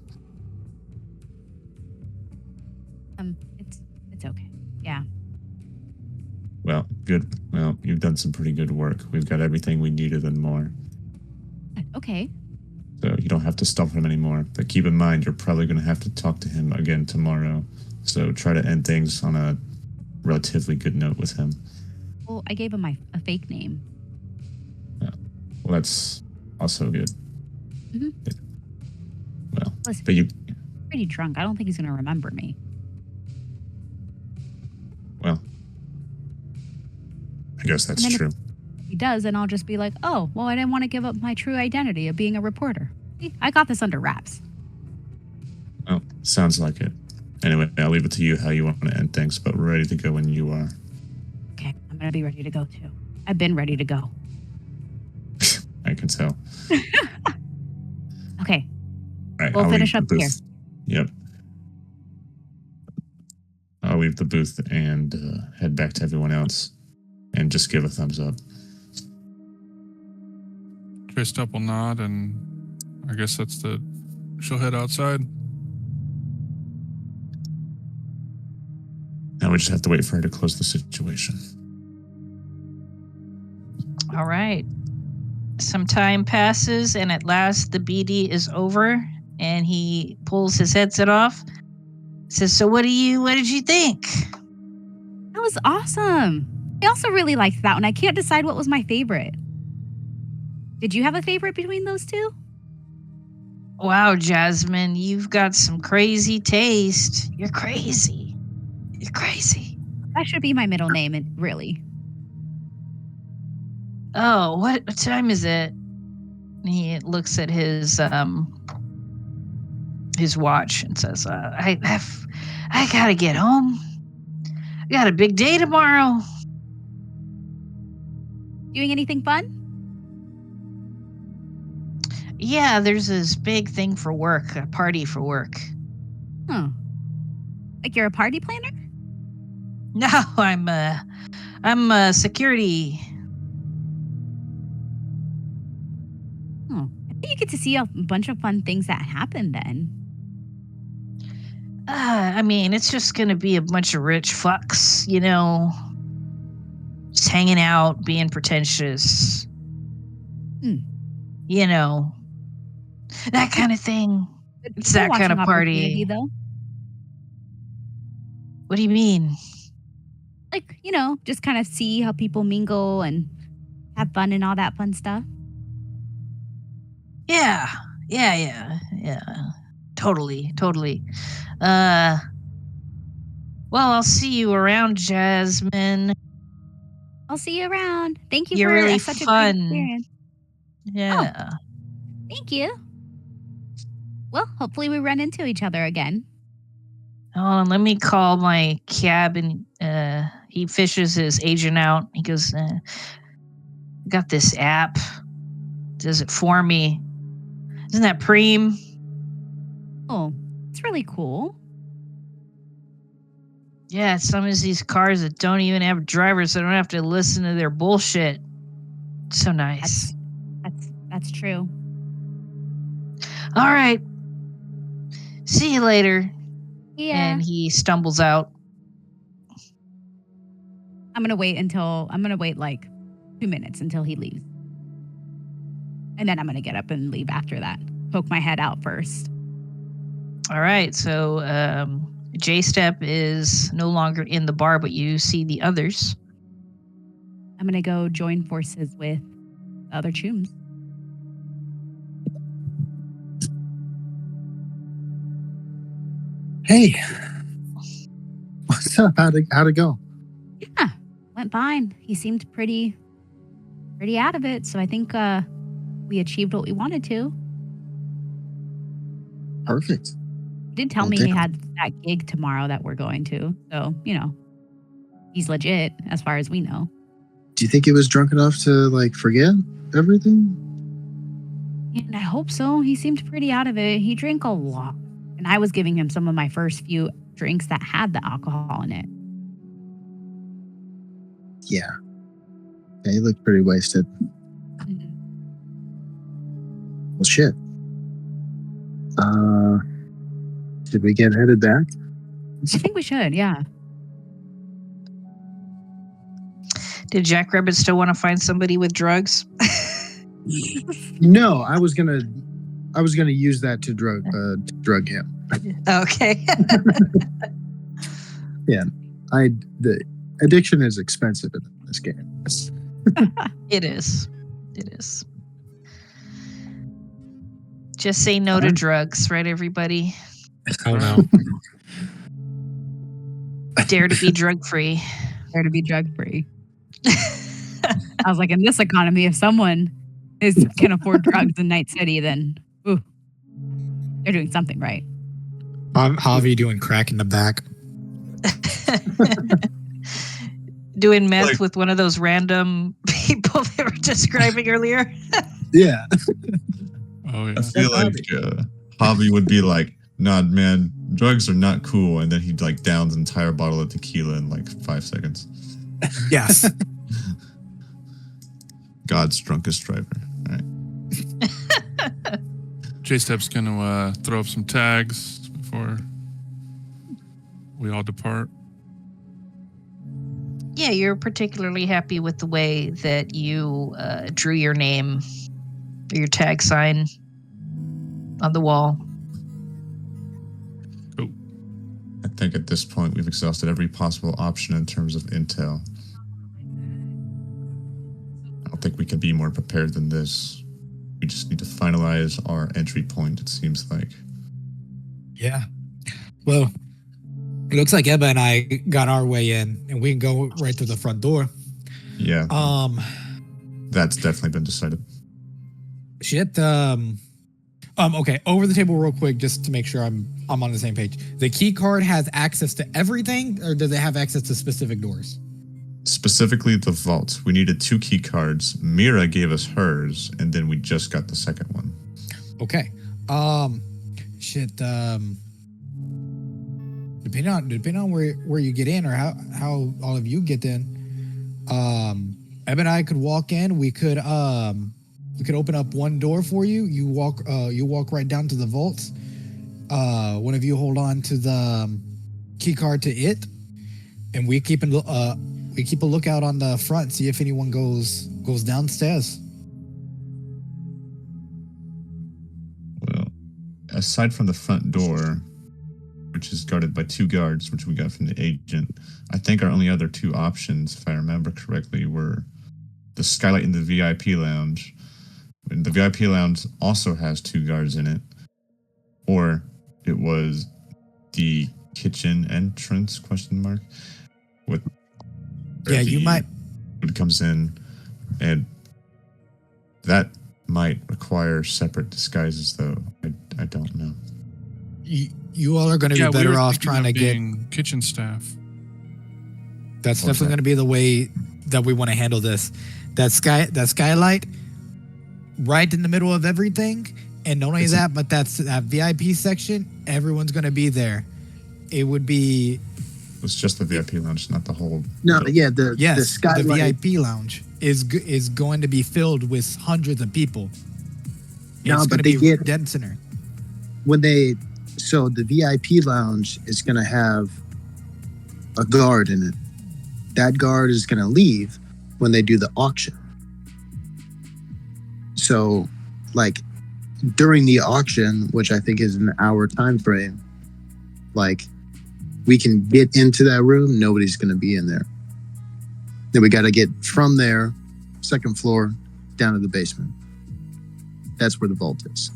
It's okay. Yeah. Well, good. Well, you've done some pretty good work. We've got everything we needed and more. Okay. So you don't have to stop him anymore. But keep in mind, you're probably going to have to talk to him again tomorrow. So try to end things on a relatively good note with him. Well, I gave him a fake name. Well, that's also good. Mm-hmm. Well, Listen, but you... pretty drunk. I don't think he's going to remember me. Well, I guess that's true. If he does, and I'll just be like, oh, well, I didn't want to give up my true identity of being a reporter. See, I got this under wraps. Well, sounds like it. Anyway, I'll leave it to you how you want to end things, but we're ready to go when you are. Okay, I'm going to be ready to go too. I've been ready to go. I can tell. Okay. All right, We'll I'll finish leave up the here. booth. Yep. I'll leave the booth and head back to everyone else and just give a thumbs up. Tristep will nod, and I guess she'll head outside. Now we just have to wait for her to close the situation. All right. Some time passes, and at last the BD is over, and he pulls his headset off. Says, "So what did you think?" That was awesome. I also really liked that one. I can't decide what was my favorite. Did you have a favorite between those two? Wow, Jasmine, you've got some crazy taste. You're crazy. You're crazy. That should be my middle name, really. Oh, what time is it? He looks at his watch and says, I gotta get home. I got a big day tomorrow. Doing anything fun? Yeah, there's this big thing for work, a party for work. Huh. Like you're a party planner? No, I'm security. Oh, I bet you get to see a bunch of fun things that happen then. I mean, it's just gonna be a bunch of rich fucks, just hanging out, being pretentious. That kind of thing. It's that kind of party. Though. What do you mean? Like, just kind of see how people mingle and have fun and all that fun stuff. Yeah. Totally. Well, I'll see you around, Jasmine. I'll see you around. Thank you You're for really such fun. a great experience. Yeah. Oh, thank you. Well, hopefully we run into each other again. Oh, and let me call my cab, and he fishes his agent out. He goes, got this app. Does it for me. Isn't that preem? Oh, it's really cool. Yeah, some of these cars that don't even have drivers, so I don't have to listen to their bullshit. So nice. That's true. All right. See you later. Yeah. And he stumbles out. I'm gonna wait like 2 minutes until he leaves. And then I'm gonna get up and leave after that. Poke my head out first. All right. So J-Step is no longer in the bar, but you see the others. I'm gonna go join forces with the other chooms. Hey, what's up? How'd it go? Yeah, went fine. He seemed pretty pretty out of it. So I think we achieved what we wanted to. Perfect. He did tell me he had that gig tomorrow that we're going to. So, he's legit as far as we know. Do you think he was drunk enough to like forget everything? And I hope so. He seemed pretty out of it. He drank a lot. And I was giving him some of my first few drinks that had the alcohol in it. Yeah, he looked pretty wasted. Mm-hmm. Well, shit. Did we get headed back? I think we should, yeah. Did Jackrabbit still want to find somebody with drugs? No, I was gonna use that to drug him. Okay. Yeah, the addiction is expensive in this game. It is. It is. Just say no to drugs, right, everybody? Oh no. Dare to be drug free. Dare to be drug free. I was like, in this economy, if someone can afford drugs in Night City, then they're doing something right. Javi doing crack in the back. Doing meth with one of those random people they were describing earlier. Yeah. Oh yeah. I feel like Javi would be like, "Nah, man, drugs are not cool," and then he'd like downs an entire bottle of tequila in like 5 seconds. Yes. God's drunkest driver. All right. J-Step's gonna throw up some tags before we all depart. Yeah, you're particularly happy with the way that you drew your name, or your tag sign on the wall. Cool. I think at this point we've exhausted every possible option in terms of intel. I don't think we can be more prepared than this. We just need to finalize our entry point, it seems like. Yeah. Well, it looks like Ebba and I got our way in, and we can go right through the front door. Yeah. That's definitely been decided. Shit. Okay. Over the table, real quick, just to make sure I'm on the same page. The key card has access to everything, or does it have access to specific doors? Specifically the vault. We needed 2 key cards. Mira gave us hers, and then we just got the second one. Okay. Shit. Depending on where you get in, or how all of you get in, Eb and I could walk in. We could open up one door for you. You walk right down to the vaults. One of you hold on to the key card to it, and we keep a lookout on the front, see if anyone goes downstairs. Well, aside from the front door, which is guarded by 2 guards, which we got from the agent, I think our only other 2 options, if I remember correctly, were the skylight in the VIP lounge. And the VIP lounge also has 2 guards in it. Or it was the kitchen entrance, ? With Yeah, you might. It comes in, and that might require separate disguises, though. I don't know. You all are going to be better off trying to get kitchen staff. That's definitely going to be the way that we want to handle this. That skylight, right in the middle of everything, and not only that, but that's that VIP section. Everyone's going to be there. It would be. It's just the VIP lounge, not the whole. No, yeah, the skylight. The VIP lounge is going to be filled with hundreds of people. No, it's but going to be dead center. So the VIP lounge is going to have a guard in it. That guard is going to leave when they do the auction. So, like, during the auction, which I think is an hour time frame, like, we can get into that room. Nobody's going to be in there. Then we got to get from there, 2nd floor, down to the basement. That's where the vault is.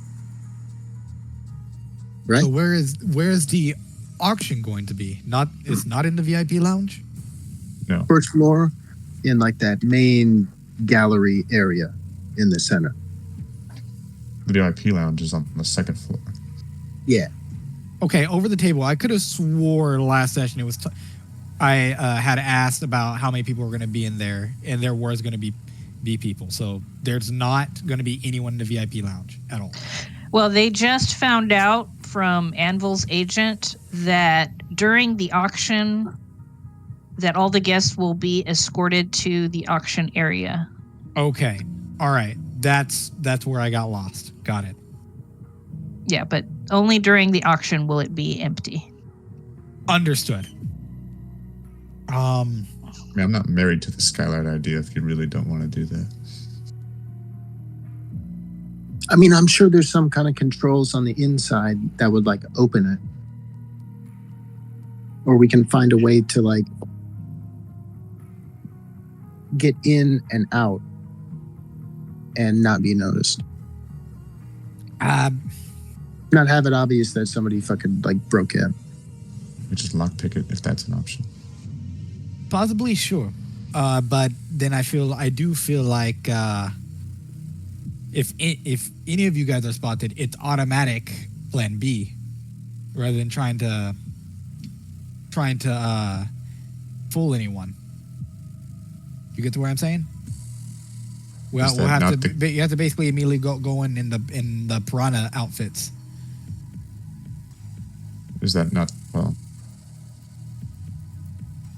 Right? So where is the auction going to be? It's not in the VIP lounge? No. 1st floor, in like that main gallery area in the center. The VIP lounge is on the second floor. Yeah. Okay, over the table. I could have swore last session it was. I had asked about how many people were going to be in there, and there was going to be people. So there's not going to be anyone in the VIP lounge at all. Well, they just found out from Anvil's agent that during the auction, that all the guests will be escorted to the auction area. Okay, all right. That's where I got lost. Got it. Yeah, but only during the auction will it be empty. Understood. I mean, I'm not married to the skylight idea if you really don't want to do that. I mean, I'm sure there's some kind of controls on the inside that would like open it. Or we can find a way to like get in and out and not be noticed. Not have it obvious that somebody fucking like broke in. We just lockpick it if that's an option. Possibly, sure. But then I do feel like if any of you guys are spotted, it's automatic plan B, rather than trying to fool anyone. You get to where I'm saying? We'll have to. You have to basically immediately go in the piranha outfits. Is that not well?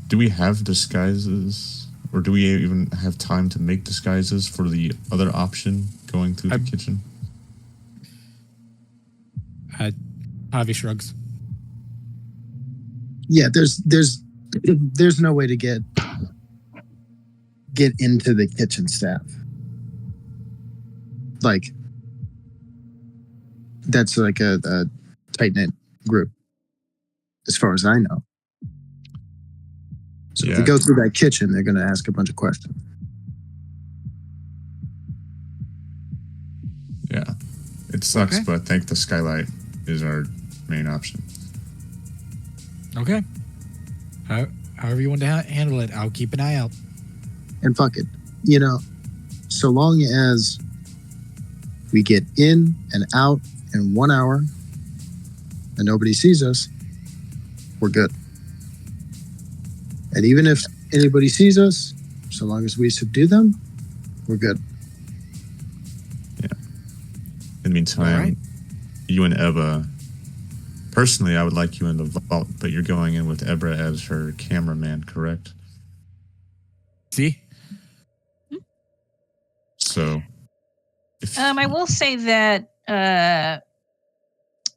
Do we have disguises, or do we even have time to make disguises for the other option going through the kitchen? Javi shrugs. Yeah, there's no way to get into the kitchen staff. Like, that's like a tight-knit group, as far as I know. So if you go through that kitchen, they're going to ask a bunch of questions. Yeah. It sucks, but I think the skylight is our main option. Okay. However you want to handle it, I'll keep an eye out. And fuck it. You know, so long as we get in and out in 1 hour and nobody sees us, we're good. And even if anybody sees us, so long as we subdue them, we're good. Yeah. In the meantime, you and Eva, personally, I would like you in the vault, but you're going in with Ebra as her cameraman, correct? See? So, I will say that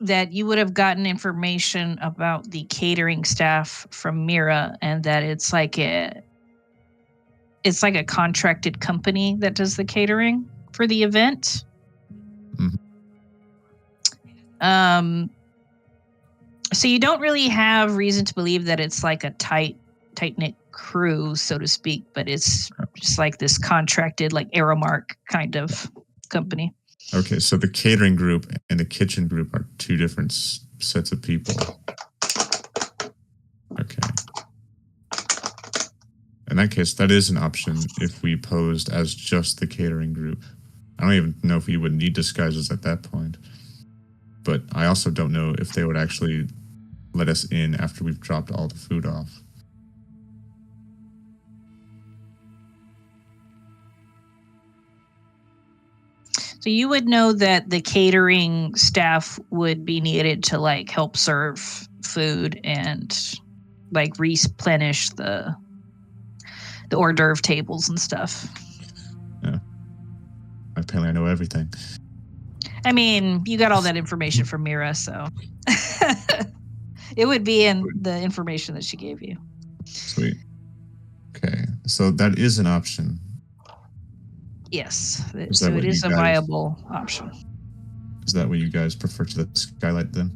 that you would have gotten information about the catering staff from Mira, and that it's like a contracted company that does the catering for the event. Mm-hmm. So you don't really have reason to believe that it's like a tight-knit crew, so to speak, but it's just like this contracted, like Aramark kind of company. Okay, so the catering group and the kitchen group are two different sets of people. Okay. In that case, that is an option if we posed as just the catering group. I don't even know if we would need disguises at that point. But I also don't know if they would actually let us in after we've dropped all the food off. So you would know that the catering staff would be needed to like help serve food and like replenish the hors d'oeuvre tables and stuff. Yeah. Apparently I know everything. I mean, you got all that information from Mira, so it would be in the information that she gave you. Sweet. Okay. So that is an option. Yes. So it is a viable option. Is that what you guys prefer to the skylight then?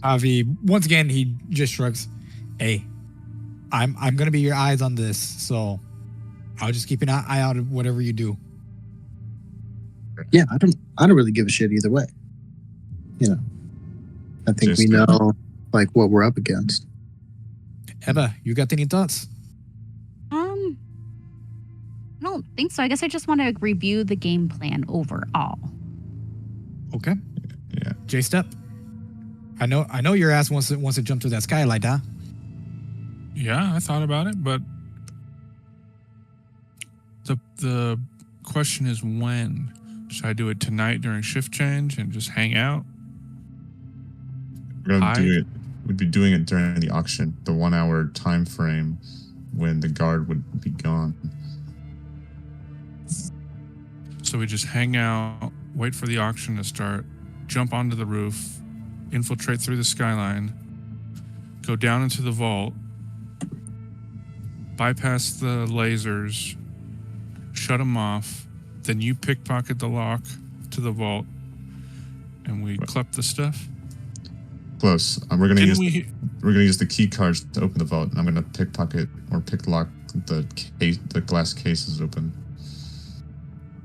Avi, once again, he just shrugs. Hey, I'm gonna be your eyes on this, so I'll just keep an eye out of whatever you do. Yeah, I don't really give a shit either way. You know, I think we know like what we're up against. Eva, you got any thoughts? don't think so. I guess I just want to review the game plan overall. Okay. Yeah. J-Step. I know your ass wants to jump through that skylight, huh? Yeah, I thought about it, but the question is when. Should I do it tonight during shift change and just hang out? We're gonna do it. We'd be doing it during the auction, the 1 hour time frame when the guard would be gone. So we just hang out, wait for the auction to start, jump onto the roof, infiltrate through the skyline, go down into the vault, bypass the lasers, shut them off, then you pickpocket the lock to the vault, and we klep the stuff. Close. We're gonna use the key cards to open the vault, and I'm gonna pickpocket or picklock the glass cases open.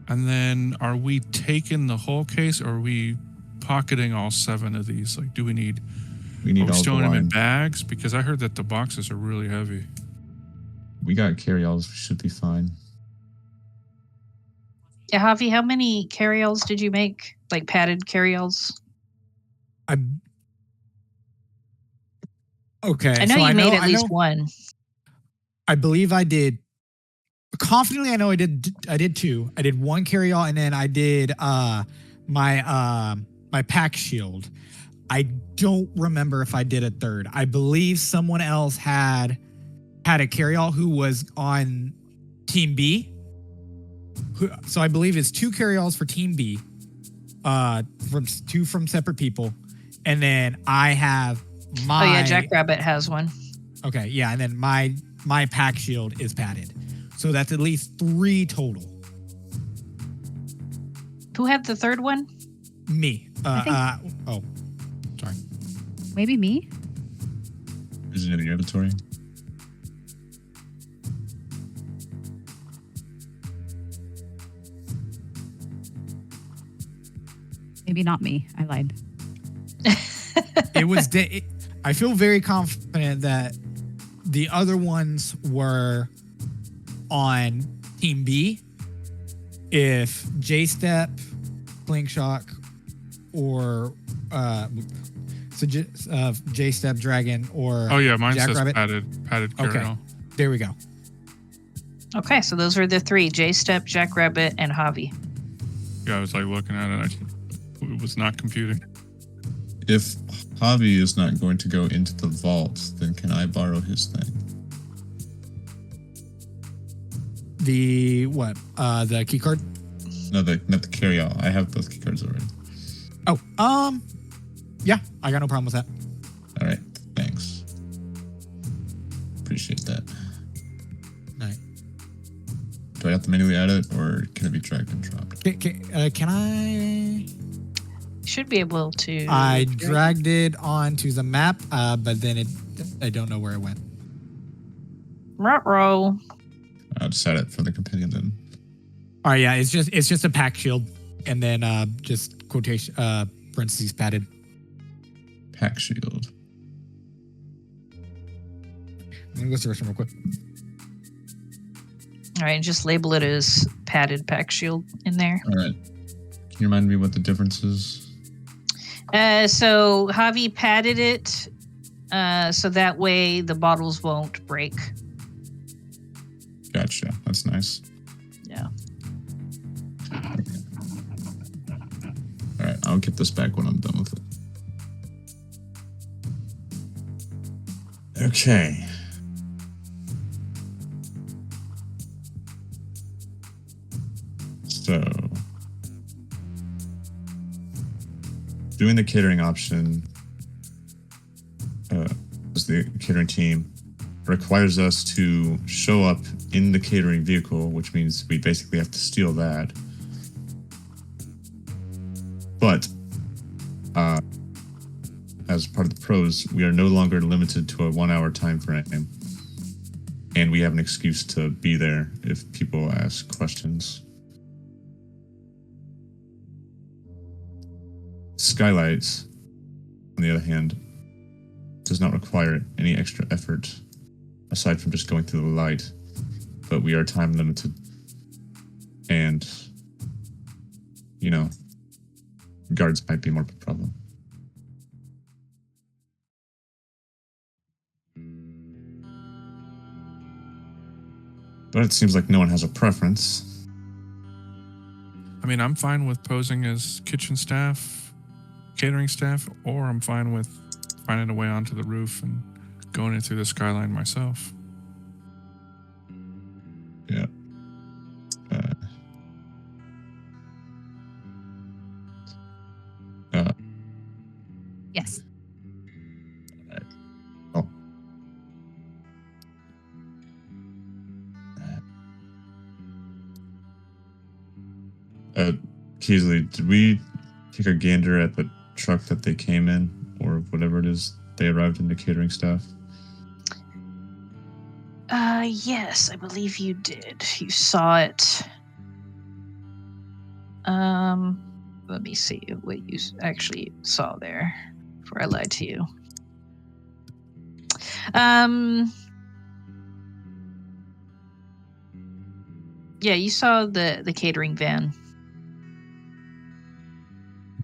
And then, are we taking the whole case, or are we pocketing all 7 of these? Like, do we need? We need are we all storing the them in wine. bags? Because I heard that the boxes are really heavy. We got carry-alls. We should be fine. Yeah, Javi, how many carry-alls did you make? Like padded carry-alls? Okay. I know you made at least one. I believe I did. Confidently, I know I did 2. I did 1 carry-all, and then I did my pack shield. I don't remember if I did a 3rd. I believe someone else had a carry-all who was on Team B. So I believe it's 2 carry-alls for Team B, from 2 from separate people, and then I have my. Oh yeah, Jackrabbit has one. Okay, yeah, and then my pack shield is padded, so that's at least 3 total. Who had the 3rd one? Me. Oh, sorry. Maybe me? Is it in the inventory? Maybe not me. I lied. It was. I feel very confident that the other ones were on Team B. If J-Step, Slingshot, or J-Step, Dragon, or Oh yeah, mine Jackrabbit. says padded carry-all. Okay, there we go. Okay, so those were the 3: J-Step, Jackrabbit, and Javi. Yeah, I was like looking at it. It was not computing. If Javi is not going to go into the vault, then can I borrow his thing? The what? The key card? No, not the carry-all. I have both key cards already. Oh, yeah, I got no problem with that. All right, thanks. Appreciate that. Right. Do I have to manually add it, or can it be dragged and dropped? Can I? Should be able to. I dragged it onto the map, but then I don't know where it went. Ruh-roh. I'll just add it for the companion then. All right, yeah, it's just a pack shield, and then just quotation parentheses padded. Pack shield. I'm gonna go to the restroom real quick. All right, just label it as padded pack shield in there. All right. Can you remind me what the difference is? So Javi padded it so that way the bottles won't break. Gotcha. That's nice. Yeah. All right. I'll get this back when I'm done with it. Okay. So, doing the catering option as the catering team requires us to show up in the catering vehicle, which means we basically have to steal that. But as part of the pros, we are no longer limited to a 1 hour time frame, and we have an excuse to be there if people ask questions. Skylights, on the other hand, does not require any extra effort aside from just going through the light, but we are time limited. And, guards might be more of a problem. But it seems like no one has a preference. I mean, I'm fine with posing as kitchen staff, catering staff, or I'm fine with finding a way onto the roof and going in through the skyline myself. Yeah. Yes. Oh. Keasley, did we take a gander at the truck that they came in, or whatever it is they arrived in, the catering staff? Yes, I believe you did. You saw it. Let me see what you actually saw there before I lied to you. Yeah, you saw the catering van.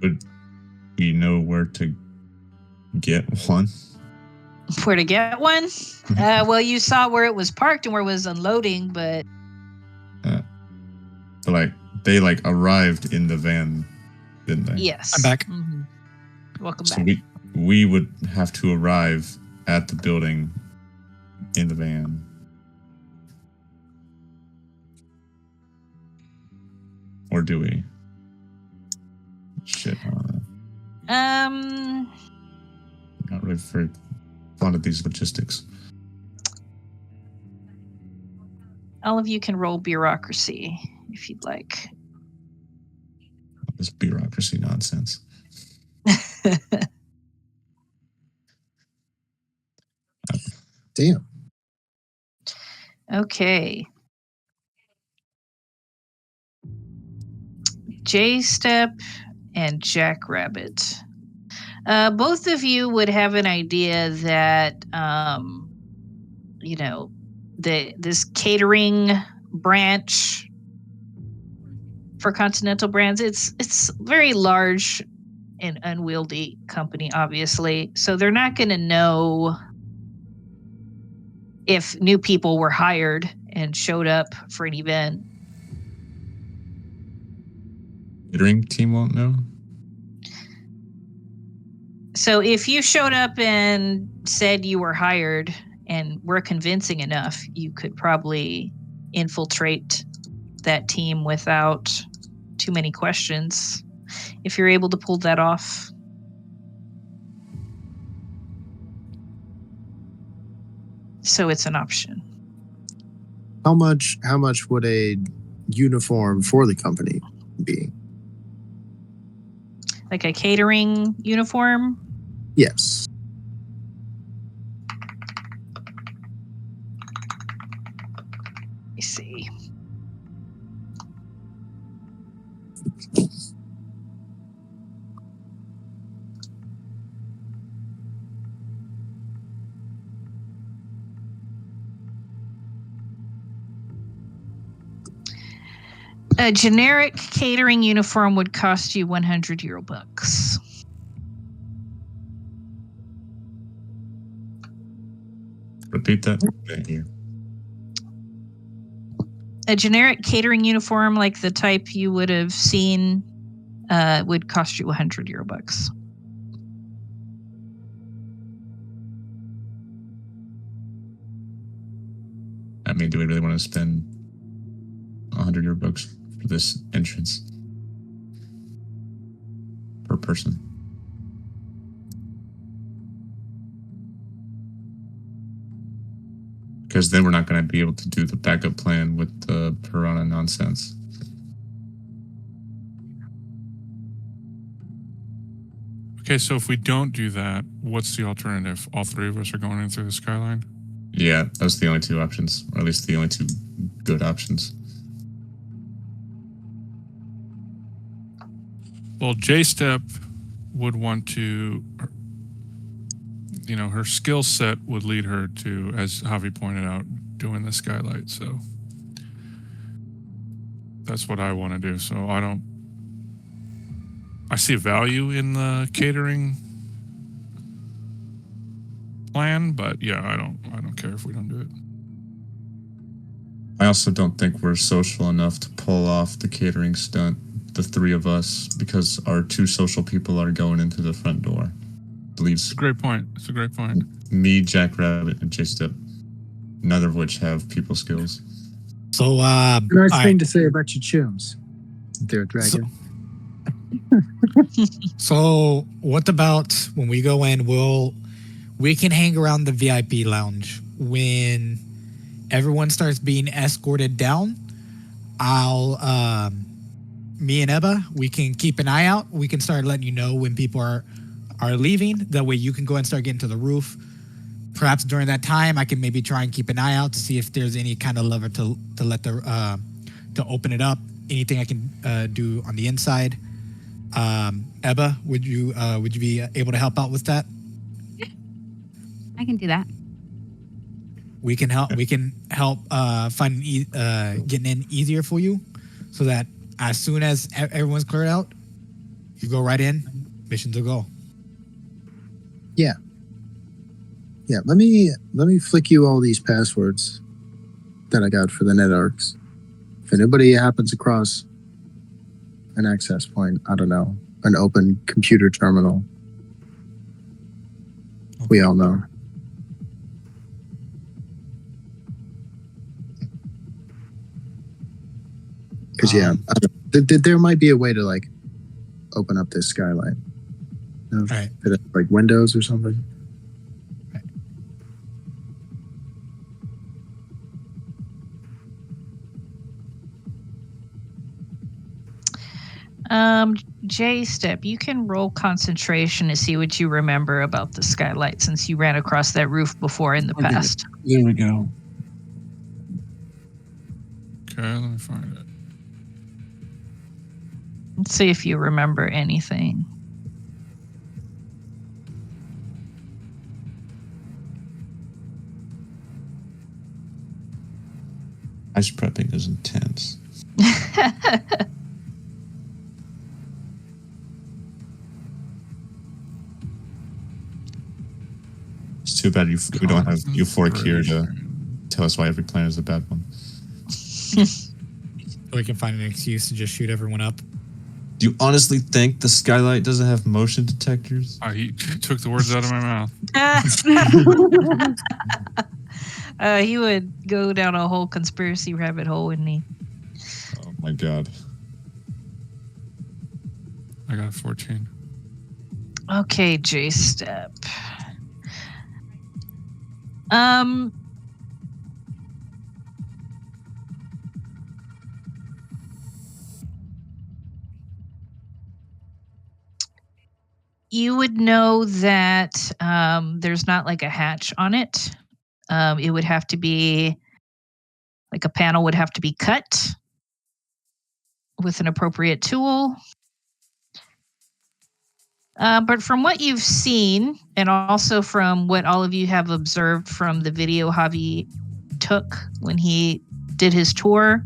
Would we know where to get one? Where to get one? Well, you saw where it was parked and where it was unloading, but they arrived in the van, didn't they? yes. I'm back. Mm-hmm. Welcome So back. we would have to arrive at the building in the van. Or do we? Shit. Not really very fond of these logistics. All of you can roll bureaucracy if you'd like. This bureaucracy nonsense. Damn. Okay. J-Step and Jackrabbit. Both of you would have an idea that, this catering branch for Continental Brands, it's very large and unwieldy company, obviously. So they're not going to know if new people were hired and showed up for an event. Catering team won't know? So if you showed up and said you were hired and were convincing enough, you could probably infiltrate that team without too many questions. If you're able to pull that off. So it's an option. How much would a uniform for the company be? Like a catering uniform? Yes. Let me see. A generic catering uniform would cost you 100 euro bucks. Repeat that here. A generic catering uniform, like the type you would have seen, would cost you 100 euro bucks. I mean, do we really want to spend 100 euro bucks for this entrance per person? Because then we're not going to be able to do the backup plan with the piranha nonsense. Okay, so if we don't do that, what's the alternative? All three of us are going in through the skyline? Yeah, those are the only two options, or at least the only two good options. Well, J-Step would want to, her skill set would lead her to, as Javi pointed out, doing the skylight. So That's what I want to do. So I see value in the catering plan, but yeah, I don't care if we don't do it. I also don't think we're social enough to pull off the catering stunt, the three of us, because our two social people are going into the front door. It's a great point. Me, Jackrabbit, and J-Step. Neither of which have people skills. So, nice thing to say about your chums. They're a dragon. So what about when we go in, we can hang around the VIP lounge. When everyone starts being escorted down, me and Ebba, we can keep an eye out. We can start letting you know when people are leaving. That way you can go and start getting to the roof. Perhaps during that time, I can maybe try and keep an eye out to see if there's any kind of lever to let to open it up. Anything I can do on the inside. Ebba, would you be able to help out with that? I can do that. We can help. We can help find getting in easier for you, so that as soon as everyone's cleared out, you go right in. Missions will go. Yeah. Let me flick you all these passwords that I got for the NetArcs. If anybody happens across an access point, I don't know, an open computer terminal, we all know. Because there might be a way to like open up this skylight. You know, Right. Like windows or something. J-Step, you can roll concentration to see what you remember about the skylight since you ran across that roof before in the past. There we go. Okay, let me find it. Let's see if you remember anything. Ice prepping is intense. It's too bad we don't have Euphoric here to tell us why every plan is a bad one. We can find an excuse to just shoot everyone up. Do you honestly think the skylight doesn't have motion detectors? He took the words out of my mouth. He would go down a whole conspiracy rabbit hole, wouldn't he? Oh my god. I got a 14. Okay, J-Step. You would know that there's not like a hatch on it. It would have to be like a panel would have to be cut with an appropriate tool. But from what you've seen, and also from what all of you have observed from the video Javi took when he did his tour,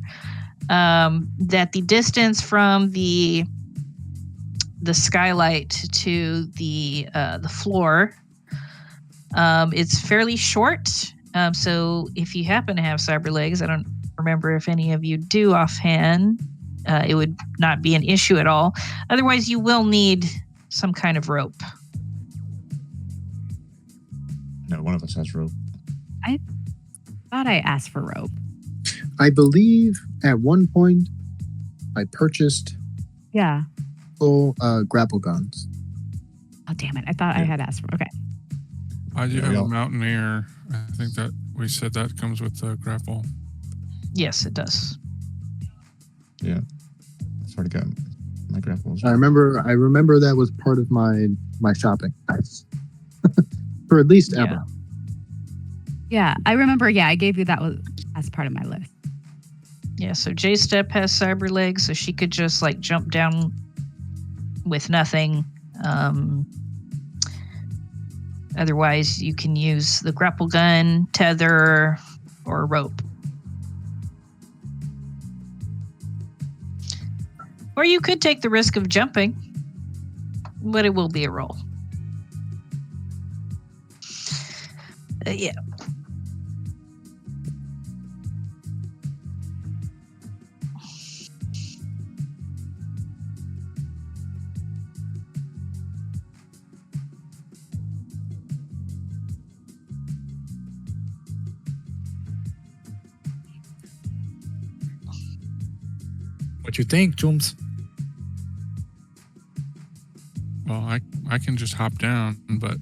that the distance from the skylight to the floor, it's fairly short. So if you happen to have cyber legs, I don't remember if any of you do offhand, it would not be an issue at all. Otherwise, you will need some kind of rope. No, one of us has rope. I thought I asked for rope. I believe at one point I purchased Yeah. full grapple guns. Oh, damn it. I thought I had asked for. Okay. I do Yeah, have yeah. a Mountaineer. I think that we said that comes with the grapple. Yes, it does. Yeah. I've already got my grapples. I remember that was part of my shopping. For at least Yeah. ever. Yeah. I remember. Yeah. I gave you that as part of my list. Yeah, so J-Step has cyber legs, so she could just like jump down with nothing. Otherwise, you can use the grapple gun, tether, or rope. Or you could take the risk of jumping, but it will be a roll. Yeah. What you think, Jooms? Well, I can just hop down, but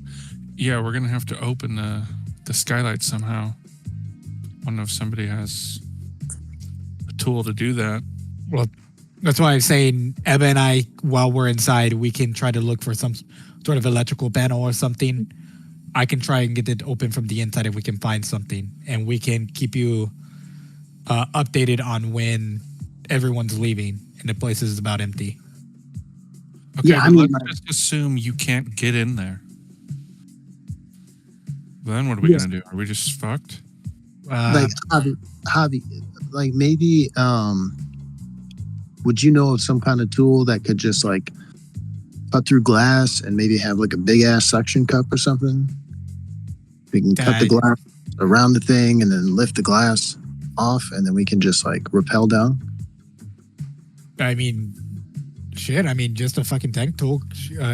yeah, we're gonna have to open the skylight somehow. I don't know if somebody has a tool to do that. Well, that's why I'm saying Ebba and I, while we're inside, we can try to look for some sort of electrical panel or something. I can try and get it open from the inside if we can find something, and we can keep you updated on when everyone's leaving and the place is about empty. Okay, Yeah, but let's just assume you can't get in there. Then what are we gonna do? Are we just fucked? Like Javi, like maybe would you know of some kind of tool that could just like cut through glass and maybe have like a big ass suction cup or something? We can cut the glass around the thing and then lift the glass off, and then we can just like rappel down. I mean, shit. I mean, just a fucking tank tool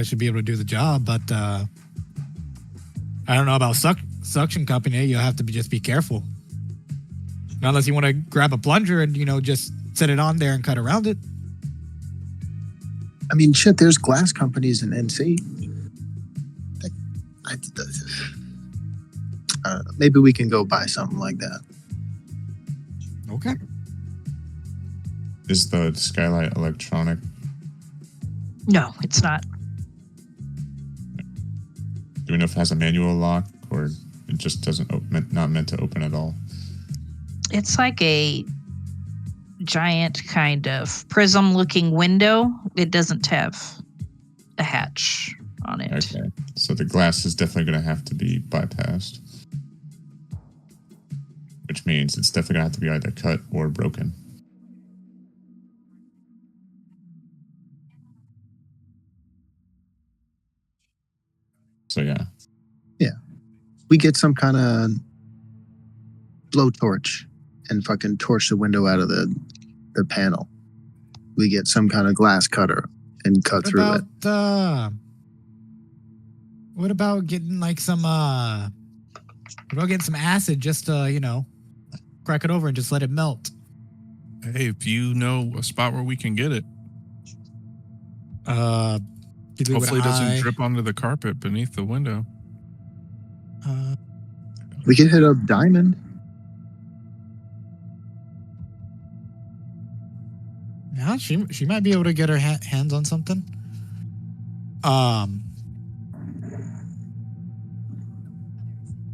should be able to do the job, but I don't know about suction cupping it. You'll have to just be careful. Unless you want to grab a plunger and, just set it on there and cut around it. I mean, shit, there's glass companies in NC. Maybe we can go buy something like that. Okay. Is the skylight electronic? No, it's not. Do we know if it has a manual lock or it just doesn't open? Not meant to open at all. It's like a giant kind of prism-looking window. It doesn't have a hatch on it. Okay, so the glass is definitely going to have to be bypassed, which means it's definitely going to have to be either cut or broken. So yeah. We get some kind of blowtorch and fucking torch the window out of the panel. We get some kind of glass cutter and cut through it. What about getting like some what about getting some acid just to, crack it over and just let it melt? Hey, if you know a spot where we can get it. Hopefully it doesn't drip onto the carpet beneath the window. We can hit up Diamond. Yeah, she might be able to get her hands on something.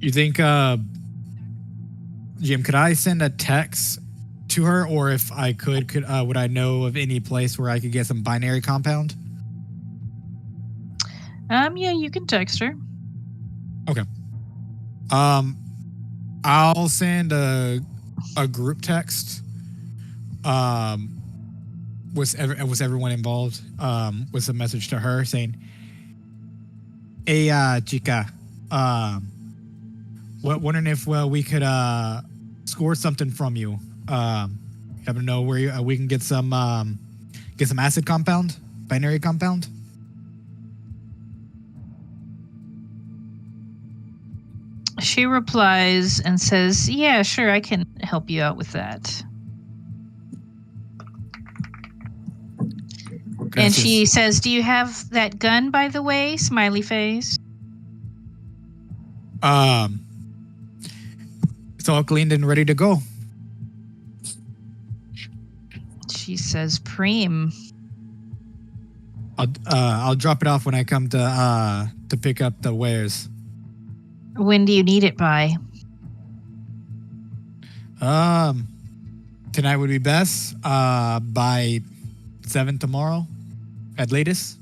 You think, Jim, could I send a text to her, or if I could would I know of any place where I could get some binary compound? Yeah, you can text her. Okay. I'll send a group text. Was everyone involved? With a message to her saying, "Hey, chica, wondering if we could score something from you. Happen to know where we can get some acid compound, binary compound." She replies and says, "Yeah, sure, I can help you out with that." And she says, "Do you have that gun, by the way?" Smiley face. It's all cleaned and ready to go. She says, "Preem." I'll drop it off when I come to pick up the wares. When do you need it by? Tonight would be best. By 7 tomorrow, at latest.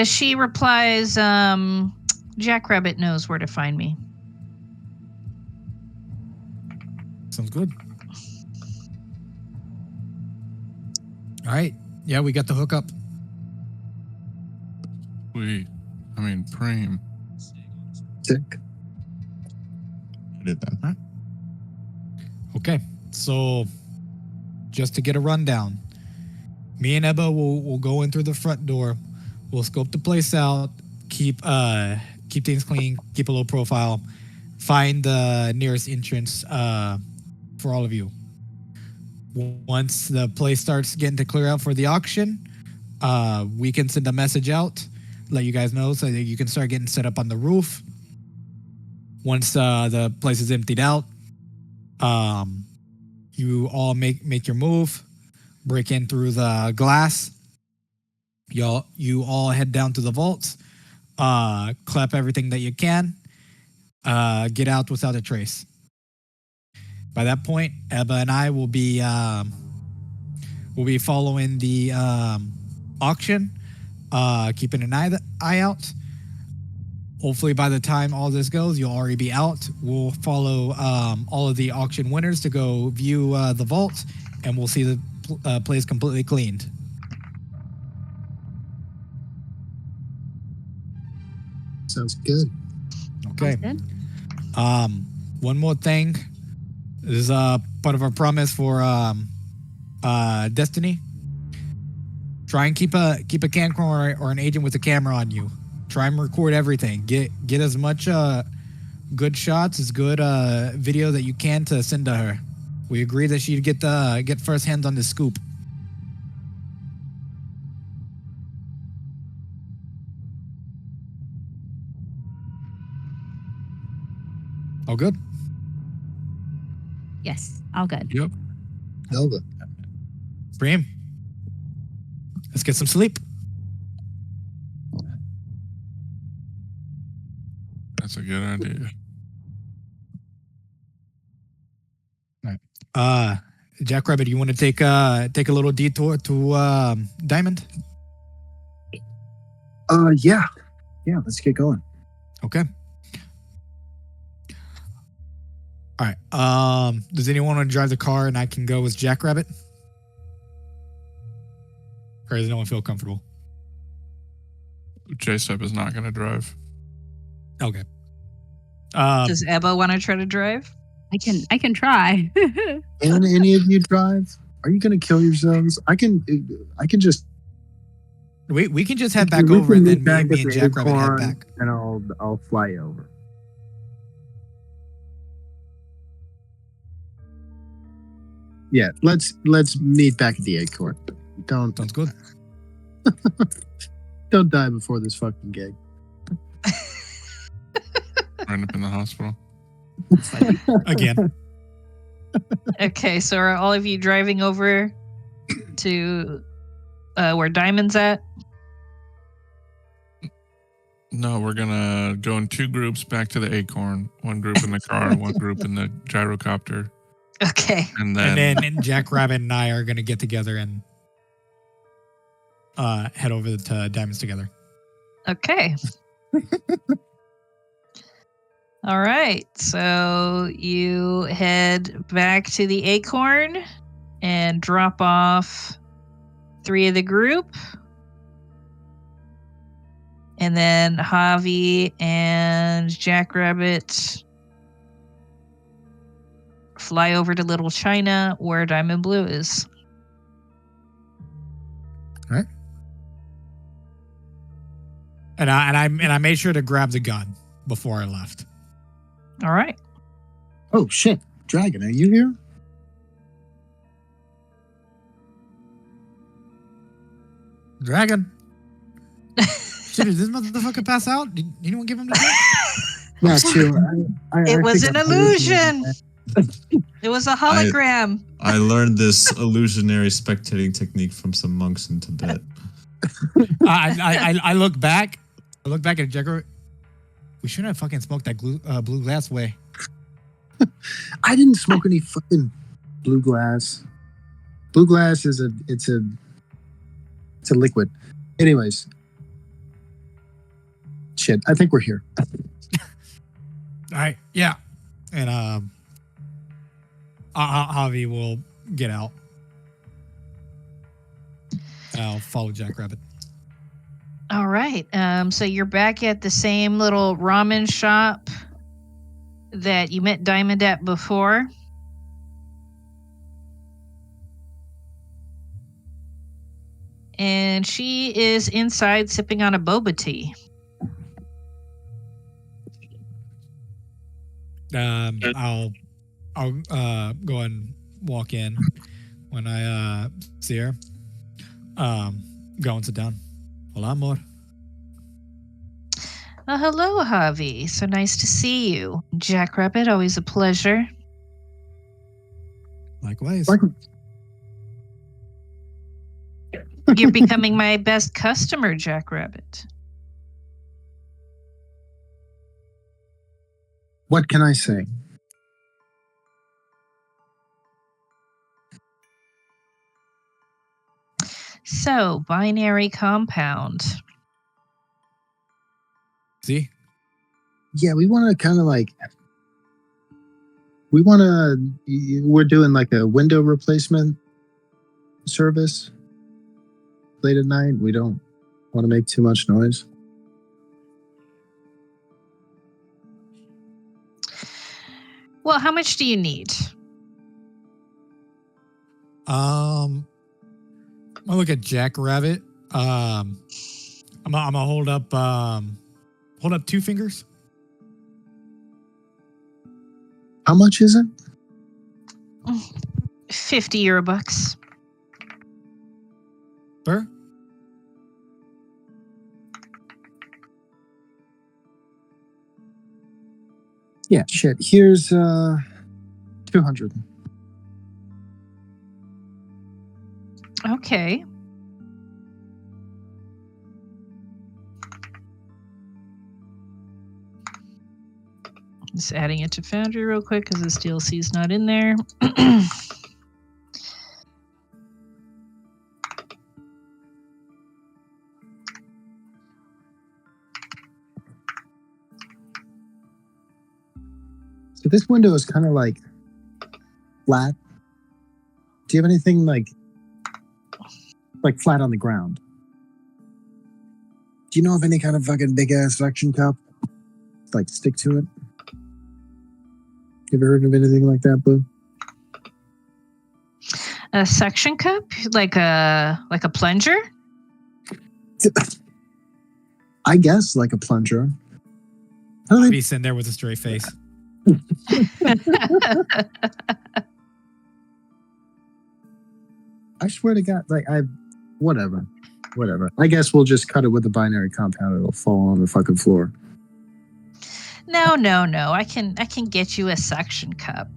She replies, Jackrabbit knows where to find me. Sounds good. All right. Yeah, we got the hookup. Sweet. I mean, Preem. Sick. I did that. Okay. So, just to get a rundown, me and Ebba will go in through the front door. We'll scope the place out. Keep things clean. Keep a low profile. Find the nearest entrance for all of you. Once the place starts getting to clear out for the auction, we can send a message out, let you guys know so that you can start getting set up on the roof. Once the place is emptied out, you all make your move, break in through the glass. You all head down to the vaults, clap everything that you can, get out without a trace. By that point, Ebba and I will be following the auction, keeping an eye out. Hopefully, by the time all this goes, you'll already be out. We'll follow all of the auction winners to go view the vault, and we'll see the place completely cleaned. Sounds good. Okay. Sounds good. One more thing. This is part of our promise for Destiny. Try and keep a camcorder or an agent with a camera on you. Try and record everything. Get as much good shots, as good video that you can to send to her. We agreed that she'd get first hands on the scoop. All good? Yes, all good. Yep. Nova. Bream, let's get some sleep. That's a good idea. Jackrabbit, you want to take a little detour to Diamond? Yeah. Yeah, let's get going. Okay. All right. Does anyone want to drive the car and I can go with Jackrabbit? Or does no one feel comfortable? J-Sub is not going to drive. Okay. Does Ebba want to try to drive? I can try. Can any of you drive? Are you going to kill yourselves? I can just we can just head back we over can and meet then back me at and the Jackrabbit head Acorn, back. and I'll fly over. Yeah, let's meet back at the Acorn. Sounds good. Don't die before this fucking gig. End up in the hospital. Again. Okay, so are all of you driving over to where Diamond's at? No, we're going to go in two groups back to the Acorn. One group in the car, one group in the gyrocopter. Okay. And then Jackrabbit and I are going to get together and head over to Diamonds together. Okay. All right. So you head back to the Acorn and drop off 3 of the group. And then Javi and Jackrabbit fly over to Little China where Diamond Blue is. All right. And I made sure to grab the gun before I left. All right. Oh shit, Dragon, are you here? Dragon. Shit, did this motherfucker pass out? Did anyone give him the gun? Not sure. It was think an I hallucinated illusion. that. It was a hologram. I learned this illusionary spectating technique from some monks in Tibet. I look back. I look back at Jagger. We shouldn't have fucking smoked that blue glass way. I didn't smoke any fucking blue glass. Blue glass is it's a liquid. Anyways. Shit, I think we're here. All right, yeah. And Javi will get out. I'll follow Jackrabbit. All right. So you're back at the same little ramen shop that you met Diamond at before. And she is inside sipping on a boba tea. I'll go and walk in when I see her. Go and sit down. Hola, amor. Hello, Javi. So nice to see you. Jackrabbit, always a pleasure. Likewise. You're becoming my best customer, Jackrabbit. What can I say? So, binary compound. See? Yeah, we want to kind of like. We're doing like a window replacement service late at night. We don't want to make too much noise. Well, how much do you need? I'm gonna look at Jackrabbit. I'm gonna hold up 2 fingers. How much is it? 50 Eurobucks. Sir? Yeah, shit. Here's 200. Okay. Just adding it to Foundry real quick because this DLC is not in there. So this window is kind of like flat. Do you have anything like flat on the ground? Do you know of any kind of fucking big ass suction cup? Like stick to it? You ever heard of anything like that, Blue? A suction cup? Like a plunger? I guess like a plunger. He's in there with a straight face. I swear to God, whatever. I guess we'll just cut it with a binary compound. It'll fall on the fucking floor. No. I can get you a suction cup.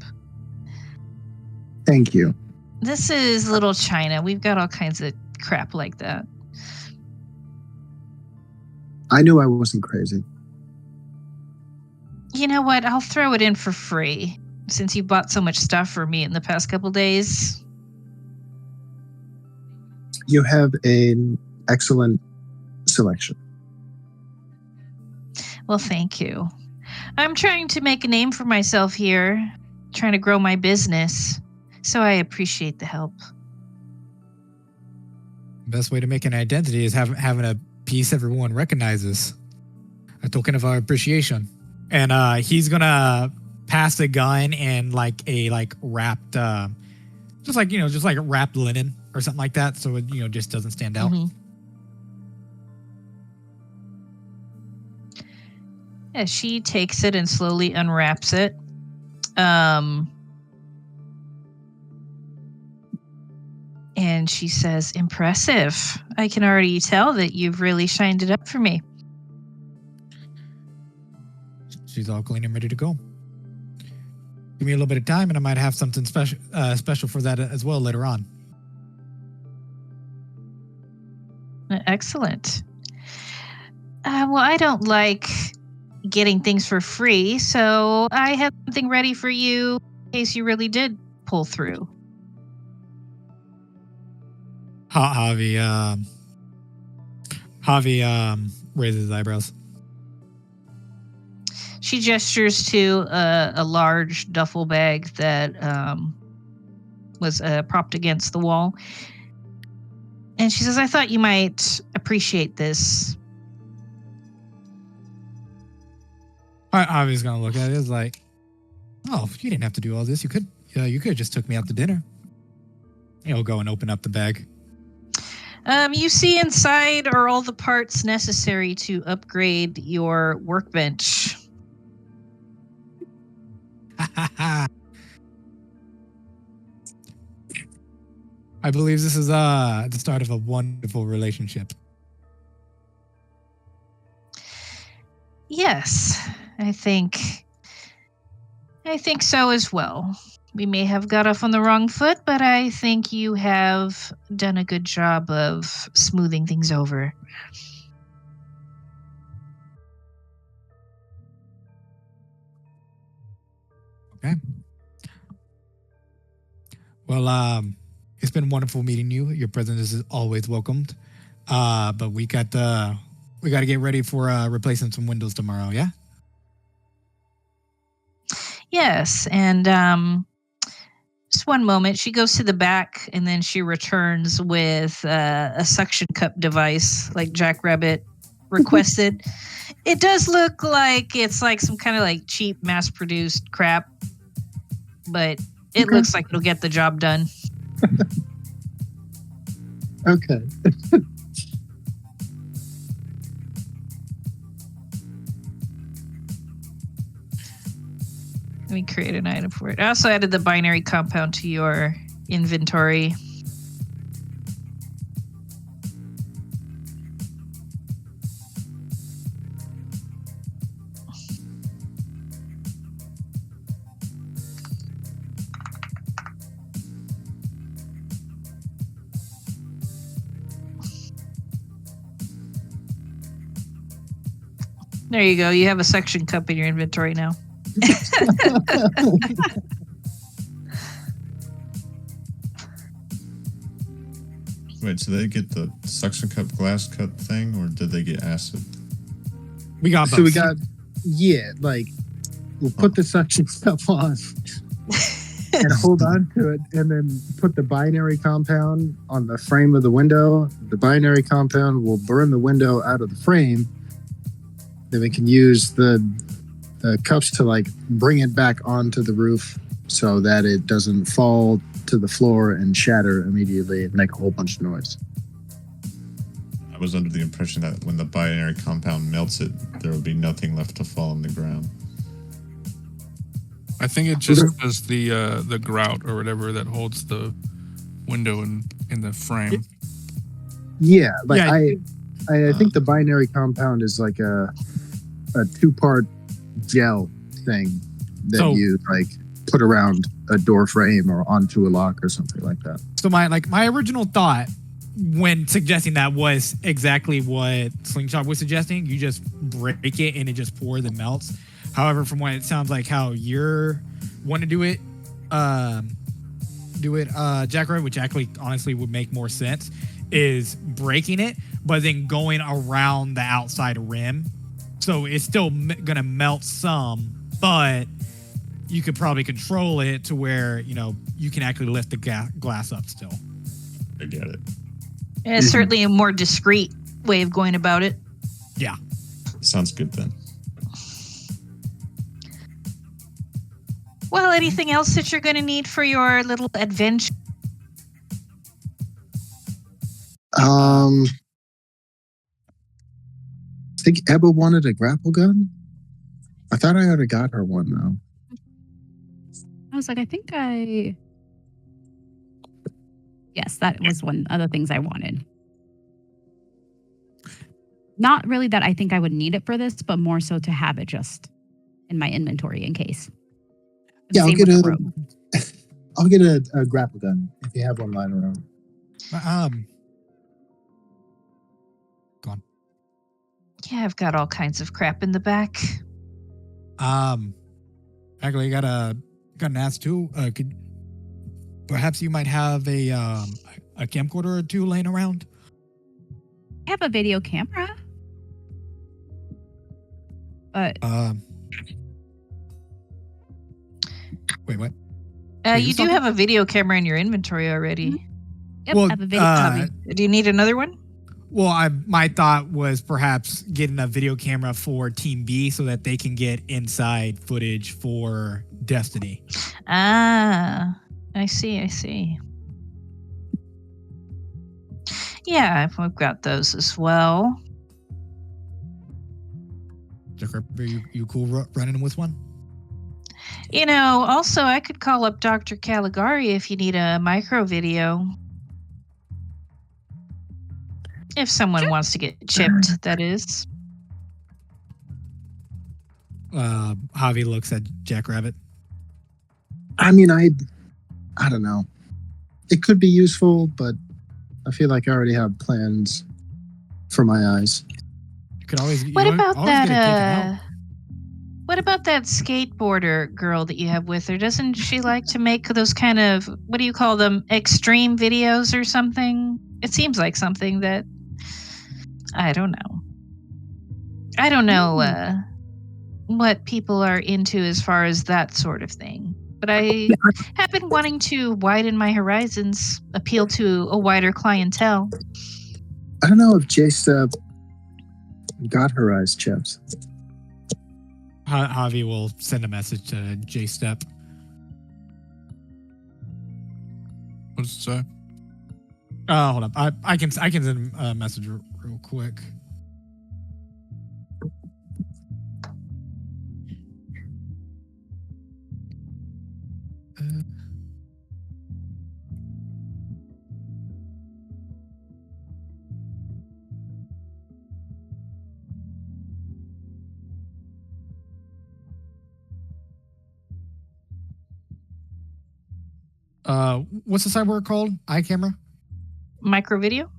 Thank you. This is Little China. We've got all kinds of crap like that. I knew I wasn't crazy. You know what? I'll throw it in for free since you bought so much stuff for me in the past couple days. You have an excellent selection. Well, thank you. I'm trying to make a name for myself here, trying to grow my business, so I appreciate the help. Best way to make an identity is having a piece everyone recognizes. A token of our appreciation. And he's gonna pass the gun and like a wrapped just like wrapped linen or something like that, so it just doesn't stand out. Mm-hmm. Yeah, she takes it and slowly unwraps it. And she says, "Impressive. I can already tell that you've really shined it up for me." She's all clean and ready to go. Give me a little bit of time, and I might have something special for that as well later on. Excellent. Well, I don't like getting things for free, so I have something ready for you in case you really did pull through. Javi raises his eyebrows. She gestures to a large duffel bag that was propped against the wall. And she says, I thought you might appreciate this. I was gonna look at it. It's like, oh, you didn't have to do all this. You could have just took me out to dinner. You'll go and open up the bag. You see inside are all the parts necessary to upgrade your workbench. I believe this is the start of a wonderful relationship. Yes, I think so as well. We may have got off on the wrong foot, but I think you have done a good job of smoothing things over. Okay. Well, it's been wonderful meeting you. Your presence is always welcomed. But we got to get ready for replacing some windows tomorrow. Yeah. Yes, and just one moment. She goes to the back, and then she returns with a suction cup device, like Jackrabbit requested. It does look like it's like some kind of like cheap, mass-produced crap, but it looks like it'll get the job done. Okay. Let me create an item for it. I also added the binary compound to your inventory. There you go. You have a suction cup in your inventory now. Wait, so they get the suction cup, glass cup thing, or did they get acid? We got both. So we got, like, we'll put the suction stuff on and hold on to it, and then put the binary compound on the frame of the window. The binary compound will burn the window out of the frame. Then we can use the cups to like bring it back onto the roof so that it doesn't fall to the floor and shatter immediately and make a whole bunch of noise. I was under the impression that when the binary compound melts it, there will be nothing left to fall on the ground. I think it just does the grout or whatever that holds the window in the frame. Yeah, like I think the binary compound is like a 2-part gel thing that you like put around a door frame or onto a lock or something like that. So my original thought when suggesting that was exactly what Slingshot was suggesting. You just break it and it just pours and melts. However, from what it sounds like how you're want to do it, Jackrabbit, which actually honestly would make more sense, is breaking it, but then going around the outside rim. So it's still gonna melt some, but you could probably control it to where, you can actually lift the glass up still. I get it. And it's certainly a more discreet way of going about it. Yeah. Sounds good then. Well, anything else that you're going to need for your little adventure? I think Ebba wanted a grapple gun. I thought I already got her one though. I was like, yes, that was one of the things I wanted. Not really that I think I would need it for this, but more so to have it just in my inventory in case. Yeah, I'll get a grapple gun if you have one lying around. Go on. Yeah, I've got all kinds of crap in the back. Actually, got an ask too. Perhaps you might have a camcorder or two laying around. I have a video camera. But Wait, what? You do have a video camera in your inventory already. Yep, Well, I have a video. Do you need another one? Well, my thought was perhaps getting a video camera for Team B so that they can get inside footage for Destiny. Ah, I see. Yeah, we've got those as well. Are you cool running with one? Also, I could call up Dr. Caligari if you need a micro video. If someone wants to get chipped, that is. Javi looks at Jackrabbit. I mean, I don't know. It could be useful, but I feel like I already have plans for my eyes. You could always. What about that? What about that skateboarder girl that you have with her? Doesn't she like to make those kind of, what do you call them, extreme videos or something? It seems like something that, I don't know. I don't know what people are into as far as that sort of thing. But I have been wanting to widen my horizons, appeal to a wider clientele. I don't know if Jace got her eyes chipped. Javi will send a message to J Step. What does it say? Hold up. I can send a message real quick. What's the cyber called? iCamera? Micro video?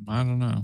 I don't know.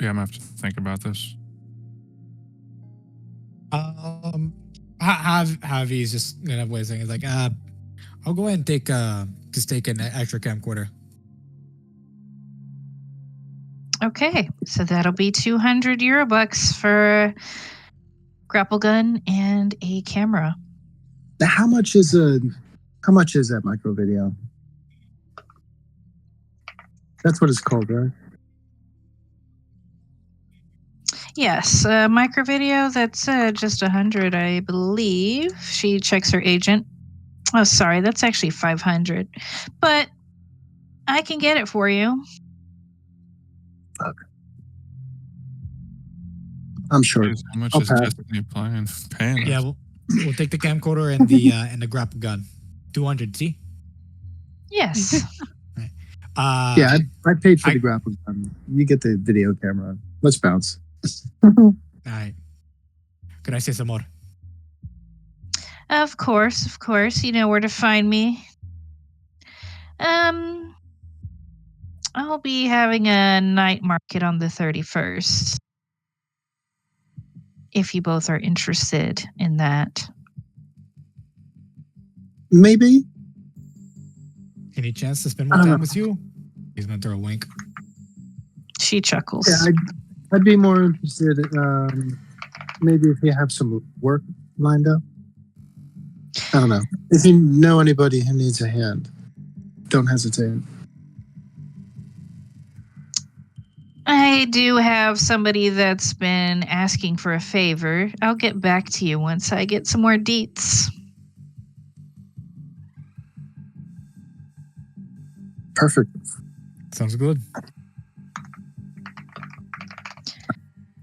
Yeah, I'm gonna have to think about this. Javi's just gonna wait a second. He's like, I'll go ahead and take an extra camcorder. Okay, so that'll be 200 Eurobucks for grapple gun and a camera. Now, how much is that micro video? That's what it's called, right? Yes, micro video, that's just 100, I believe. She checks her agent. Oh, sorry, that's actually 500. But I can get it for you. Okay. I'm sure. How much I'll is pass. Destiny paying us? Yeah, we'll take the camcorder and the grapple gun. 200. See? Yes. Yeah, I paid for the grapple gun. You get the video camera. Let's bounce. All right. Could I say some more? Of course. You know where to find me. I'll be having a night market on the 31st. if you both are interested in that. Maybe. Any chance to spend more time with you? He's gonna throw a wink. She chuckles. Yeah, I'd be more interested. Maybe if you have some work lined up. I don't know. If you know anybody who needs a hand, don't hesitate. I do have somebody that's been asking for a favor. I'll get back to you once I get some more deets. Perfect. Sounds good.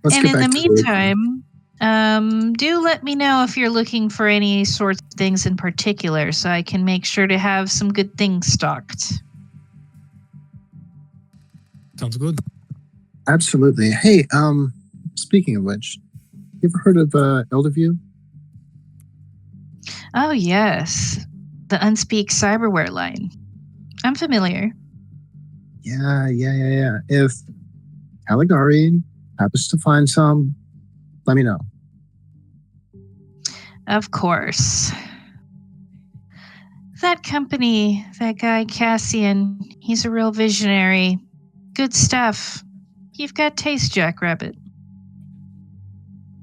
Let's And get in back the to it. meantime, do let me know if you're looking for any sorts of things in particular so I can make sure to have some good things stocked. Sounds good. Absolutely. Hey, speaking of which, you ever heard of Elderview? Oh, yes. The Unspeak Cyberware line. I'm familiar. Yeah. If Caligari happens to find some, let me know. Of course. That company, that guy Cassian, he's a real visionary. Good stuff. You've got taste, Jackrabbit.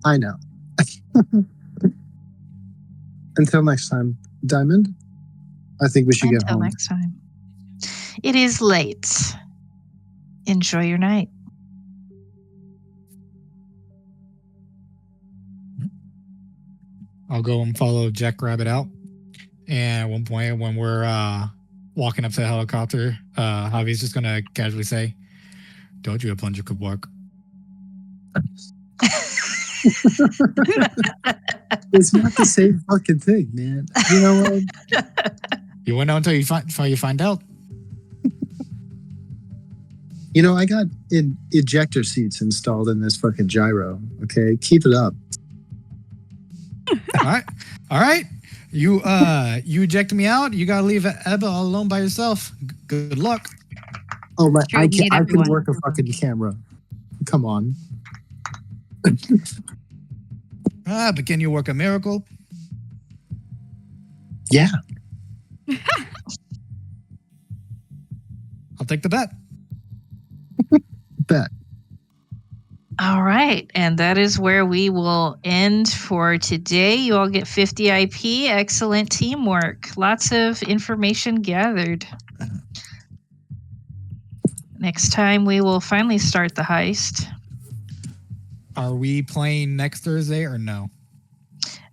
I know. Until next time, Diamond, I think we should get Until home. next time. It is late. Enjoy your night. I'll go and follow Jackrabbit out. And at one point, when we're walking up to the helicopter, Javi's just gonna casually say, "Told you a plunger could work." It's not the same fucking thing, man. You know what? You won't know until you find out. You know, I got ejector seats installed in this fucking gyro. Okay, keep it up. All right. You ejected me out. You gotta leave Ebba all alone by yourself. Good luck. Oh my! Sure, I we can need everyone. work a fucking camera. Come on. But can you work a miracle? Yeah. I'll take the bet. Bet. All right. And that is where we will end for today. You all get 50 IP. Excellent teamwork. Lots of information gathered. Next time, we will finally start the heist. Are we playing next Thursday or no?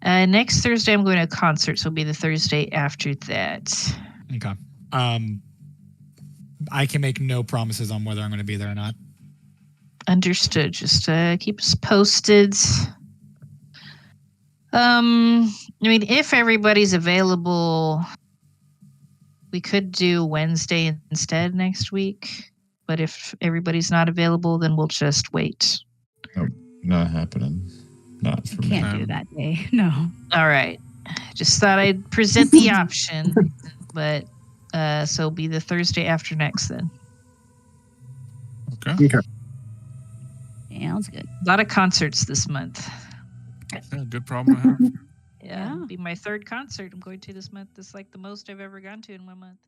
Next Thursday, I'm going to a concert, so it'll be the Thursday after that. Okay. I can make no promises on whether I'm going to be there or not. Understood. Just keep us posted. I mean, if everybody's available, we could do Wednesday instead next week. But if everybody's not available, then we'll just wait. Nope, not happening. Not for me. Can't do that day. No. All right. Just thought I'd present the option, but so it'll be the Thursday after next then. Okay. Okay. Sounds good. A lot of concerts this month. Yeah, good problem to have. Yeah, it'll be my third concert I'm going to this month. It's like the most I've ever gone to in 1 month.